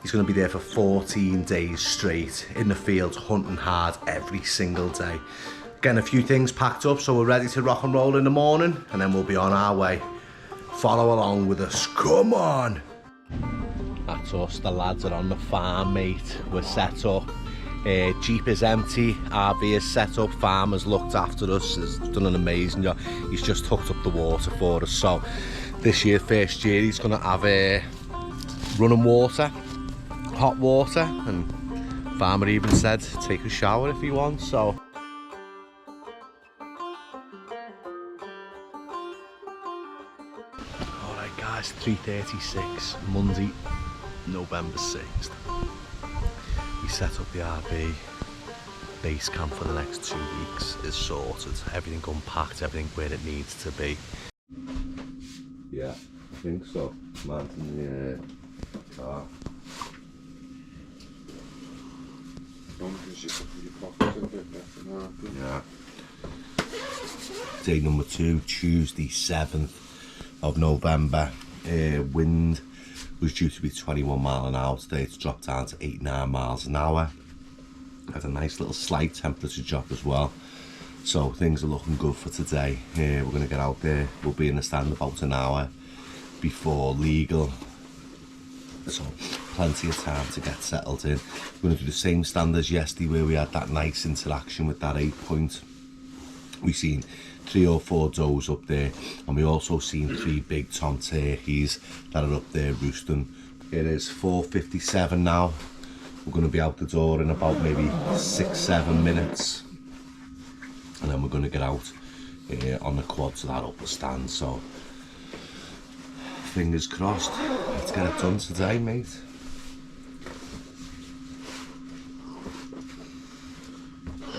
He's going to be there for 14 days straight in the fields, hunting hard every single day. getting a few things packed up so we're ready to rock and roll in the morning, and then we'll be on our way. Follow along with us, come on! That's us, the lads are on the farm, mate. We're set up. Jeep is empty, RV is set up, farmer's looked after us, has done an amazing job. He's just hooked up the water for us, so this year, first year, he's gonna have running water, hot water, and farmer even said take a shower if he wants, so. Alright guys, 3:36, Monday, November 6th. We set up the RV, base camp for the next 2 weeks is sorted, everything unpacked, everything where it needs to be. Yeah, I think so. Man's in the car. Yeah. Day number 2, Tuesday 7th of November. Wind was due to be 21 mile an hour today. It's dropped down to 8-9 miles an hour. Had a nice little slight temperature drop as well. So things are looking good for today. We're going to get out there. We'll be in the stand about an hour before legal. So plenty of time to get settled in. We're going to do the same stand as yesterday where we had that nice interaction with that 8-point. We've seen 3 or 4 does up there, and we also seen 3 big tom turkeys that are up there roosting. It is 4:57 now. We're going to be out the door in about maybe 6-7 minutes, and then we're going to get out on the quad to that upper stand. So fingers crossed, let's get it done today, mate.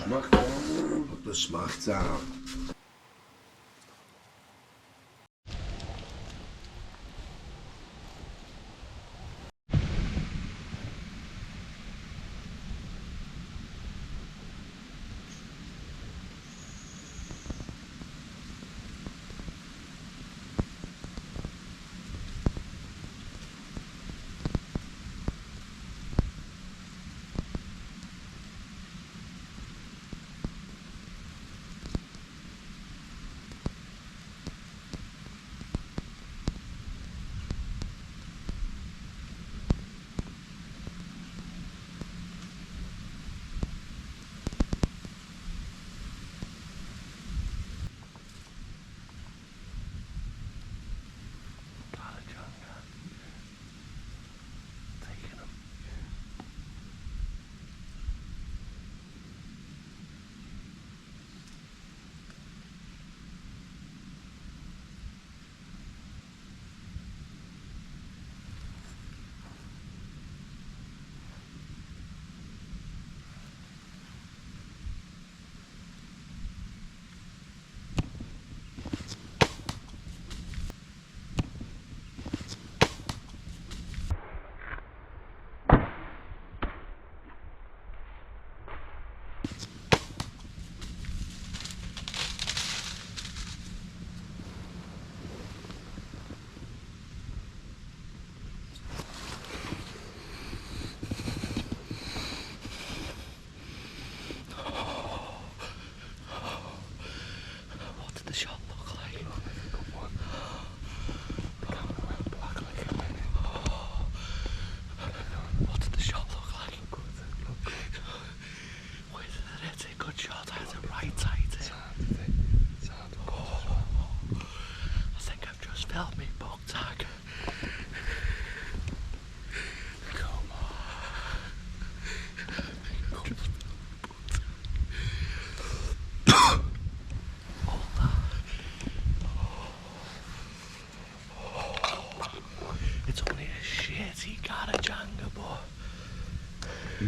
Smack down. Put the smack down.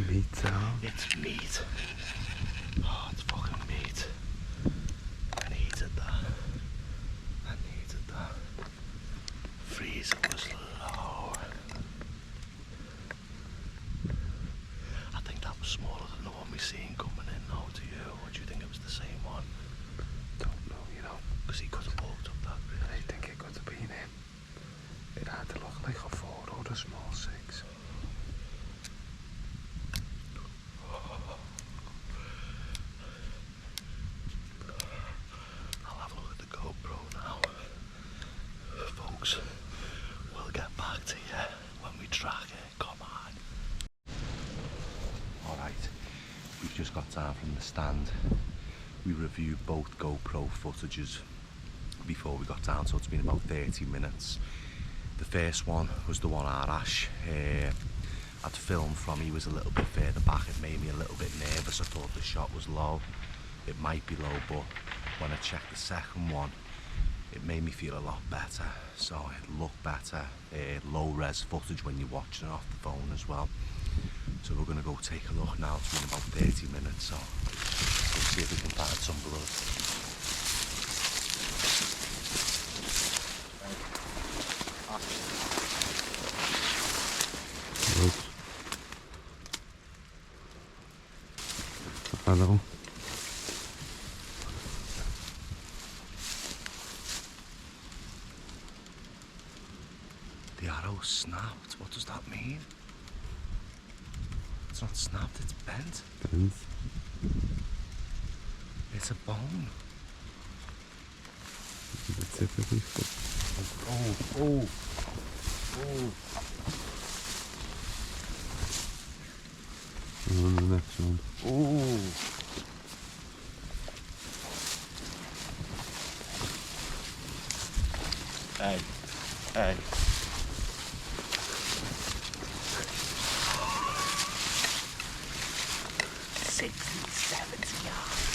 Meat sound? It's meat. Oh, it's fucking meat. I needed that. I needed that. Freezer was low. I think that was smaller than the one we seen coming in now to you. Or do you think it was the same one? Don't know, you know. Because he could have walked up that bit. I think it could have been him. It had to look like a 4 or a small 6. understand, we reviewed both GoPro footages before we got down, so it's been about 30 minutes. The first one was the one Arash I'd filmed from. He was a little bit further back. It made me a little bit nervous. I thought the shot was low. It might be low, but when I checked the second one, it made me feel a lot better. So it looked better. Low res footage when you're watching it off the phone as well. So we're going to go take a look now. It's been about 30 minutes, so we'll see if we can find some blood. Hello. The arrow snapped. What does that mean? It's not snapped, it's bent. Bent? It's a bone. The tip of his foot. Oh. And on the next one. Oh. Hey. 60-70 yards.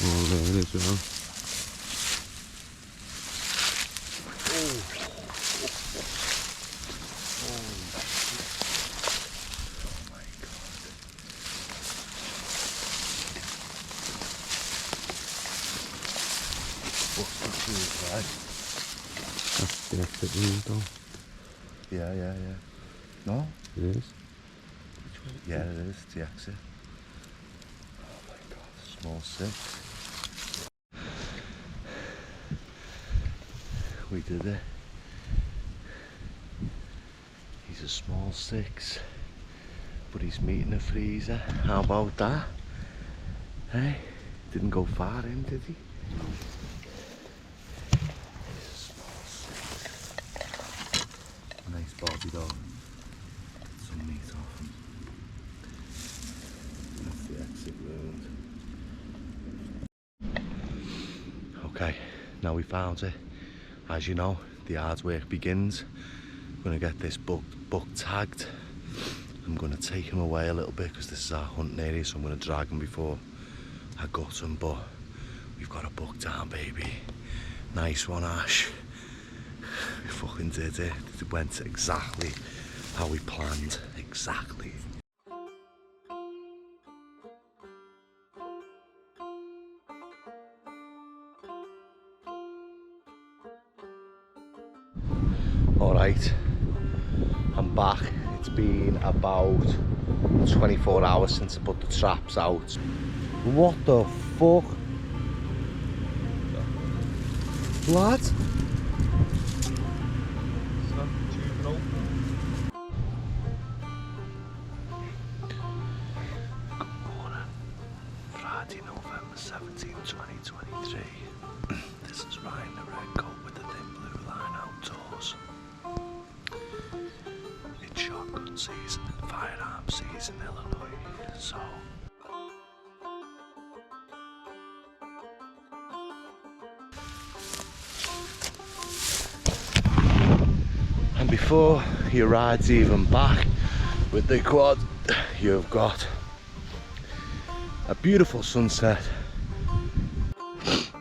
Oh, there it is, well. That's the exit wound though. Yeah. No? It is? Yeah, it is. It's the exit. Oh my god, small 6. We did it. He's a small 6, but he's meeting a freezer. How about that? Hey, didn't go far in, did he? He's a small 6. Nice body though. Some meat off him. That's the exit wound. Okay, now we found it. As you know, the hard work begins. I'm going to get this buck tagged. I'm going to take him away a little bit because this is our hunting area, so I'm going to drag him before I gut him, but we've got a buck down, baby. Nice one, Ash. We fucking did it. It went exactly how we planned. Exactly. Alright, I'm back. It's been about 24 hours since I put the traps out. What the fuck? Blood? Good morning. Friday, November 17, 2023. This is Ryan the Red Coat with the Thin Blue Line Outdoors. It's shotgun season and firearm season in Illinois, so and before your ride's even back with the quad, you've got a beautiful sunset. If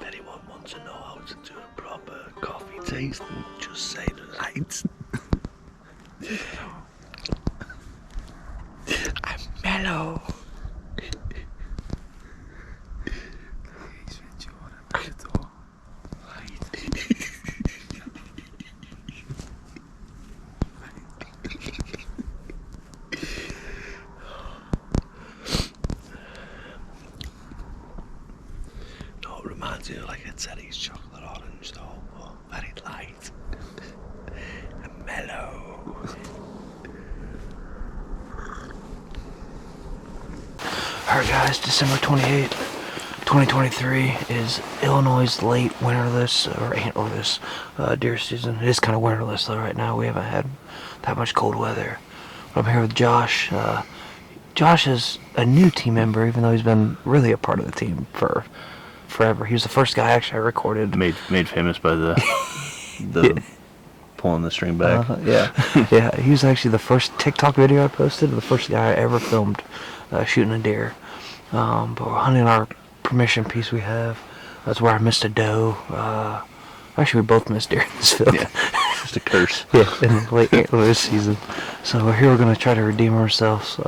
anyone wants to know how to do a proper coffee tasting, just say the lights. I'm mellow. No, it reminds me of like a Teddy's chocolate orange though, but very light and mellow. Alright guys, December 28th. 2023 is Illinois' late winterless or antlerless deer season. It is kind of winterless though right now. We haven't had that much cold weather. I'm here with Josh. Josh is a new team member, even though he's been really a part of the team for forever. He was the first guy actually I recorded. Made famous by the pulling the string back. Yeah. He was actually the first TikTok video I posted, the first guy I ever filmed shooting a deer. But we're hunting our permission piece we have. That's where I missed a doe. Actually, we both missed deer in this field. Yeah, just a curse. Yeah, in the late antler season. So we're here. We're gonna try to redeem ourselves.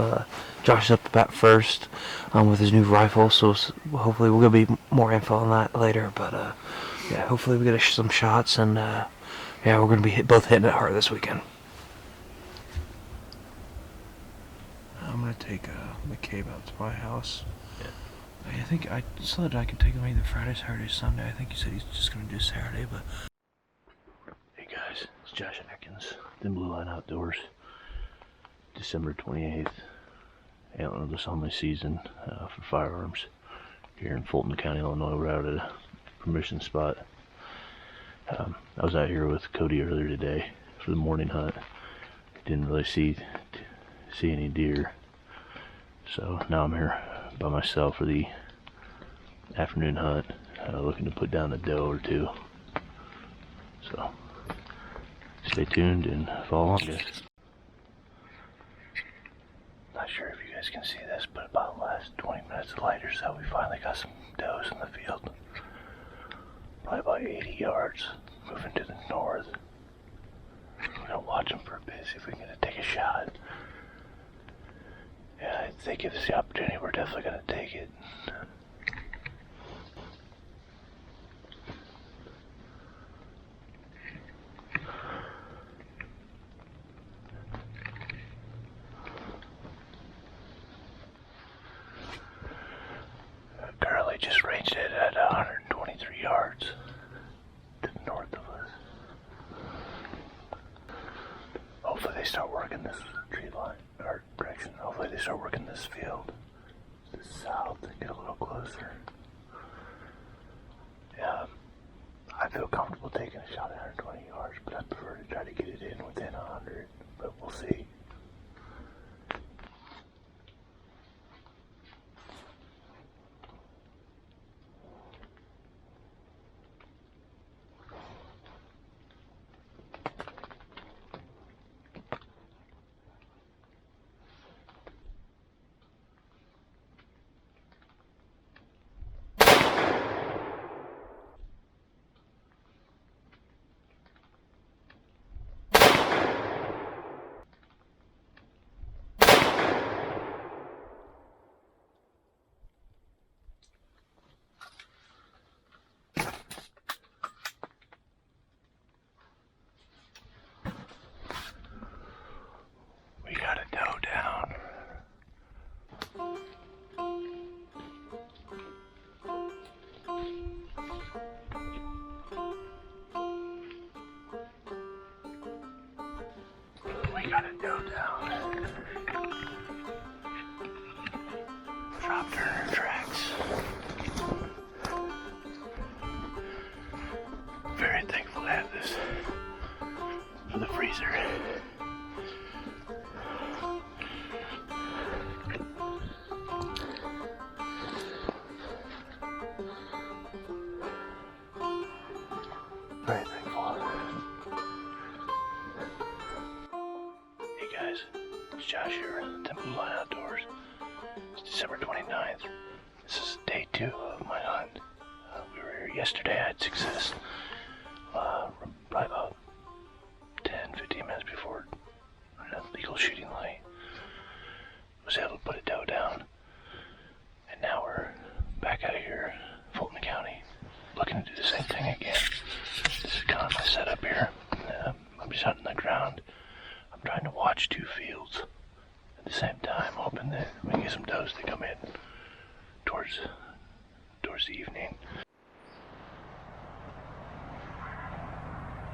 Josh is up the bat first with his new rifle. So hopefully we're gonna be more info on that later. But yeah, hopefully we get some shots, and yeah, we're gonna be both hitting it hard this weekend. I'm gonna take McCabe out to my house. I think I said I could take him either Friday, Saturday, Sunday. I think he said he's just gonna do Saturday, but. Hey guys, it's Josh Atkins, Thin Blue Line Outdoors. December 28th, antlerless only season for firearms here in Fulton County, Illinois. We're out at a permission spot. I was out here with Cody earlier today for the morning hunt. Didn't really see any deer, so now I'm here by myself for the afternoon hunt, looking to put down a doe or two. So stay tuned and follow along, guys. Not sure if you guys can see this, but about the last 20 minutes of light or so, we finally got some does in the field. Probably about 80 yards, moving to the north. We're gonna watch them for a bit, see if we can take a shot. Yeah, if they give us the opportunity, we're definitely gonna take it. Currently just ranged it at 123 yards to the north of us. Hopefully they start working this tree line, or direction. Hopefully they start working this field to the south and get a little closer. Yeah, I feel comfortable taking a shot at 120 yards, but I prefer to try to get it in within 100, but we'll see. Got a doe down. Dropped her in her tracks. Very thankful to have this for the freezer. Very thankful. It's Josh here at the Thin Blue Line Outdoors. It's December 29th. This is day 2 of my hunt. We were here yesterday. I had success. Probably about 10-15 minutes before legal shooting light. Was able to put a doe down. And now we're back out here, Fulton County, looking to do the same thing again. This is kind of my setup here. I'm just hunting the ground. I'm trying to watch 2 fields at the same time, hoping that we can get some does to come in towards the evening.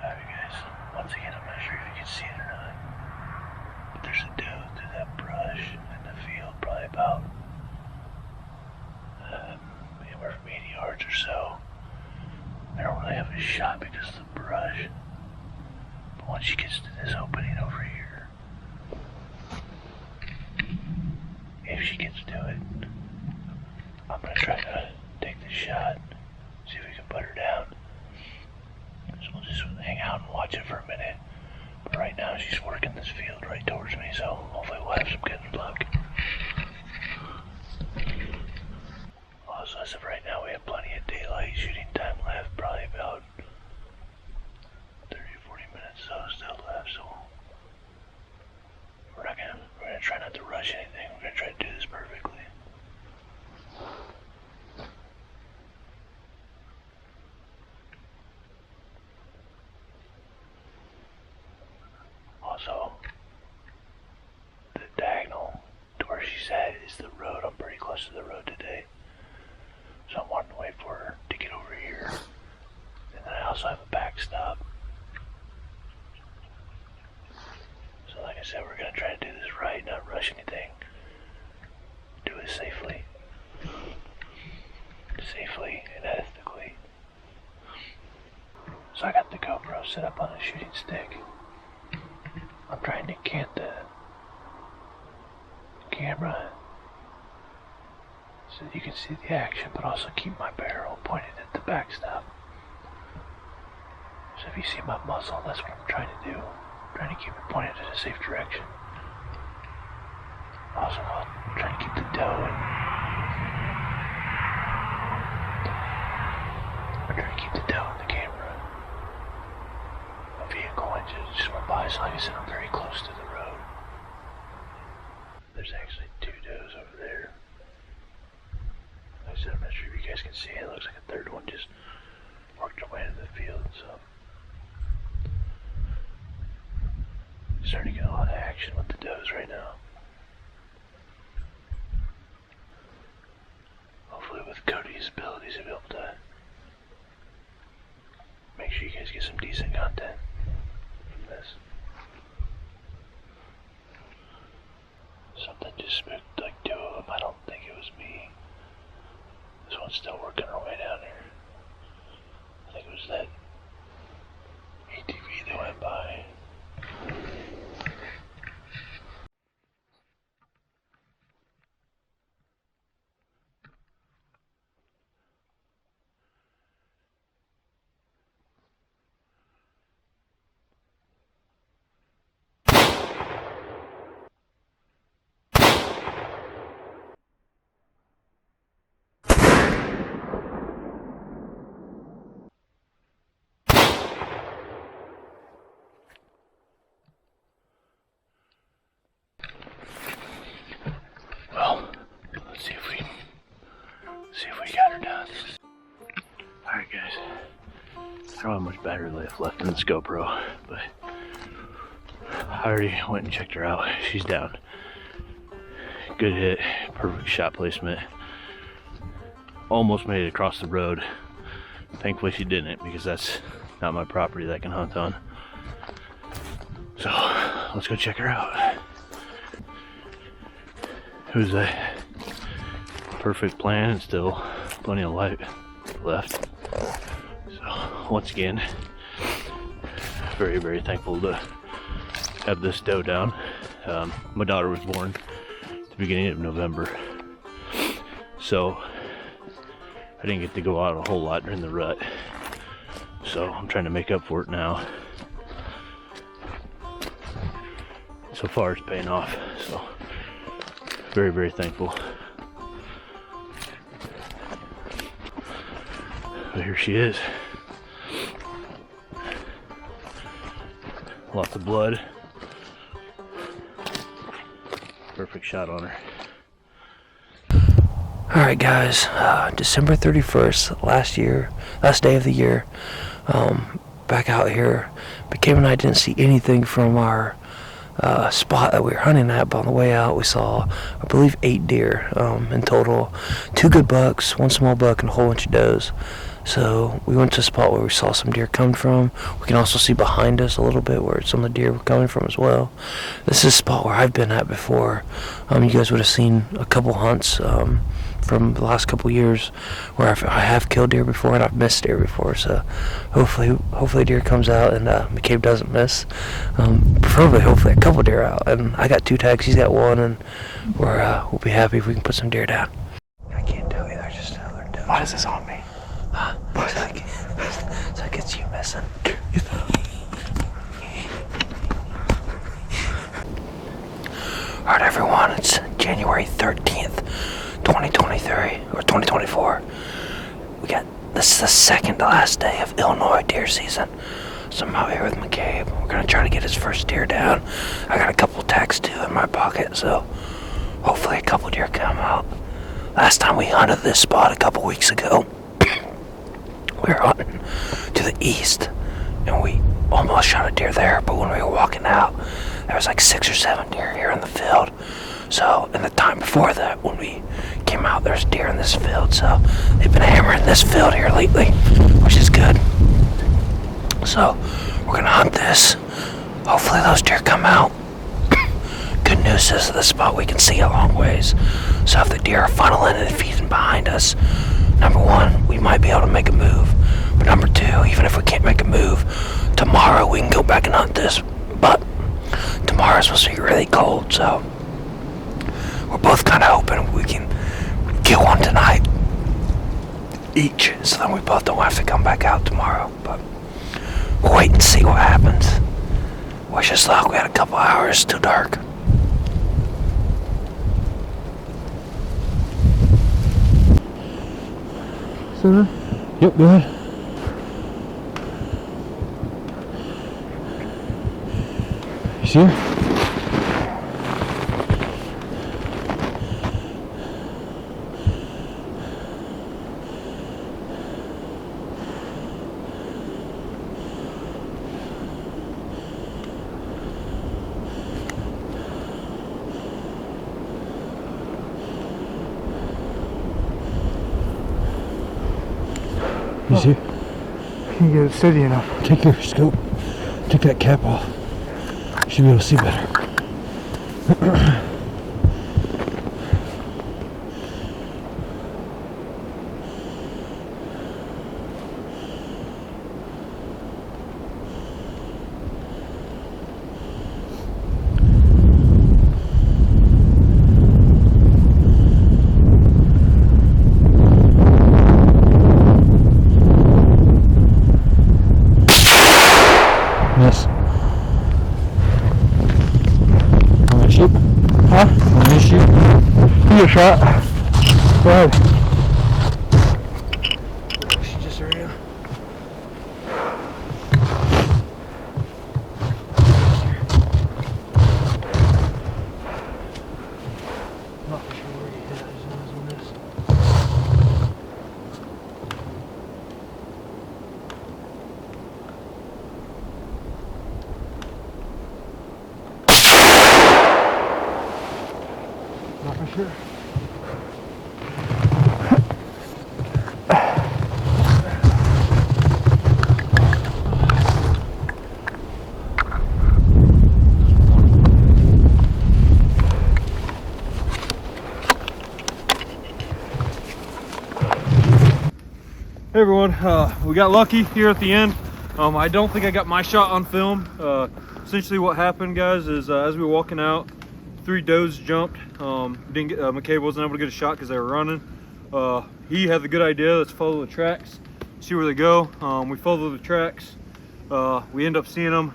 Alright guys, once again I'm not sure if you can see it or not, but there's a doe through that brush in the field, probably about really have a shot because of the brush. But once she gets to this opening over here, if she gets to it, I'm gonna try to take the shot, see if we can put her down. So we'll just hang out and watch it for a minute. But right now she's working this field right towards me, so hopefully we'll have some good luck. Also, as of right now, we have plenty of daylight shooting time left, probably about 30 or 40 minutes still left, so we're gonna try not to rush anything. We're gonna try to do this perfectly. Also, the diagonal to where she's at is the road. I'm pretty close to the road today, so I'm wanting to wait for her to get over here. And then I also have a backstop. So like I said, we're going to try to do this right, not rush anything. Do it safely. Safely and ethically. So I got the GoPro set up on a shooting stick. I'm trying to cant the camera so you can see the action, but also keep my barrel pointed at the backstop. So if you see my muzzle, that's what I'm trying to do. I'm trying to keep it pointed in a safe direction. Also, I'm trying to keep the doe in. I'm trying to keep the doe in the camera. A vehicle engine just went by, so like I said, I'm very close to the road. There's actually two does over there. Like I said, I'm not sure if you guys can see it. It looks like a third one just worked her way into the field, so starting to get a lot of action with the does right now. Hopefully with Cody's abilities he'll be able to make sure you guys get some decent content from this. Something just spooked like two of them. I don't think it was me. This one's still working her way down here. I think it was that ATV that went by. Well, let's see if we got her done. Alright guys, I don't have much battery life left in this GoPro, but I already went and checked her out. She's down. Good hit, perfect shot placement. Almost made it across the road. Thankfully she didn't, because that's not my property that I can hunt on. So, let's go check her out. It was a perfect plan and still plenty of light left. So once again, very, very thankful to have this doe down. My daughter was born at the beginning of November, so I didn't get to go out a whole lot during the rut. So I'm trying to make up for it now. So far it's paying off, so very, very thankful. But here she is. Lots of blood. Perfect shot on her. Alright guys, December 31st, last day of the year, back out here. But Kim and I didn't see anything from our spot that we were hunting at, but on the way out we saw, I believe, 8 deer in total. 2 good bucks, 1 small buck, and a whole bunch of does. So we went to a spot where we saw some deer come from. We can also see behind us a little bit where some of the deer were coming from as well. This is a spot where I've been at before. You guys would have seen a couple hunts from the last couple years where I have killed deer before and I've missed deer before. So hopefully deer comes out and McCabe doesn't miss. Preferably, hopefully a couple deer out. And I got 2 tags, he's got 1, and we'll be happy if we can put some deer down. I can't tell you, they're just another doe. Why is this on me? So it's you missing. Alright everyone, it's January 13th, 2023, or 2024. This is the second to last day of Illinois deer season. So I'm out here with McCabe. We're gonna try to get his first deer down. I got a couple tags too in my pocket, so hopefully a couple deer come out. Last time we hunted this spot a couple weeks ago, we were hunting to the east, and we almost shot a deer there, but when we were walking out, there was like 6 or 7 deer here in the field. So, in the time before that, when we came out, there's deer in this field. So, they've been hammering this field here lately, which is good. So, we're gonna hunt this. Hopefully those deer come out. Good news is this spot we can see a long ways. So, if the deer are funneling and feeding behind us, number 1, we might be able to make a move. But number 2, even if we can't make a move, tomorrow we can go back and hunt this. But tomorrow's supposed to be really cold, so we're both kind of hoping we can kill one tonight each, so then we both don't have to come back out tomorrow. But we'll wait and see what happens. Wish us luck. We had a couple hours till dark. Center? Yep, go ahead. You see her? You see? Can't get it steady enough. Take your scope. Take that cap off. You should be able to see better. Miss. Want me to shoot? Huh? Want me to shoot? Give me a shot. Go ahead. She just ran. Not sure where he hit. I just know it was a miss. Not for sure. Hey everyone, we got lucky here at the end. I don't think I got my shot on film. Essentially what happened, guys, is as we were walking out, 3 does jumped. Didn't get, McCabe wasn't able to get a shot because they were running. He had the good idea, let's follow the tracks, see where they go. We followed the tracks. We end up seeing them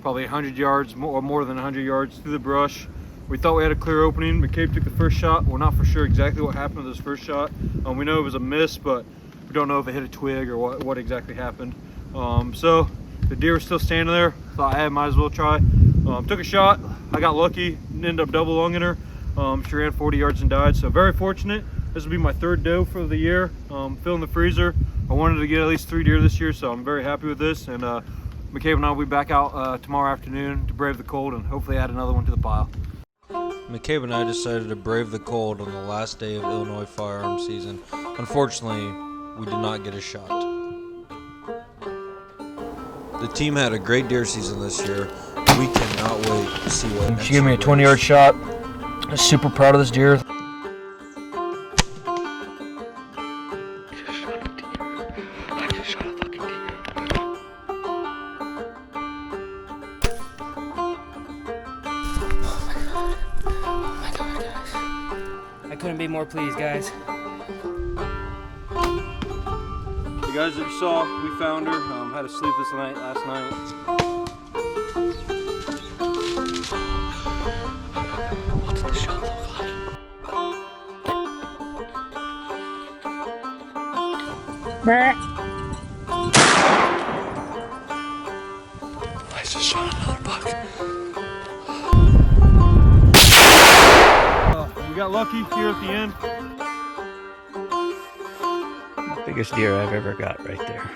probably 100 yards, or more than 100 yards through the brush. We thought we had a clear opening. McCabe took the first shot. We're not for sure exactly what happened with his first shot. We know it was a miss, but we don't know if it hit a twig or what exactly happened. So the deer was still standing there. Thought I might as well try. Took a shot. I got lucky. Ended up double lunging her. She ran 40 yards and died. So very fortunate. This will be my 3rd doe for the year. Filling the freezer. I wanted to get at least 3 deer this year, so I'm very happy with this. And McCabe and I will be back out tomorrow afternoon to brave the cold and hopefully add another one to the pile. McCabe and I decided to brave the cold on the last day of Illinois firearm season. Unfortunately, we did not get a shot. The team had a great deer season this year. We cannot wait to see what next She gave me a year brings. 20-yard shot. I'm super proud of this deer. couldn't be more pleased, guys. You guys, as you saw, we found her. Had a sleepless night last night. What's the shot look like? I just shot another buck. We got lucky here at the end. Biggest deer I've ever got right there.